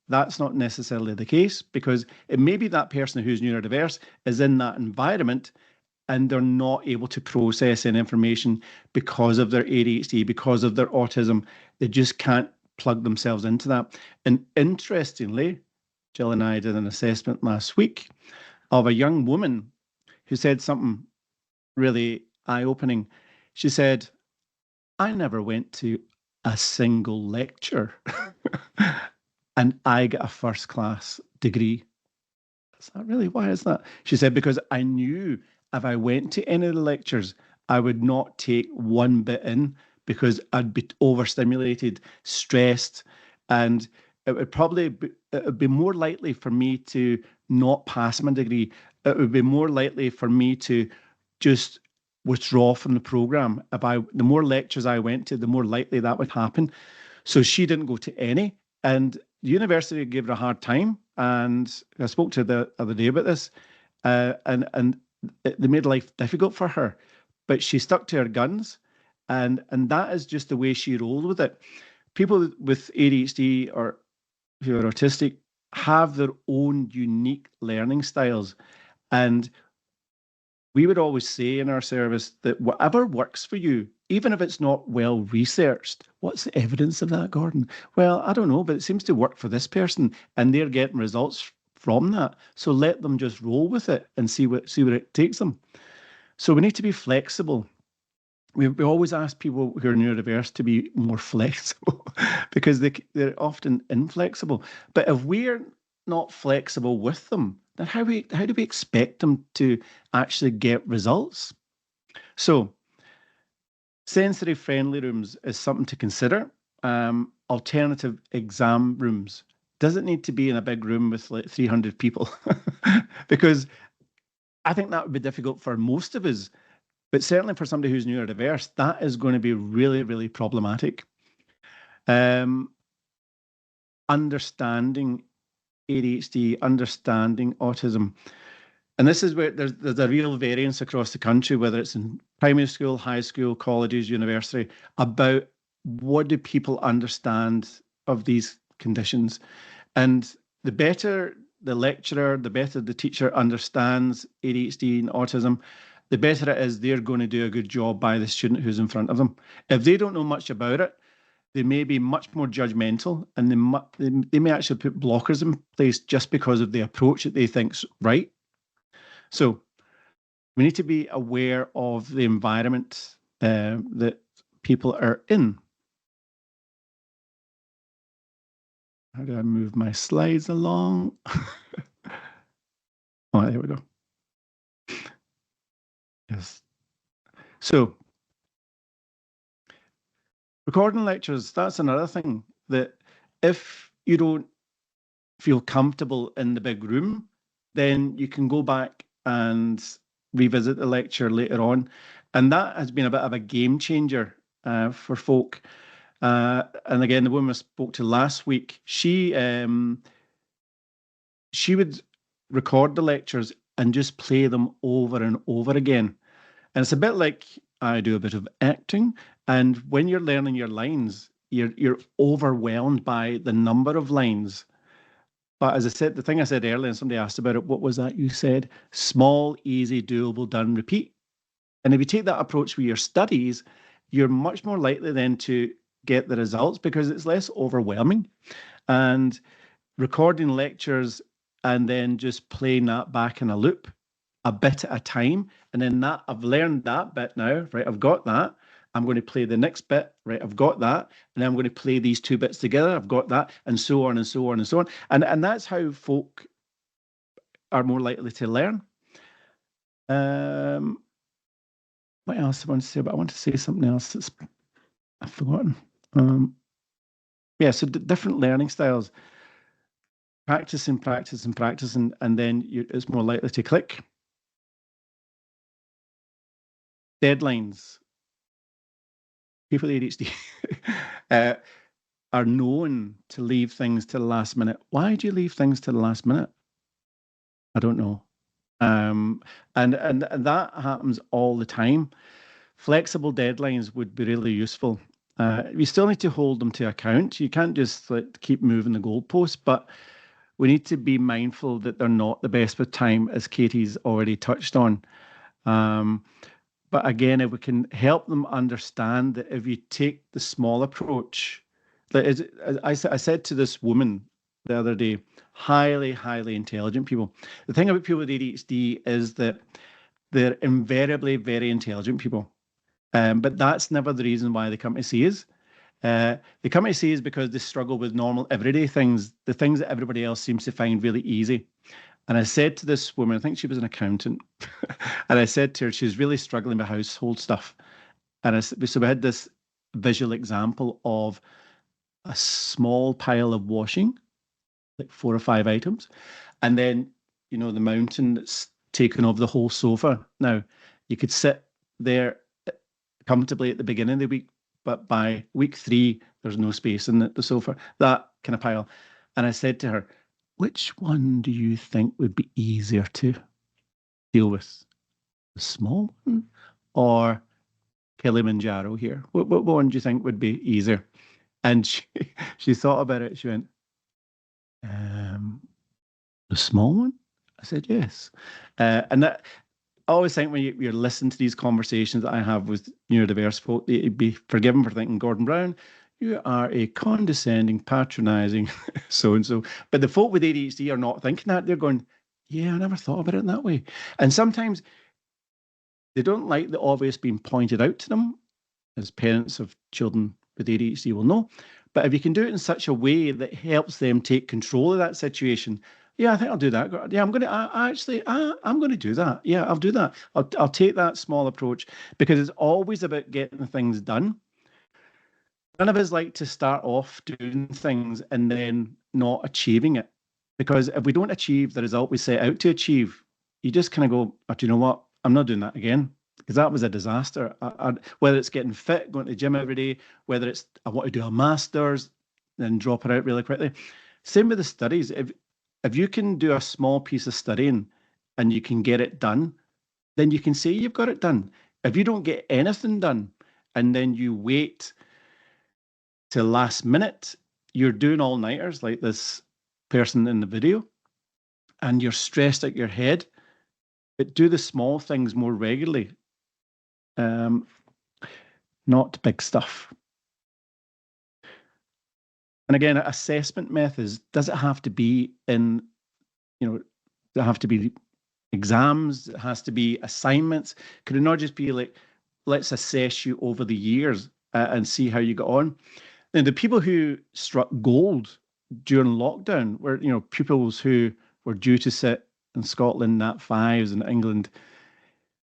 That's not necessarily the case, because it may be that person who's neurodiverse is in that environment and they're not able to process any information because of their ADHD, because of their autism. They just can't plug themselves into that. And interestingly, Jill and I did an assessment last week of a young woman who said something really eye-opening. She said, I never went to a single lecture and I got a first class degree. Is that really? Why is that? She said, because I knew if I went to any of the lectures, I would not take one bit in because I'd be overstimulated, stressed, and it would be more likely for me to not pass my degree. It would be more likely for me to just withdraw from the program. The more lectures I went to, the more likely that would happen. So she didn't go to any, and the university gave her a hard time. And I spoke to her the other day about this, and they made life difficult for her, but she stuck to her guns, and that is just the way she rolled with it. People with ADHD or who are autistic have their own unique learning styles, and we would always say in our service that whatever works for you, even if it's not well researched, what's the evidence of that, Gordon? Well, I don't know, but it seems to work for this person and they're getting results from that. So let them just roll with it and see where it takes them. So we need to be flexible. We always ask people who are neurodiverse to be more flexible because they're often inflexible. But if we're not flexible with them, then how do we expect them to actually get results? So sensory friendly rooms is something to consider. Alternative exam rooms doesn't need to be in a big room with like 300 people because I think that would be difficult for most of us. But certainly for somebody who's neurodiverse, that is going to be really, really problematic. Understanding ADHD, understanding autism. And this is where there's a real variance across the country, whether it's in primary school, high school, colleges, university, about what do people understand of these conditions. And the better the lecturer, the better the teacher understands ADHD and autism, the better it is they're going to do a good job by the student who's in front of them. If they don't know much about it, they may be much more judgmental, and they may actually put blockers in place just because of the approach that they think's right. So we need to be aware of the environment that people are in. How do I move my slides along? Oh, there we go. Yes. So recording lectures, that's another thing, that if you don't feel comfortable in the big room, then you can go back and revisit the lecture later on. And that has been a bit of a game changer for folk. And again, the woman I spoke to last week, she would record the lectures and just play them over and over again. And it's a bit like I do a bit of acting. And when you're learning your lines, you're overwhelmed by the number of lines. But as I said, the thing I said earlier, and somebody asked about it, what was that you said? Small, easy, doable, done, repeat. And if you take that approach with your studies, you're much more likely then to get the results because it's less overwhelming. And recording lectures and then just playing that back in a loop a bit at a time. And then that I've learned that bit now, right? I've got that. I'm going to play the next bit, right? I've got that. And then I'm going to play these two bits together. I've got that, and so on and so on and so on. And that's how folk are more likely to learn. What else I want to say? But I want to say something else that's I've forgotten. Yeah, so different learning styles. Practice and practice and practice, and then it's more likely to click. Deadlines. People with ADHD are known to leave things to the last minute. Why do you leave things to the last minute? I don't know. And that happens all the time. Flexible deadlines would be really useful. You still need to hold them to account. You can't just keep moving the goalposts, but we need to be mindful that they're not the best with time, as Katie's already touched on. But again, if we can help them understand that if you take the small approach, I said to this woman the other day, highly, highly intelligent people. The thing about people with ADHD is that they're invariably very intelligent people. But that's never the reason why they come to see us. They come to see us because they struggle with normal everyday things, the things that everybody else seems to find really easy. And I said to this woman, I think she was an accountant, and I said to her, she's really struggling with household stuff. And so we had this visual example of a small pile of washing, like 4 or 5 items, and then, the mountain that's taken over the whole sofa. Now, you could sit there comfortably at the beginning of the week, but by week 3, there's no space in the sofa, that kind of pile. And I said to her, which one do you think would be easier to deal with? The small one or Kilimanjaro here? What one do you think would be easier? And she thought about it. She went, the small one? I said, yes. And that, I always think when you're listening to these conversations that I have with neurodiverse folk, you'd be forgiven for thinking, Gordon Brown, you are a condescending, patronising so-and-so. But the folk with ADHD are not thinking that. They're going, yeah, I never thought about it in that way. And sometimes they don't like the obvious being pointed out to them, as parents of children with ADHD will know. But if you can do it in such a way that helps them take control of that situation, yeah, I think I'll do that. Yeah, I'm going to do that. Yeah, I'll do that. I'll take that small approach, because it's always about getting things done. None of us like to start off doing things and then not achieving it. Because if we don't achieve the result we set out to achieve, you just kind of go, oh, do you know what? I'm not doing that again, because that was a disaster. Whether it's getting fit, going to the gym every day, whether it's I want to do a master's, then drop it out really quickly. Same with the studies. If you can do a small piece of studying and you can get it done, then you can say you've got it done. If you don't get anything done and then you wait till last minute, you're doing all-nighters like this person in the video, and you're stressed out your head. But do the small things more regularly, not big stuff. And again, assessment methods, does it have to be in, does it have to be exams? It has to be assignments? Could it not just be like, let's assess you over the years and see how you got on? And the people who struck gold during lockdown were, pupils who were due to sit in Scotland Nat 5s, in England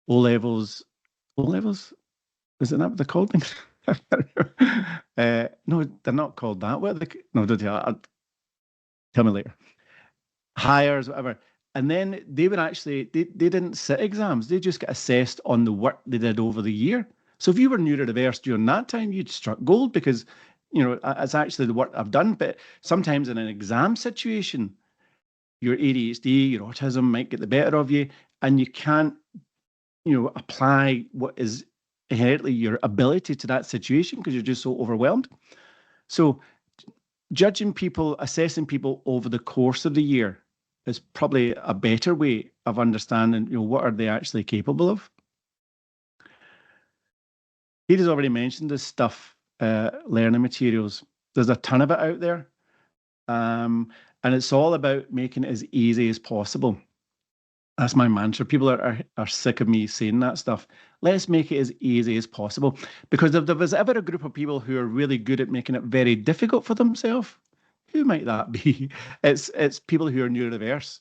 O-levels. O-levels? Is it not what they're called? No, they're not called that. What are they? No, don't tell me later. Hires, whatever. And then they were actually, they didn't sit exams. They just got assessed on the work they did over the year. So if you were neurodiverse during that time, you'd struck gold, because it's actually the work I've done. But sometimes in an exam situation, your ADHD, your autism might get the better of you, and you can't, apply what is inherently your ability to that situation because you're just so overwhelmed. So judging people, assessing people over the course of the year is probably a better way of understanding, what are they actually capable of. Katie's already mentioned this stuff, learning materials. There's a ton of it out there. And it's all about making it as easy as possible. That's my mantra. People are sick of me saying that stuff. Let's make it as easy as possible. Because if there was ever a group of people who are really good at making it very difficult for themselves, who might that be? It's people who are neurodiverse.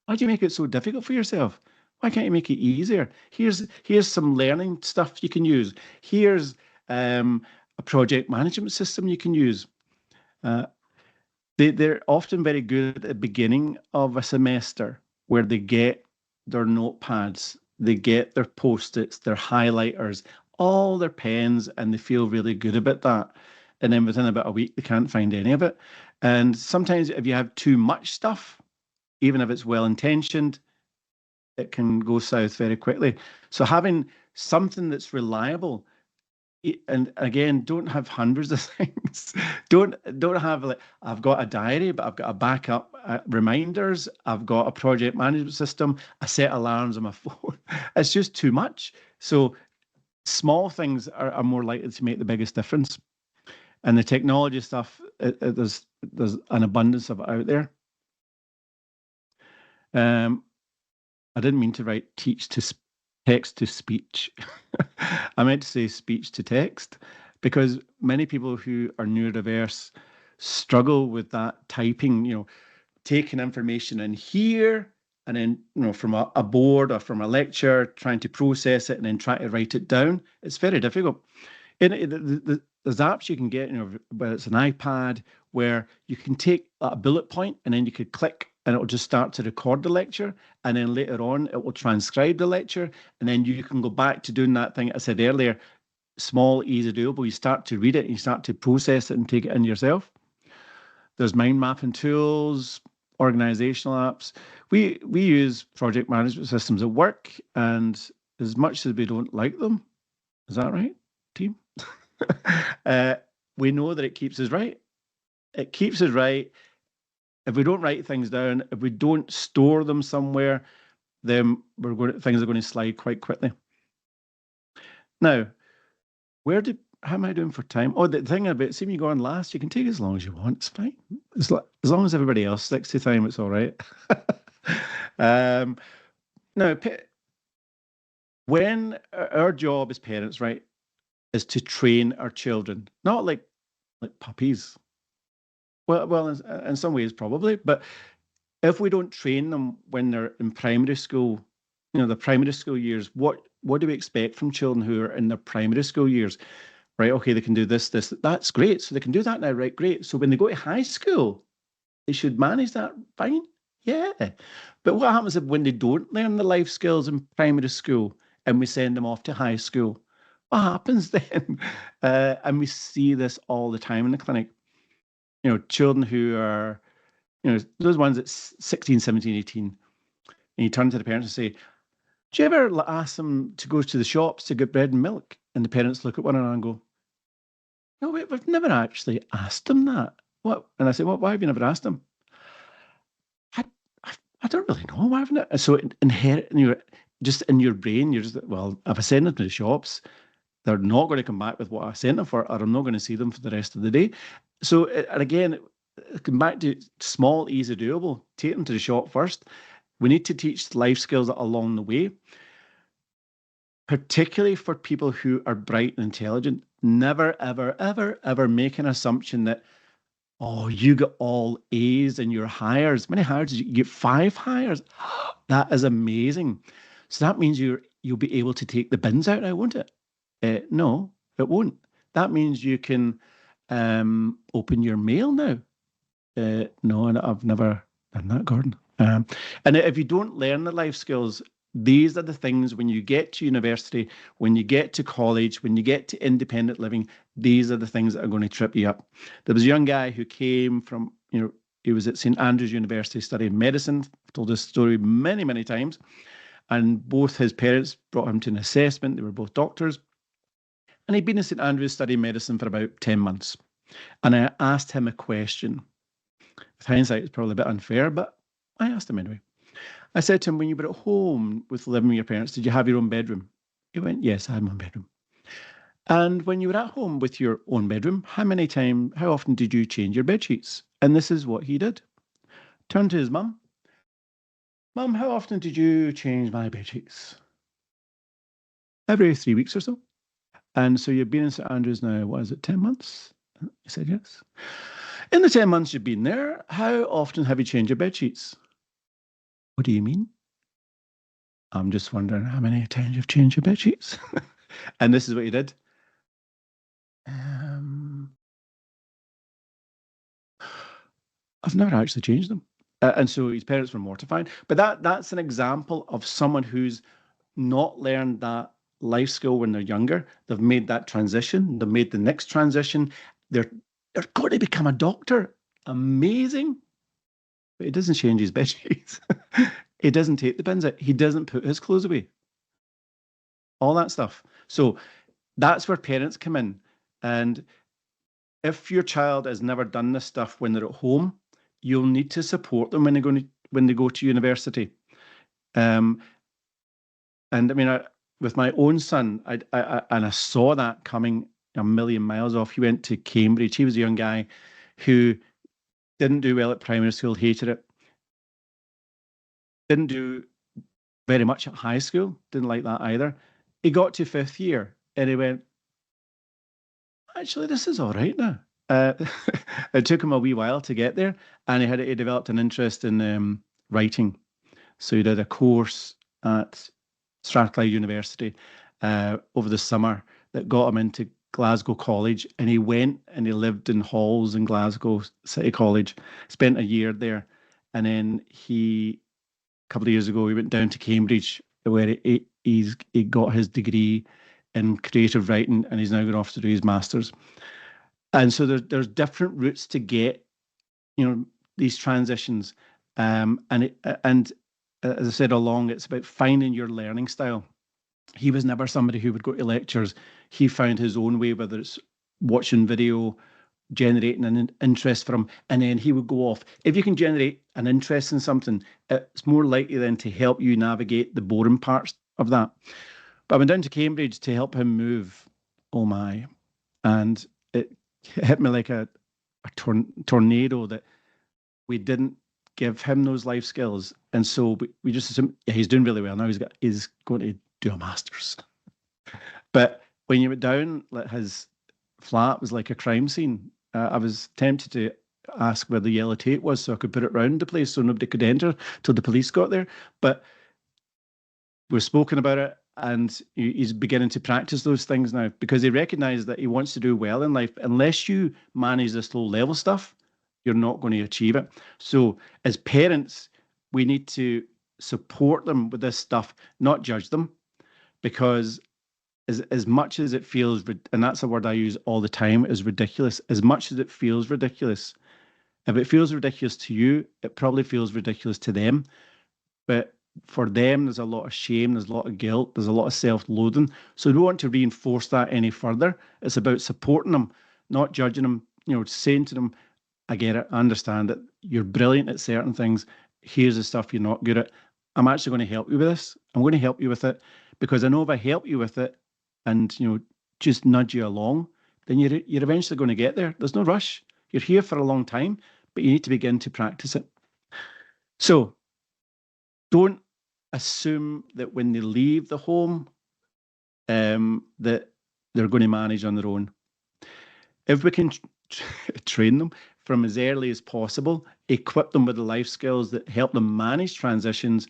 Why do you make it so difficult for yourself? Why can't you make it easier? Here's some learning stuff you can use. Here's a project management system you can use. They're often very good at the beginning of a semester where they get their notepads, they get their Post-its, their highlighters, all their pens, and they feel really good about that. And then within about a week, they can't find any of it. And sometimes if you have too much stuff, even if it's well-intentioned, it can go south very quickly. So having something that's reliable, and again, don't have hundreds of things. Don't have like, I've got a diary, but I've got a backup reminders. I've got a project management system. I set alarms on my phone. It's just too much. So small things are more likely to make the biggest difference. And the technology stuff, there's an abundance of it out there. I didn't mean to write teach to text to speech. I meant to say speech to text, because many people who are neurodiverse struggle with that typing, taking information in here and then, from a board or from a lecture, trying to process it and then try to write it down. It's very difficult. There's apps you can get, whether it's an iPad, where you can take a bullet point and then you could click and it will just start to record the lecture. And then later on, it will transcribe the lecture. And then you can go back to doing that thing I said earlier, small, easy doable. You start to read it, and you start to process it and take it in yourself. There's mind mapping tools, organizational apps. We use project management systems at work, and as much as we don't like them, is that right, team? We know that it keeps us right. It keeps us right. If we don't write things down, if we don't store them somewhere, then things are going to slide quite quickly. Now, how am I doing for time? Oh, the thing about, see, when you go on last, you can take as long as you want. It's fine. As long as everybody else sticks to time, it's all right. Now, when our job as parents, right, is to train our children, not like puppies. Well, in some ways probably, but if we don't train them when they're in primary school, the primary school years, what do we expect from children who are in their primary school years? Right, okay, they can do this, that's great. So they can do that now, right, great. So when they go to high school, they should manage that fine, yeah. But what happens when they don't learn the life skills in primary school and we send them off to high school? What happens then? And we see this all the time in the clinic. Children who are, those ones at 16, 17, 18, and you turn to the parents and say, do you ever ask them to go to the shops to get bread and milk? And the parents look at one another and go, no, wait, we've never actually asked them that. What? And I say, well, why have you never asked them? I don't really know. Why haven't I? So just in your brain, you're just, well, if I send them to the shops, they're not going to come back with what I sent them for, or I'm not going to see them for the rest of the day. So, and again, come back to small, easy, doable. Take them to the shop first. We need to teach life skills along the way, particularly for people who are bright and intelligent. Never, ever, ever, ever make an assumption that, oh, you get all A's in your hires. How many hires did you get? 5 hires. That is amazing. So that means you'll be able to take the bins out now, won't it? No, it won't. That means you can open your mail now. No, I've never done that, Gordon. And if you don't learn the life skills, these are the things when you get to university, when you get to college, when you get to independent living, these are the things that are going to trip you up. There was a young guy who came from, he was at St. Andrews University studying medicine. I've told this story many, many times. And both his parents brought him to an assessment. They were both doctors. And he'd been in St Andrews studying medicine for about 10 months. And I asked him a question. With hindsight, it's probably a bit unfair, but I asked him anyway. I said to him, when you were at home living with your parents, did you have your own bedroom? He went, yes, I had my own bedroom. And when you were at home with your own bedroom, how often did you change your bed sheets? And this is what he did. Turned to his mum. Mum, how often did you change my bed sheets? Every 3 weeks or so. And so you've been in St Andrews now, what is it, 10 months? He said yes. In the 10 months you've been there, how often have you changed your bed sheets? What do you mean? I'm just wondering how many times you've changed your bed sheets. And this is what he did. I've never actually changed them. And so his parents were mortified. But that's an example of someone who's not learned that life skill when they're younger. They've made that transition. They've made the next transition. They're going to become a doctor. Amazing. But he doesn't change his bed sheets. He doesn't take the bins out. He doesn't put his clothes away. All that stuff. So that's where parents come in. And if your child has never done this stuff when they're at home, you'll need to support them when they go to university. And I mean, with my own son, I saw that coming a million miles off. He went to Cambridge. He was a young guy who didn't do well at primary school, hated it. Didn't do very much at high school, didn't like that either. He got to 5th year and he went, actually, this is all right now. It took him a wee while to get there, and he developed an interest in writing. So he did a course at Strathclyde University over the summer that got him into Glasgow College, and he went and he lived in halls in Glasgow City College, spent a year there, and then a couple of years ago, he went down to Cambridge where he got his degree in creative writing, and he's now going off to do his master's. And so there's different routes to get, these transitions. And as I said along, it's about finding your learning style. He was never somebody who would go to lectures. He found his own way, whether it's watching video, generating an interest from him, and then he would go off. If you can generate an interest in something, it's more likely then to help you navigate the boring parts of that. But I went down to Cambridge to help him move. Oh my. And it hit me like a tornado that we didn't give him those life skills. And so we just assumed, yeah, he's doing really well now. He's going to do a master's. But when you went down, like, his flat was like a crime scene. I was tempted to ask where the yellow tape was so I could put it round the place so nobody could enter till the police got there. But we've spoken about it, and he's beginning to practice those things now because he recognised that he wants to do well in life. Unless you manage this low-level stuff, you're not going to achieve it. So as parents, we need to support them with this stuff, not judge them, because as much as it feels, and that's a word I use all the time, is ridiculous. As much as it feels ridiculous, if it feels ridiculous to you, it probably feels ridiculous to them. But for them, there's a lot of shame, there's a lot of guilt, there's a lot of self-loathing. So we don't want to reinforce that any further. It's about supporting them, not judging them, saying to them, I get it, I understand it, you're brilliant at certain things, here's the stuff you're not good at. I'm actually going to help you with this. I'm going to help you with it because I know if I help you with it and, just nudge you along, then you're eventually going to get there. There's no rush. You're here for a long time, but you need to begin to practice it. So don't assume that when they leave the home, that they're going to manage on their own. If we can train them from as early as possible, equip them with the life skills that help them manage transitions,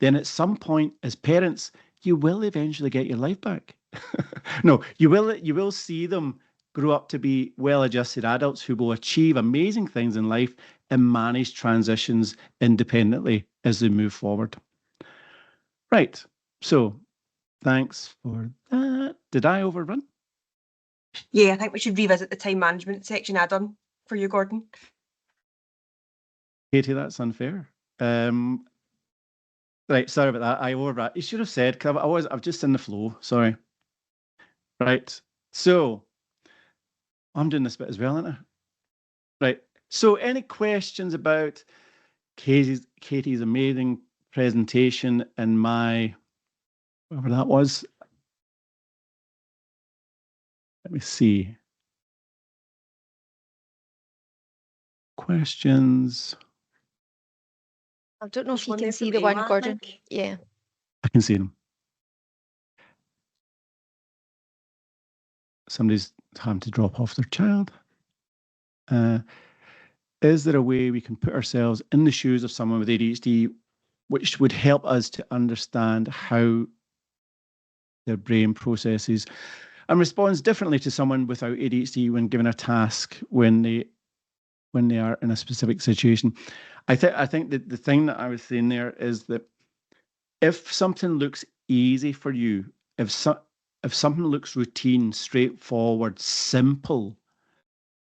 then at some point as parents, you will eventually get your life back. No, you will see them grow up to be well-adjusted adults who will achieve amazing things in life and manage transitions independently as they move forward. Right. So thanks for that. Did I overrun? Yeah, I think we should revisit the time management section add-on for you, Gordon. Katie, that's unfair. Right, sorry about that. I overran. You should have said, because I was just in the flow. Sorry. Right. So I'm doing this bit as well, aren't I? Right. So any questions about Katie's amazing presentation and my, whatever that was? Let me see. Questions. I don't know There's if you one can there see from the one, Emma, I Gordon. think. Yeah. I can see them. Somebody's having to drop off their child. Is there a way we can put ourselves in the shoes of someone with ADHD, which would help us to understand how their brain processes and responds differently to someone without ADHD when given a task when they are in a specific situation? I think that the thing that I was saying there is that if something looks easy for you, if something looks routine, straightforward, simple,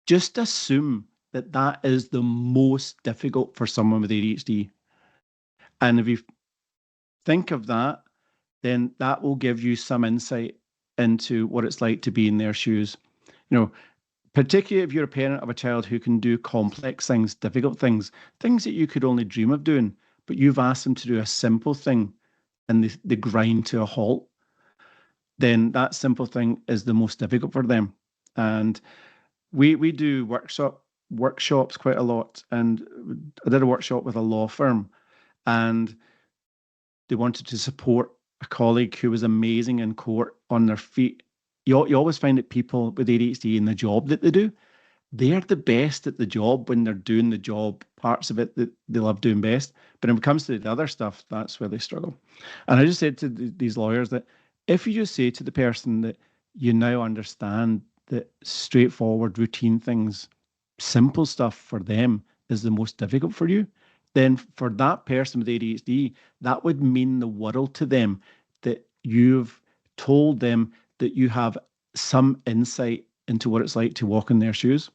just assume that that is the most difficult for someone with ADHD. And if you think of that, then that will give you some insight into what it's like to be in their shoes. You know, particularly if you're a parent of a child who can do complex things, difficult things, things that you could only dream of doing, but you've asked them to do a simple thing and they grind to a halt, then that simple thing is the most difficult for them. And we do workshops quite a lot. And I did a workshop with a law firm, and they wanted to support a colleague who was amazing in court on their feet. You always find that people with ADHD in the job that they do, they're the best at the job when they're doing the job, parts of it that they love doing best. But when it comes to the other stuff, that's where they struggle. And I just said to these lawyers that if you just say to the person that you now understand that straightforward routine things, simple stuff for them is the most difficult for you, then for that person with ADHD, that would mean the world to them that you've told them that you have some insight into what it's like to walk in their shoes.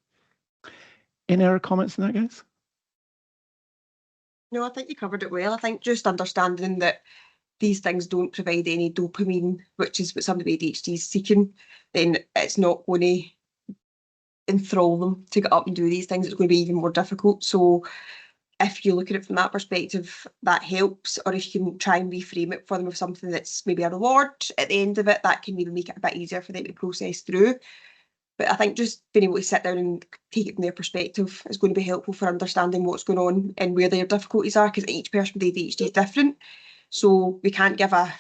Any other comments on that, guys? No, I think you covered it well. I think just understanding that these things don't provide any dopamine, which is what somebody with ADHD is seeking, then it's not going to enthrall them to get up and do these things. It's going to be even more difficult. So if you look at it from that perspective, that helps. Or if you can try and reframe it for them with something that's maybe a reward at the end of it, that can maybe make it a bit easier for them to process through. But I think just being able to sit down and take it from their perspective is going to be helpful for understanding what's going on and where their difficulties are, because each person with ADHD is different. So we can't give a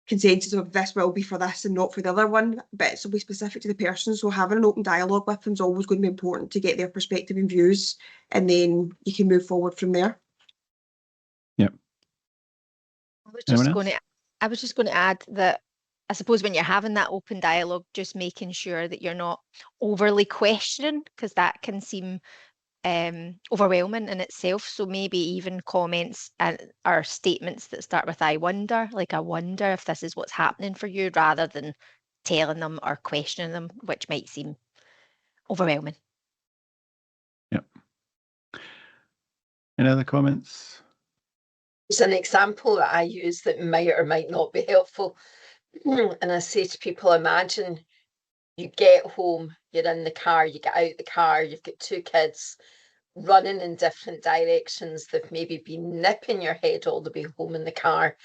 consensus of this will be for this and not for the other one, but it's will be specific to the person. So having an open dialogue with them is always going to be important to get their perspective and views, and then you can move forward from there. Yep. I was just going to add that I suppose when you're having that open dialogue, just making sure that you're not overly questioning, because that can seem overwhelming in itself. So maybe even comments or statements that start with "I wonder," like "I wonder if this is what's happening for you," rather than telling them or questioning them, which might seem overwhelming. Yep. Any other comments? It's an example that I use that might or might not be helpful. And I say to people, imagine you get home, you're in the car, you get out the car, you've got two kids running in different directions. They've maybe been nipping your head all the way home in the car.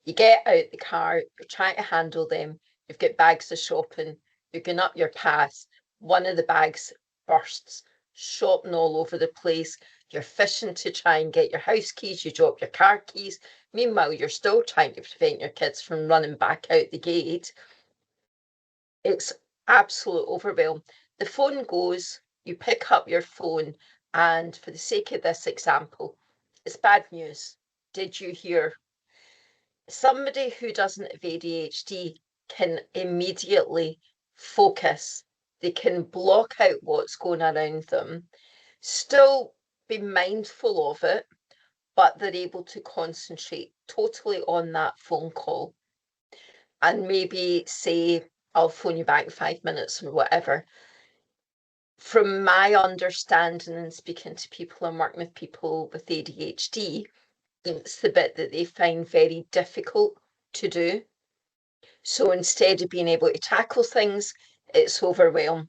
You get out the car, you're trying to handle them. You've got bags of shopping, you're going up your path. One of the bags bursts, shopping all over the place. You're fishing to try and get your house keys. You drop your car keys. Meanwhile, you're still trying to prevent your kids from running back out the gate. It's absolute overwhelm. The phone goes, you pick up your phone, and for the sake of this example, it's bad news. Did you hear? Somebody who doesn't have ADHD can immediately focus. They can block out what's going around them, still be mindful of it, but they're able to concentrate totally on that phone call and maybe say, I'll phone you back in 5 minutes or whatever. From my understanding and speaking to people and working with people with ADHD, it's the bit that they find very difficult to do. So instead of being able to tackle things it's overwhelmed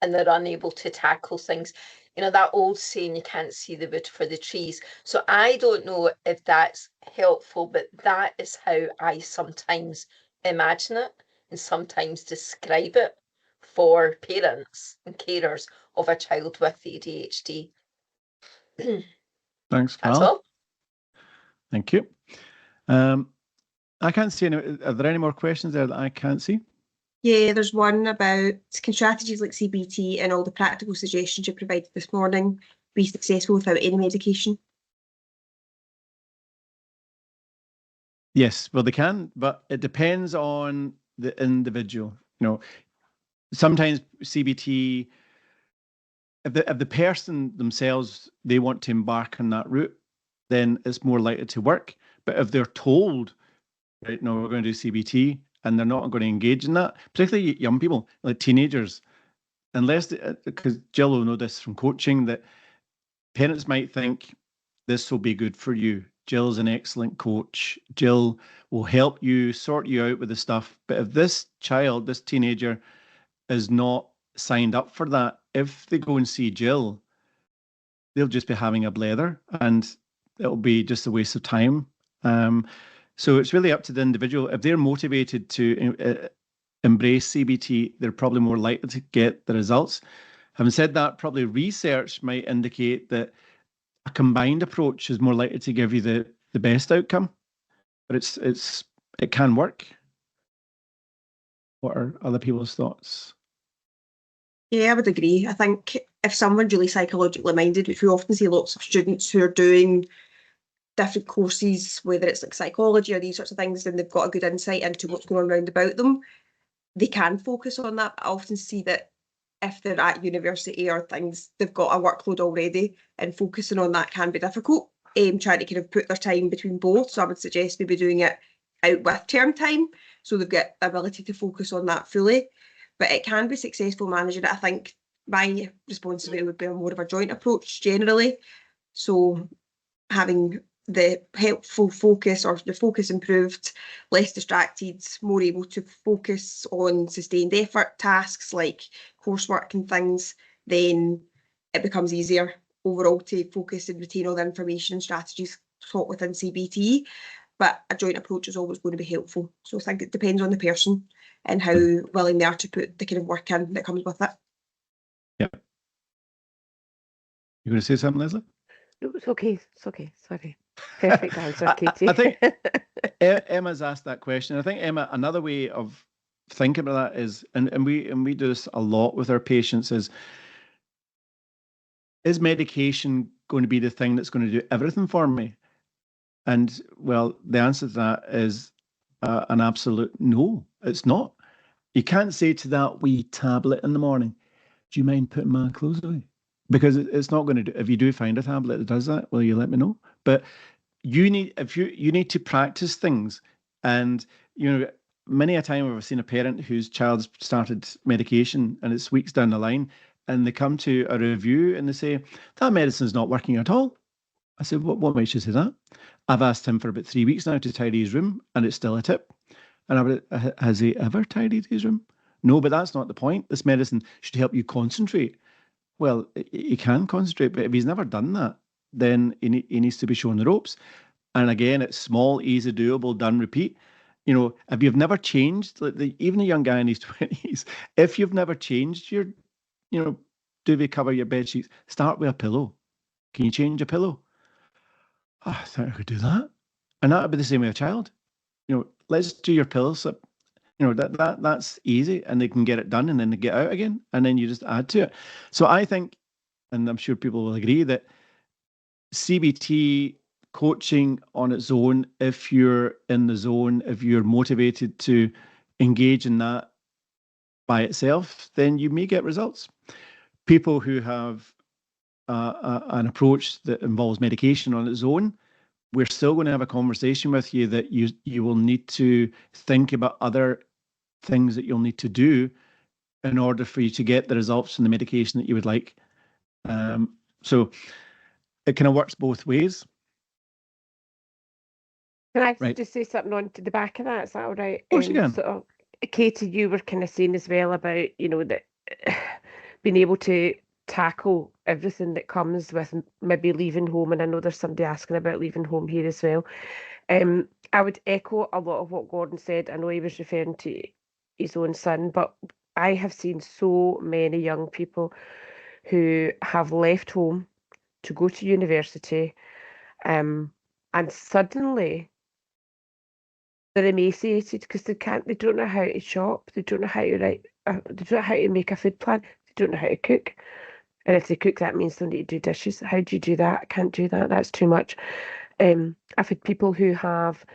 and they're unable to tackle things. You know, that old saying, you can't see the wood for the trees. So I don't know if that's helpful, but that is how I sometimes imagine it and sometimes describe it for parents and carers of a child with ADHD. Thanks, That's Val. all. Thank you. I can't see any. Are there any more questions there that I can't see? Yeah, there's one about, can strategies like CBT and all the practical suggestions you provided this morning be successful without any medication? Yes, well, they can, but it depends on the individual. You know, sometimes CBT, if the person themselves, they want to embark on that route, then it's more likely to work. But if they're told, right, no, we're going to do CBT, and they're not going to engage in that, particularly young people, like teenagers, unless, because Jill will know this from coaching, that parents might think this will be good for you. Jill's an excellent coach. Jill will help you, sort you out with the stuff. But if this child, this teenager, is not signed up for that, if they go and see Jill, they'll just be having a blether and it'll be just a waste of time. So it's really up to the individual. If they're motivated to embrace CBT, they're probably more likely to get the results. Having said that, probably research might indicate that a combined approach is more likely to give you the best outcome, but it can work. What are other people's thoughts? Yeah, I would agree. I think if someone's really psychologically minded, which we often see lots of students who are doing different courses, whether it's like psychology or these sorts of things, then they've got a good insight into what's going on around about them, they can focus on that. But I often see that if they're at university or things, they've got a workload already, and focusing on that can be difficult. Trying to kind of put their time between both. So I would suggest maybe doing it out with term time, so they've got the ability to focus on that fully. But it can be successful managing it. I think my responsibility would be more of a joint approach generally. So having the helpful focus, or the focus improved, less distracted, more able to focus on sustained effort tasks like coursework and things, then it becomes easier overall to focus and retain all the information and strategies taught within CBT. But a joint approach is always going to be helpful. So I think it depends on the person and how willing they are to put the kind of work in that comes with it. Yeah. You going to say something, Lesley? No, it's okay. It's okay. Sorry. Perfect answer, Katie. I think Emma's asked that question. I think, Emma, another way of thinking about that is, and we do this a lot with our patients, is medication going to be the thing that's going to do everything for me? And well, the answer to that is an absolute no, it's not. You can't say to that wee tablet in the morning, do you mind putting my clothes away? Because it's not going to do. If you do find a tablet that does that, well, you let me know. But you need to practice things. And many a time I've seen a parent whose child's started medication and it's weeks down the line, and they come to a review and they say, that medicine's not working at all. I said, what makes you say that? I've asked him for about 3 weeks now to tidy his room, and it's still a tip. And has he ever tidied his room? No, but that's not the point. This medicine should help you concentrate. Well, he can concentrate, but if he's never done that, then he needs to be shown the ropes. And again, it's small, easy, doable, done, repeat. If you've never changed, even a young guy in his 20s, if you've never changed your, duvet cover, your bed sheets, start with a pillow. Can you change a pillow? Oh, I thought I could do that. And that would be the same with a child. Let's do your pillow slip. That's easy, and they can get it done, and then they get out again, and then you just add to it. So I think, and I'm sure people will agree, that CBT coaching on its own, if you're in the zone, if you're motivated to engage in that by itself, then you may get results. People who have an approach that involves medication on its own, we're still going to have a conversation with you that you will need to think about other things that you'll need to do in order for you to get the results from the medication that you would like. So it kind of works both ways. Can I just say something on to the back of that? Is that all right? Of course you can. So Katie, you were kind of saying as well about, that being able to tackle everything that comes with maybe leaving home. And I know there's somebody asking about leaving home here as well. I would echo a lot of what Gordon said. I know he was referring to his own son, but I have seen so many young people who have left home to go to university, and suddenly they're emaciated because they don't know how to shop, they don't know how to they don't know how to make a food plan, they don't know how to cook. And if they cook, that means they'll need to do dishes. How do you do that? I can't do that. That's too much. I've had people who have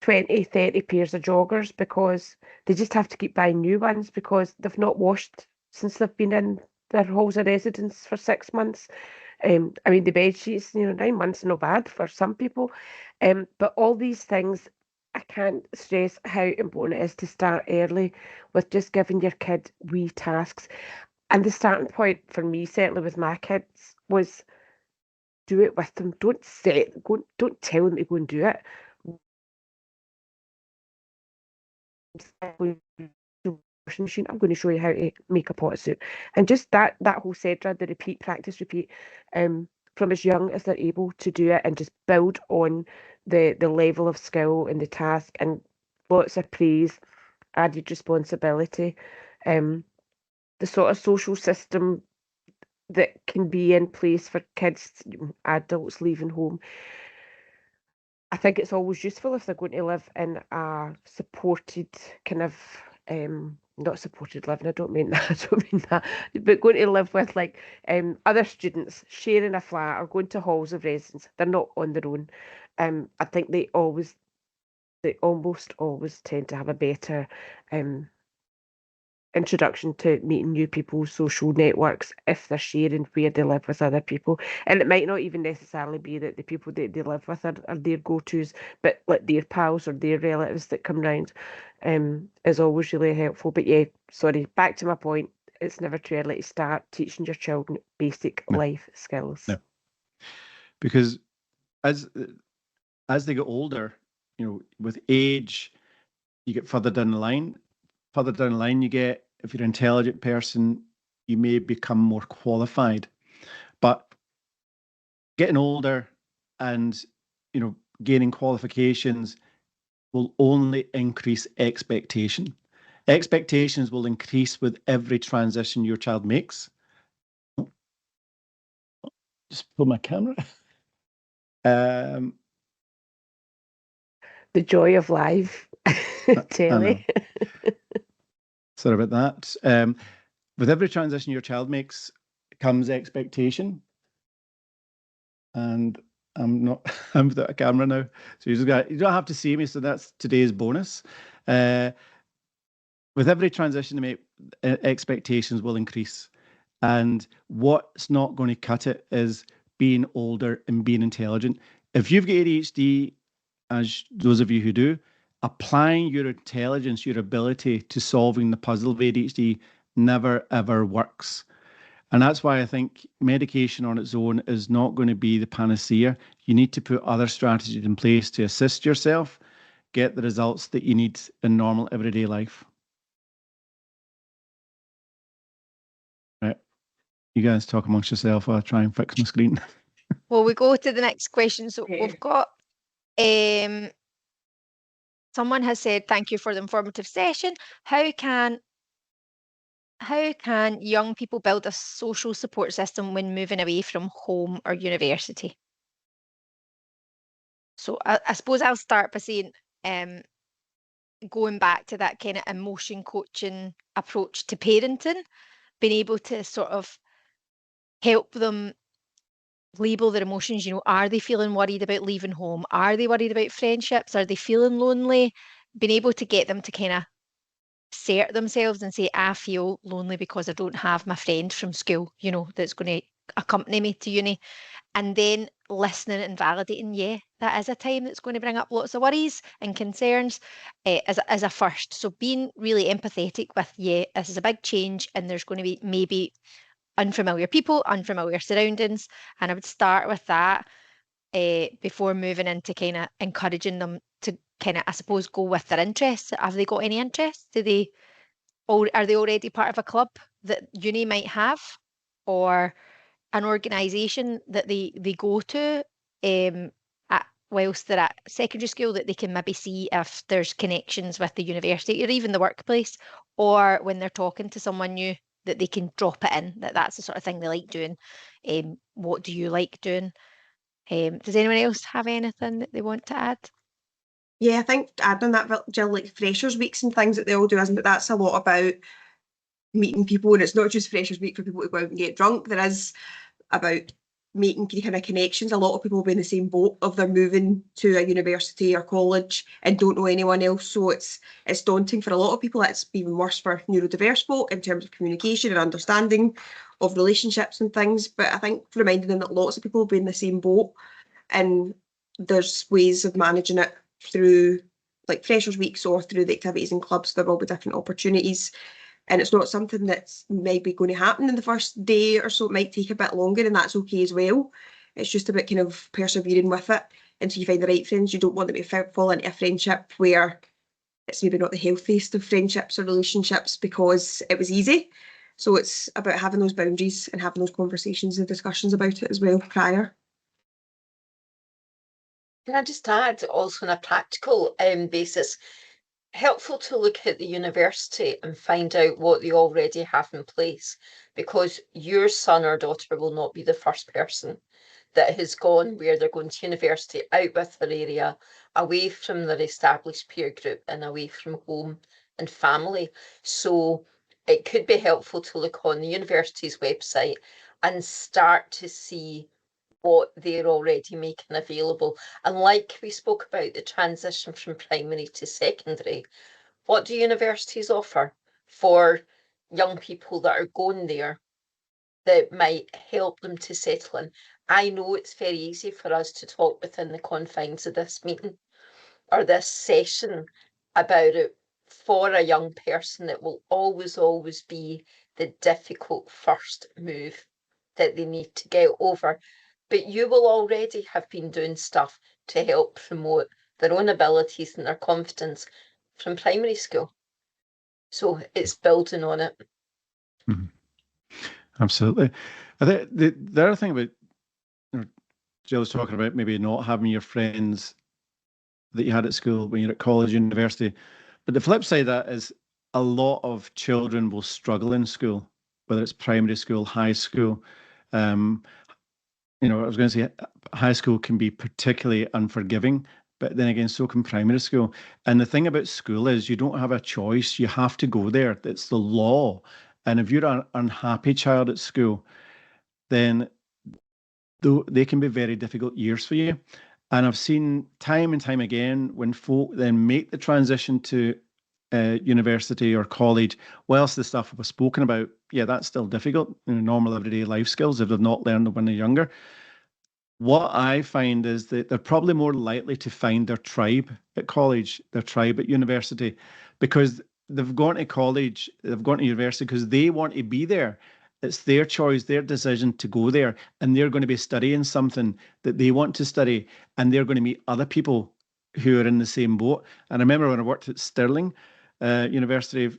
20, 30 pairs of joggers because they just have to keep buying new ones because they've not washed since they've been in their halls of residence for 6 months. I mean, the bed sheets, 9 months is not bad for some people. But all these things, I can't stress how important it is to start early with just giving your kid wee tasks. And the starting point for me, certainly with my kids, was do it with them. Don't tell them to go and do it. Washing machine. I'm going to show you how to make a pot soup, and just that whole cedra, the repeat, practice, repeat, from as young as they're able to do it, and just build on the level of skill and the task, and lots of praise, added responsibility, the sort of social system that can be in place for kids, adults leaving home. I think it's always useful if they're going to live in a supported kind of not supported living, I don't mean that, but going to live with like other students, sharing a flat or going to halls of residence. They're not on their own. I think they almost always tend to have a better introduction to meeting new people, social networks, if they're sharing where they live with other people. And it might not even necessarily be that the people that they live with are their go-tos, but like their pals or their relatives that come round is always really helpful. But yeah, sorry, back to my point, it's never too early to start teaching your children basic life skills. No. Because as they get older, with age, you get further down the line. Further down the line you get, if you're an intelligent person, you may become more qualified. But getting older and, gaining qualifications will only increase expectation. Expectations will increase with every transition your child makes. Just pull my camera. The joy of live telly. Sorry about that. With every transition your child makes comes expectation. And I'm without a camera now. So you don't have to see me. So that's today's bonus. With every transition they make, expectations will increase. And what's not going to cut it is being older and being intelligent. If you've got ADHD, as those of you who do, applying your intelligence, your ability to solving the puzzle of ADHD never, ever works. And that's why I think medication on its own is not going to be the panacea. You need to put other strategies in place to assist yourself, get the results that you need in normal everyday life. Right. You guys talk amongst yourself while I try and fix my screen. Well, we go to the next question. So we've got someone has said, thank you for the informative session. How can young people build a social support system when moving away from home or university? So I suppose I'll start by saying, going back to that kind of emotion coaching approach to parenting, being able to sort of help them label their emotions. Are they feeling worried about leaving home? Are they worried about friendships? Are they feeling lonely? Being able to get them to kind of assert themselves and say, I feel lonely because I don't have my friend from school, that's going to accompany me to uni. And then listening and validating, yeah, that is a time that's going to bring up lots of worries and concerns as a first. So being really empathetic with, yeah, this is a big change and there's going to be maybe unfamiliar people, unfamiliar surroundings. And I would start with that before moving into kind of encouraging them to kind of, I suppose, go with their interests. Have they got any interests? Are they already part of a club that uni might have, or an organisation that they go to whilst they're at secondary school, that they can maybe see if there's connections with the university or even the workplace, or when they're talking to someone new, that they can drop it in, that's the sort of thing they like doing. What do you like doing? Does anyone else have anything that they want to add? Yeah, I think adding that, Jill, like freshers weeks and things that they all do, isn't it? That's a lot about meeting people, and it's not just freshers week for people to go out and get drunk. There is about making kind of connections. A lot of people will be in the same boat of they're moving to a university or college and don't know anyone else. So it's daunting for a lot of people. It's even worse for neurodiverse folk in terms of communication and understanding of relationships and things. But I think reminding them that lots of people will be in the same boat, and there's ways of managing it through like freshers weeks or through the activities and clubs. There will be different opportunities. And it's not something that's maybe going to happen in the first day or so. It might take a bit longer, and that's okay as well. It's just about kind of persevering with it until you find the right friends. You don't want them to fall into a friendship where it's maybe not the healthiest of friendships or relationships because it was easy. So it's about having those boundaries and having those conversations and discussions about it as well prior. Can I just add, also on a practical basis, helpful to look at the university and find out what they already have in place, because your son or daughter will not be the first person that has gone where they're going to university, out with their area, away from their established peer group and away from home and family. So it could be helpful to look on the university's website and start to see what they're already making available. And like we spoke about the transition from primary to secondary, what do universities offer for young people that are going there that might help them to settle in? I know it's very easy for us to talk within the confines of this meeting or this session about it. For a young person, it will always be the difficult first move that they need to get over. But you will already have been doing stuff to help promote their own abilities and their confidence from primary school. So it's building on it. Mm-hmm. Absolutely. I think the other thing about, Jill was talking about maybe not having your friends that you had at school when you're at college, university. But the flip side of that is a lot of children will struggle in school, whether it's primary school, high school. I was going to say high school can be particularly unforgiving, but then again, so can primary school. And the thing about school is you don't have a choice. You have to go there. It's the law. And if you're an unhappy child at school, then they can be very difficult years for you. And I've seen time and time again when folk then make the transition to university or college, whilst the stuff was spoken about, that's still difficult, normal everyday life skills if they've not learned them when they're younger. What I find is that they're probably more likely to find their tribe at college, their tribe at university, because they've gone to college, they've gone to university because they want to be there. It's their choice, their decision to go there, and they're going to be studying something that they want to study, and they're going to meet other people who are in the same boat. And I remember when I worked at Stirling University,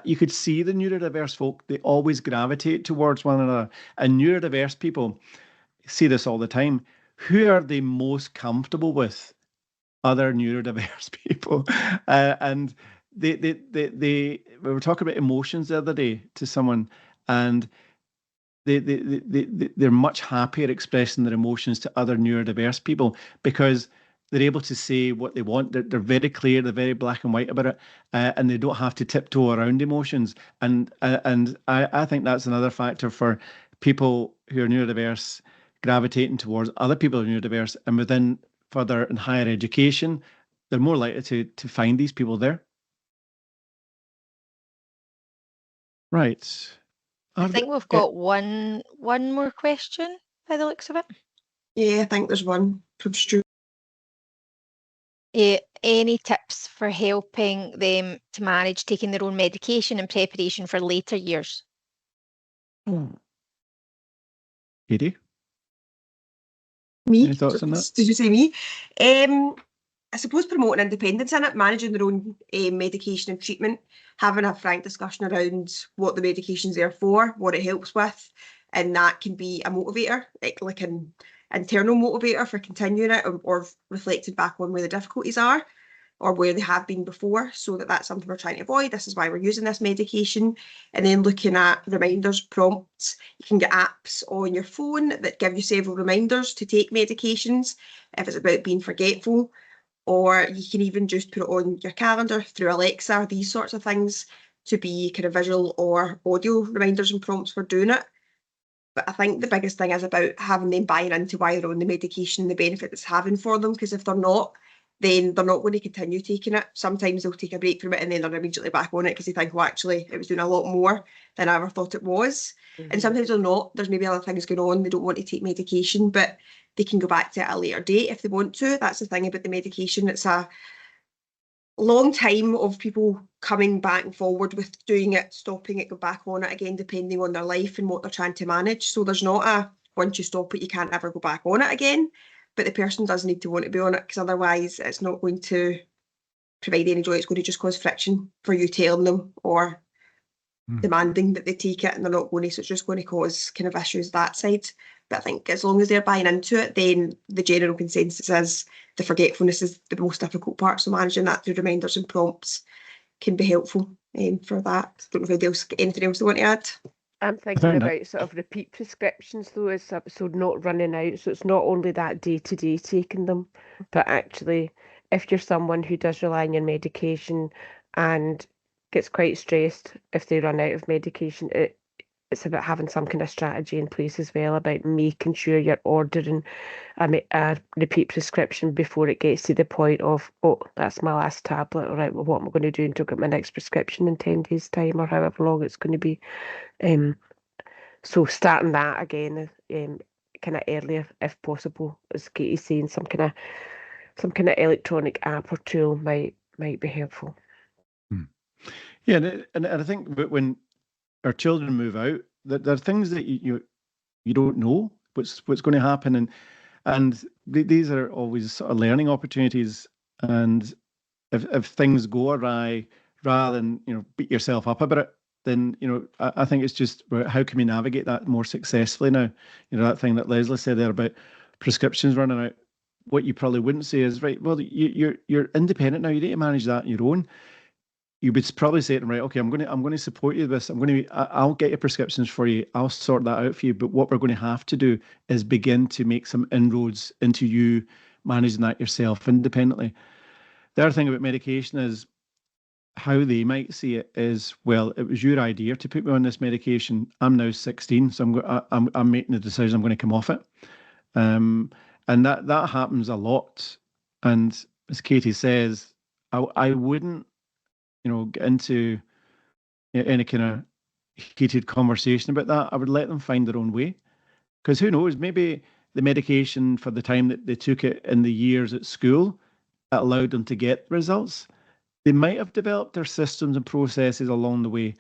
you could see the neurodiverse folk, they always gravitate towards one another. And neurodiverse people see this all the time. Who are they most comfortable with? Other neurodiverse people. And we were talking about emotions the other day to someone, and they're much happier expressing their emotions to other neurodiverse people because they're able to say what they want. They're very clear, they're very black and white about it, and they don't have to tiptoe around emotions. And I think that's another factor for people who are neurodiverse gravitating towards other people who are neurodiverse, and within further and higher education, they're more likely to find these people there. Right. I think we've got one more question by the looks of it. Yeah, I think there's one from Stu. Any tips for helping them to manage taking their own medication in preparation for later years? Katie? Me? Any thoughts on that? Did you say me? I suppose promoting independence in it, managing their own medication and treatment, having a frank discussion around what the medication's there for, what it helps with, and that can be a motivator, like an internal motivator for continuing it, or reflected back on where the difficulties are or where they have been before, so that's something we're trying to avoid. This is why we're using this medication. And then looking at reminders, prompts. You can get apps on your phone that give you several reminders to take medications if it's about being forgetful, or you can even just put it on your calendar through Alexa, these sorts of things, to be kind of visual or audio reminders and prompts for doing it. But I think the biggest thing is about having them buying into why they're on the medication and the benefit it's having for them, because if they're not, then they're not going to continue taking it. Sometimes they'll take a break from it and then they're immediately back on it because they think, well, actually, it was doing a lot more than I ever thought it was. And sometimes they're not. There's maybe other things going on. They don't want to take medication, but they can go back to it at a later date if they want to. That's the thing about the medication. It's a long time of people coming back and forward with doing it, stopping it, go back on it again, depending on their life and what they're trying to manage. So there's not a, once you stop it, you can't ever go back on it again. But the person does need to want to be on it, because otherwise it's not going to provide any joy. It's going to just cause friction for you telling them or demanding that they take it, and they're not going to. So it's just going to cause kind of issues that side. But I think as long as they're buying into it, then the general consensus is the forgetfulness is the most difficult part. So managing that through reminders and prompts can be helpful for that. I don't know if anything else they want to add. I'm thinking about sort of repeat prescriptions though, so not running out. So it's not only that day-to-day taking them, but actually if you're someone who does rely on your medication and gets quite stressed if they run out of medication, it's about having some kind of strategy in place as well, about making sure you're ordering a repeat prescription before it gets to the point of, oh, that's my last tablet, all right, well, what am I going to do until I get my next prescription in 10 days' time, or however long it's going to be. So starting that again, kind of earlier if possible, as Katie's saying, some kind of electronic app or tool might be helpful. Yeah, and I think when our children move out, there are things that you don't know what's going to happen, and these are always sort of learning opportunities. And if things go awry, rather than beat yourself up about it, then I think it's just how can we navigate that more successfully now. That thing that Lesley said there about prescriptions running out. What you probably wouldn't say is, right, well, you're independent now. You need to manage that on your own. You would probably say to them, right, okay, I'm going to support you with this. I'll get your prescriptions for you. I'll sort that out for you. But what we're going to have to do is begin to make some inroads into you managing that yourself independently. The other thing about medication is how they might see it is, well, it was your idea to put me on this medication. I'm now 16, so I'm making the decision I'm going to come off it. And that happens a lot. And as Katie says, I wouldn't get into any kind of heated conversation about that. I would let them find their own way, because who knows, maybe the medication for the time that they took it in the years at school, it allowed them to get results. They might have developed their systems and processes along the way,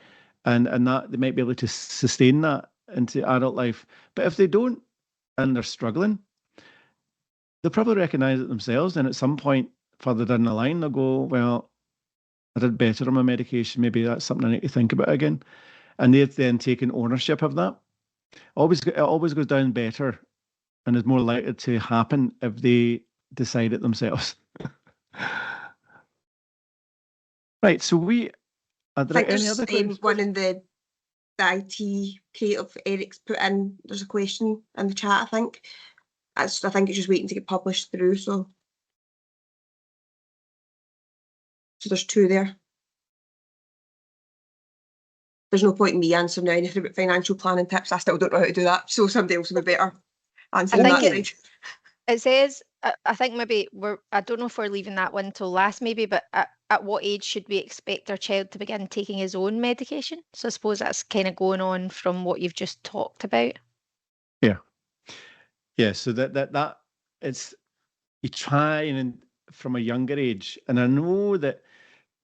and that they might be able to sustain that into adult life. But if they don't and they're struggling, they'll probably recognize it themselves, and at some point further down the line, they'll go, well, I did better on my medication. Maybe that's something I need to think about again. And they've then taken ownership of that. It always goes down better and is more likely to happen if they decide it themselves. Right. So are there any other questions? One in the IT creative Eric's put in. There's a question in the chat, I think. I think it's just waiting to get published through. So there's two there. There's no point in me answering anything about financial planning tips. I still don't know how to do that. So somebody else would be better answering that side. It says, I think maybe I don't know if we're leaving that one till last maybe, but at what age should we expect our child to begin taking his own medication? So I suppose that's kind of going on from what you've just talked about. Yeah. Yeah. So that it's, you try and from a younger age, and I know that,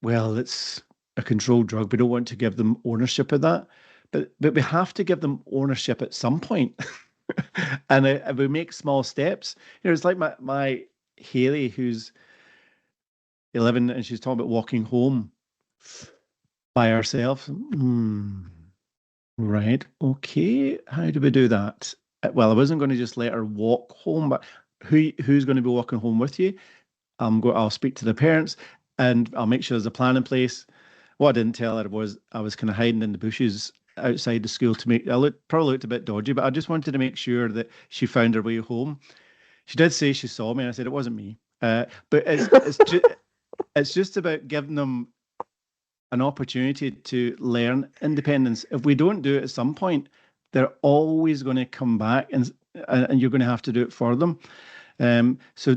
well, it's a controlled drug. We don't want to give them ownership of that, but we have to give them ownership at some point. And we make small steps. It's like my Haley, who's 11, and she's talking about walking home by herself. Right. Okay. How do we do that? Well, I wasn't going to just let her walk home, but who's going to be walking home with you? I'll speak to the parents, and I'll make sure there's a plan in place. What I didn't tell her was I was kind of hiding in the bushes outside the school to make. Probably looked a bit dodgy, but I just wanted to make sure that she found her way home. She did say she saw me, and I said it wasn't me. But it's just about giving them an opportunity to learn independence. If we don't do it at some point, they're always going to come back, and you're going to have to do it for them. So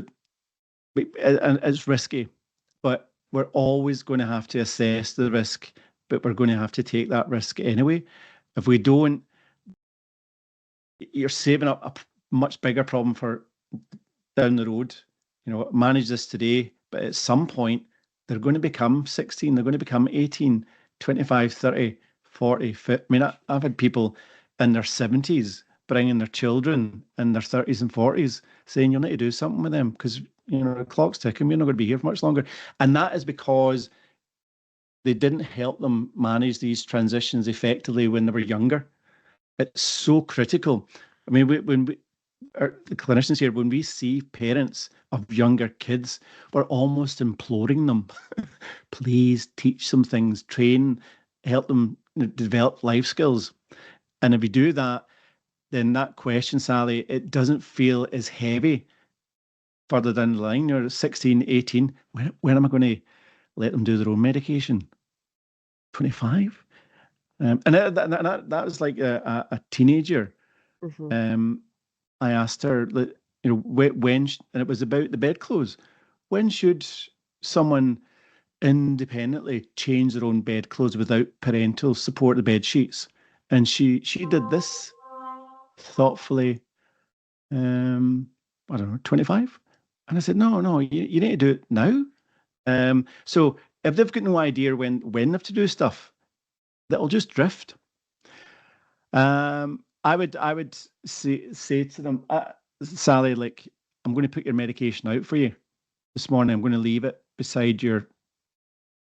it's risky, but we're always going to have to assess the risk, but we're going to have to take that risk anyway. If we don't, you're saving up a much bigger problem for down the road. Manage this today, but at some point, they're going to become 16, they're going to become 18, 25, 30, 40, 50. I mean, I've had people in their 70s bringing their children in their 30s and 40s saying, you'll need to do something with them because the clock's ticking, we're not going to be here for much longer. And that is because they didn't help them manage these transitions effectively when they were younger. It's so critical. I mean, the clinicians here, when we see parents of younger kids, we're almost imploring them, please teach some things, train, help them develop life skills. And if we do that, then that question, Sally, it doesn't feel as heavy further down the line. You're 16, 18, when am I going to let them do their own medication? 25? And that was like a teenager. Mm-hmm. I asked her, when, and it was about the bedclothes. When should someone independently change their own bedclothes without parental support of the bed sheets? And she did this thoughtfully. I don't know, 25. And I said, no, you need to do it now. So if they've got no idea when they have to do stuff, that'll just drift. I would say to them, Sally, like, I'm going to put your medication out for you this morning. I'm going to leave it beside your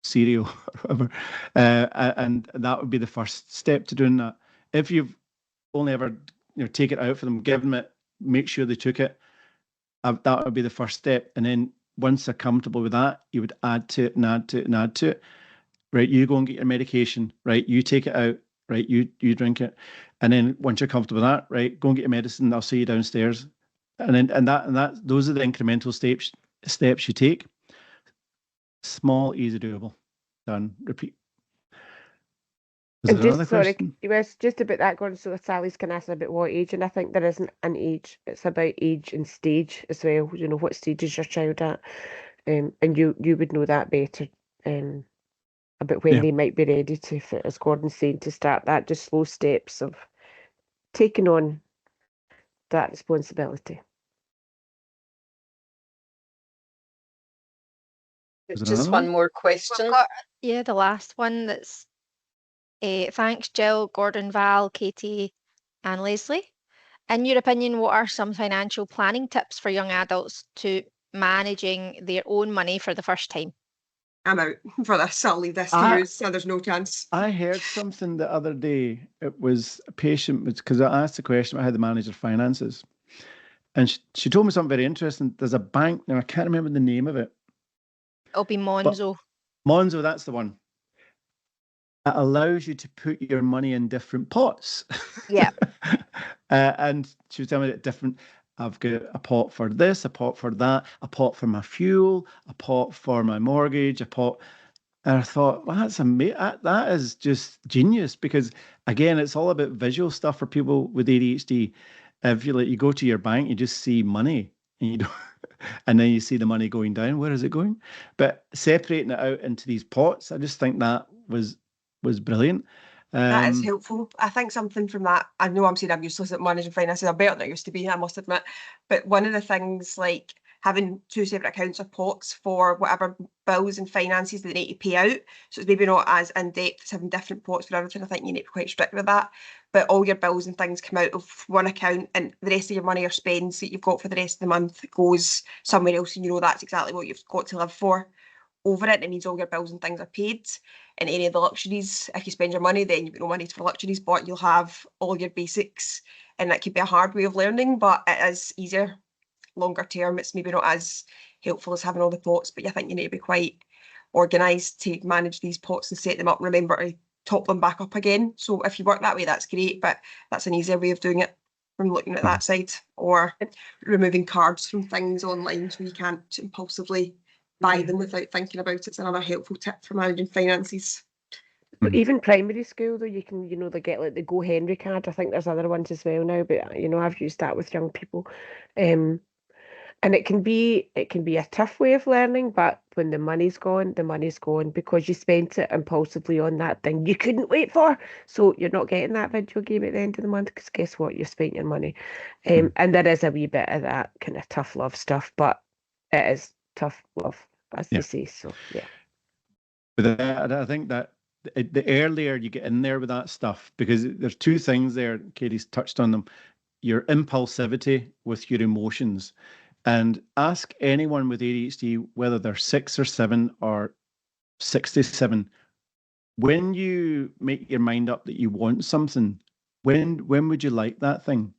cereal or whatever, and that would be the first step to doing that. If you've only ever take it out for them, give them it, make sure they took it. That would be the first step, and then once they're comfortable with that, you would add to it and add to it and add to it. Right, you go and get your medication. Right, you take it out. Right, you drink it, and then once you're comfortable with that, right, go and get your medicine. I'll see you downstairs, and that those are the incremental steps you take. Small, easy, doable. Done. Repeat. And just sorry, just about that, Gordon. So Sally's can ask about what age, and I think there isn't an age. It's about age and stage as well. What stage is your child at, and you would know that better. About when they might be ready to, as Gordon's saying, to start that, just slow steps of taking on that responsibility. Just one more question. The last one. That's thanks, Jill, Gordon, Val, Katie, and Lesley. In your opinion, what are some financial planning tips for young adults to managing their own money for the first time? I'm out for this. I'll leave this to you, so there's no chance. I heard something the other day. It was a patient, because I asked the question about how to manage their finances. And she told me something very interesting. There's a bank, now I can't remember the name of it. It'll be Monzo. Monzo, that's the one. It allows you to put your money in different pots. Yeah. And she was telling me that different... I've got a pot for this, a pot for that, a pot for my fuel, a pot for my mortgage, a pot. And I thought, well, that's amazing. That is just genius, because again, it's all about visual stuff for people with ADHD. If you go to your bank, you just see money, and you don't, and then you see the money going down. Where is it going? But separating it out into these pots, I just think that was brilliant. That is helpful. I think something from that, I know I'm saying I'm useless at managing finances, I'm better than I used to be, I must admit, but one of the things, like having 2 separate accounts or pots for whatever bills and finances that they need to pay out, so it's maybe not as in-depth as having different pots for everything. I think you need to be quite strict with that, but all your bills and things come out of one account, and the rest of your money or spends that you've got for the rest of the month goes somewhere else, and that's exactly what you've got to live for. over it. It means all your bills and things are paid. And any of the luxuries, if you spend your money, then you've got no money for luxuries, but you'll have all your basics. And that could be a hard way of learning, but it is easier longer term. It's maybe not as helpful as having all the pots, but I think you need to be quite organised to manage these pots and set them up. Remember to top them back up again. So if you work that way, that's great, but that's an easier way of doing it from looking at that side, or removing cards from things online so you can't impulsively buy them without thinking about it. It's another helpful tip for managing finances. But even primary school, though, you can, they get like the Go Henry card. I think there's other ones as well now, but I've used that with young people. And it can be a tough way of learning, but when the money's gone because you spent it impulsively on that thing you couldn't wait for. So you're not getting that video game at the end of the month because guess what? You spent your money. And there is a wee bit of that kind of tough love stuff, but it is tough love, as they say. So, yeah. But I think that the earlier you get in there with that stuff, because there's two things there, Katie's touched on them, your impulsivity with your emotions. And ask anyone with ADHD, whether they're 6 or 7 or 67, when you make your mind up that you want something, when would you like that thing?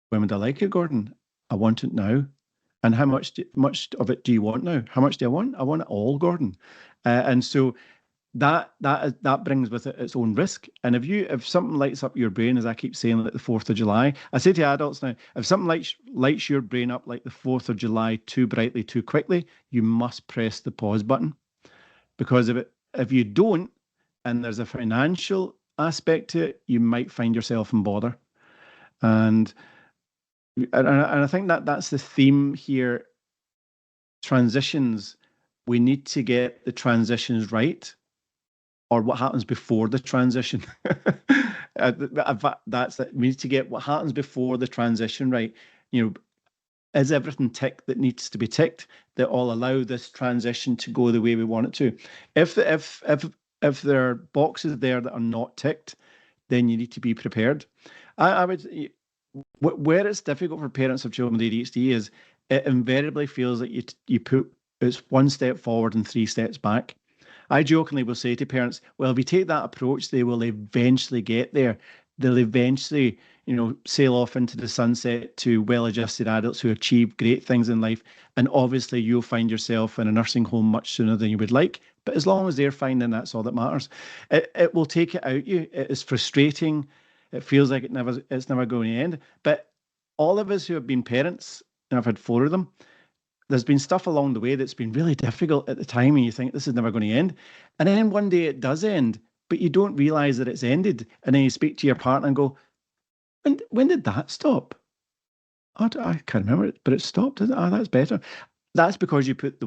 When would I like it, Gordon? I want it now. And how much of it do you want now? How much do I want? I want it all, Gordon. And so that brings with it its own risk. And if something lights up your brain, as I keep saying, like the 4th of July, I say to adults now, if something lights your brain up like the 4th of July too brightly, too quickly, you must press the pause button. Because if you don't, and there's a financial aspect to it, you might find yourself in bother. And I think that's the theme here. Transitions, we need to get the transitions right. Or what happens before the transition. That's it. We need to get what happens before the transition right. Is everything ticked that needs to be ticked that will allow this transition to go the way we want it to? If there are boxes there that are not ticked, then you need to be prepared. I would, where it's difficult for parents of children with ADHD is it invariably feels like you put it's 1 step forward and 3 steps back. I jokingly will say to parents, well, if you take that approach, they will eventually get there. They'll eventually, sail off into the sunset to well-adjusted adults who achieve great things in life. And obviously you'll find yourself in a nursing home much sooner than you would like. But as long as they're fine, then that's all that matters. It will take it out you. It is frustrating. It feels like it's never going to end. But all of us who have been parents, and I've had 4 of them, there's been stuff along the way that's been really difficult at the time, and you think this is never going to end. And then one day it does end, but you don't realize that it's ended. And then you speak to your partner and go, when did that stop? I can't remember it, but it stopped. Oh, that's better. That's because you put the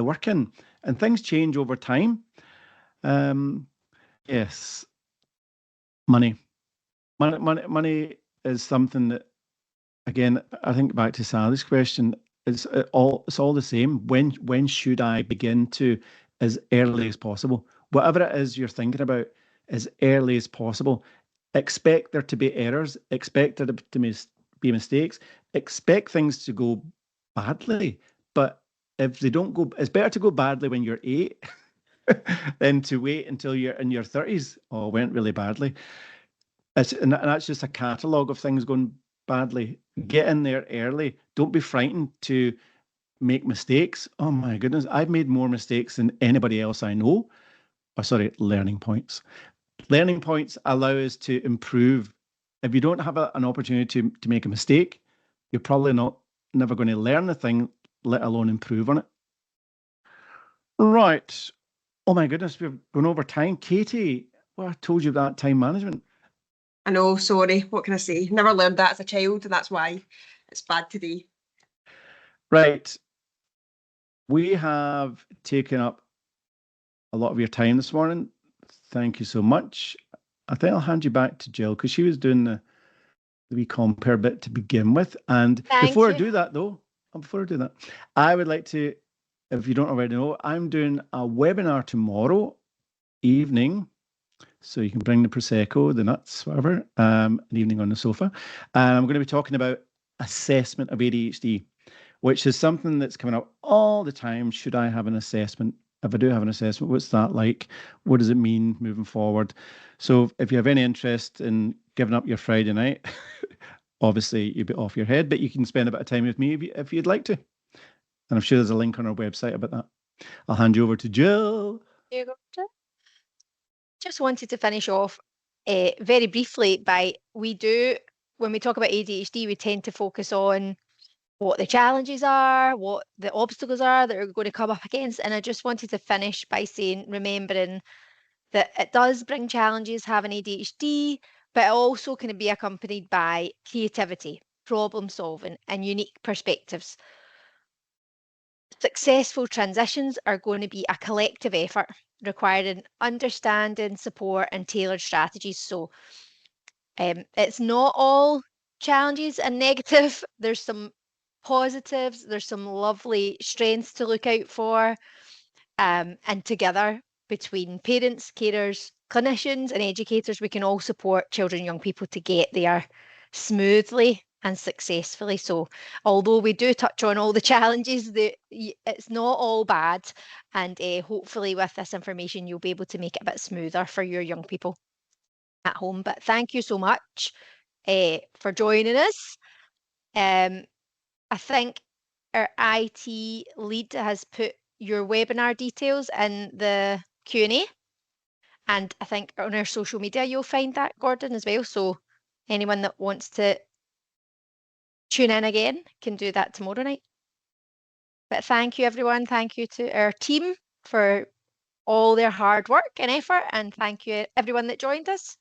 work in, and things change over time. Yes, money is something that, again, I think back to Sally's question. It's all the same. When should I begin to, as early as possible? Whatever it is you're thinking about, as early as possible. Expect there to be errors. Expect there to be mistakes. Expect things to go badly. But if they don't go, it's better to go badly when you're 8 than to wait until you're in your 30s. Oh, it went really badly. And that's just a catalogue of things going badly. Get in there early. Don't be frightened to make mistakes. Oh my goodness, I've made more mistakes than anybody else I know. Learning points. Learning points allow us to improve. If you don't have an opportunity to make a mistake, you're probably never going to learn the thing, let alone improve on it. Right. Oh my goodness, we've gone over time. Katie, well, I told you about time management. I know, sorry, what can I say? Never learned that as a child, and that's why it's bad today. Right. We have taken up a lot of your time this morning. Thank you so much. I think I'll hand you back to Jill because she was doing the wee compare bit to begin with. And before I do that, I would like to, if you don't already know, I'm doing a webinar tomorrow evening. So you can bring the Prosecco, the nuts, whatever, an evening on the sofa. And I'm going to be talking about assessment of ADHD, which is something that's coming up all the time. Should I have an assessment if I do have an assessment, what's that like? What does it mean moving forward? So if you have any interest in giving up your Friday night, obviously you'll be off your head, but you can spend a bit of time with me if you'd like to. And I'm sure there's a link on our website about that. I'll hand you over to Jill. There you go, Jill. Just wanted to finish off very briefly by when we talk about ADHD, we tend to focus on what the challenges are, what the obstacles are that are going to come up against. And I just wanted to finish by saying, remembering that it does bring challenges having ADHD, but it also can be accompanied by creativity, problem solving, and unique perspectives. Successful transitions are going to be a collective effort requiring understanding, support, and tailored strategies. So it's not all challenges and negative. There's some positives, there's some lovely strengths to look out for. And together, between parents, carers, clinicians, and educators, we can all support children and young people to get there smoothly and successfully. So although we do touch on all the challenges, it's not all bad. And hopefully with this information, you'll be able to make it a bit smoother for your young people at home. But thank you so much for joining us. I think our IT lead has put your webinar details in the Q&A. And I think on our social media, you'll find that, Gordon, as well. So anyone that wants to tune in again can do that tomorrow night. But thank you, everyone. Thank you to our team for all their hard work and effort. And thank you, everyone that joined us.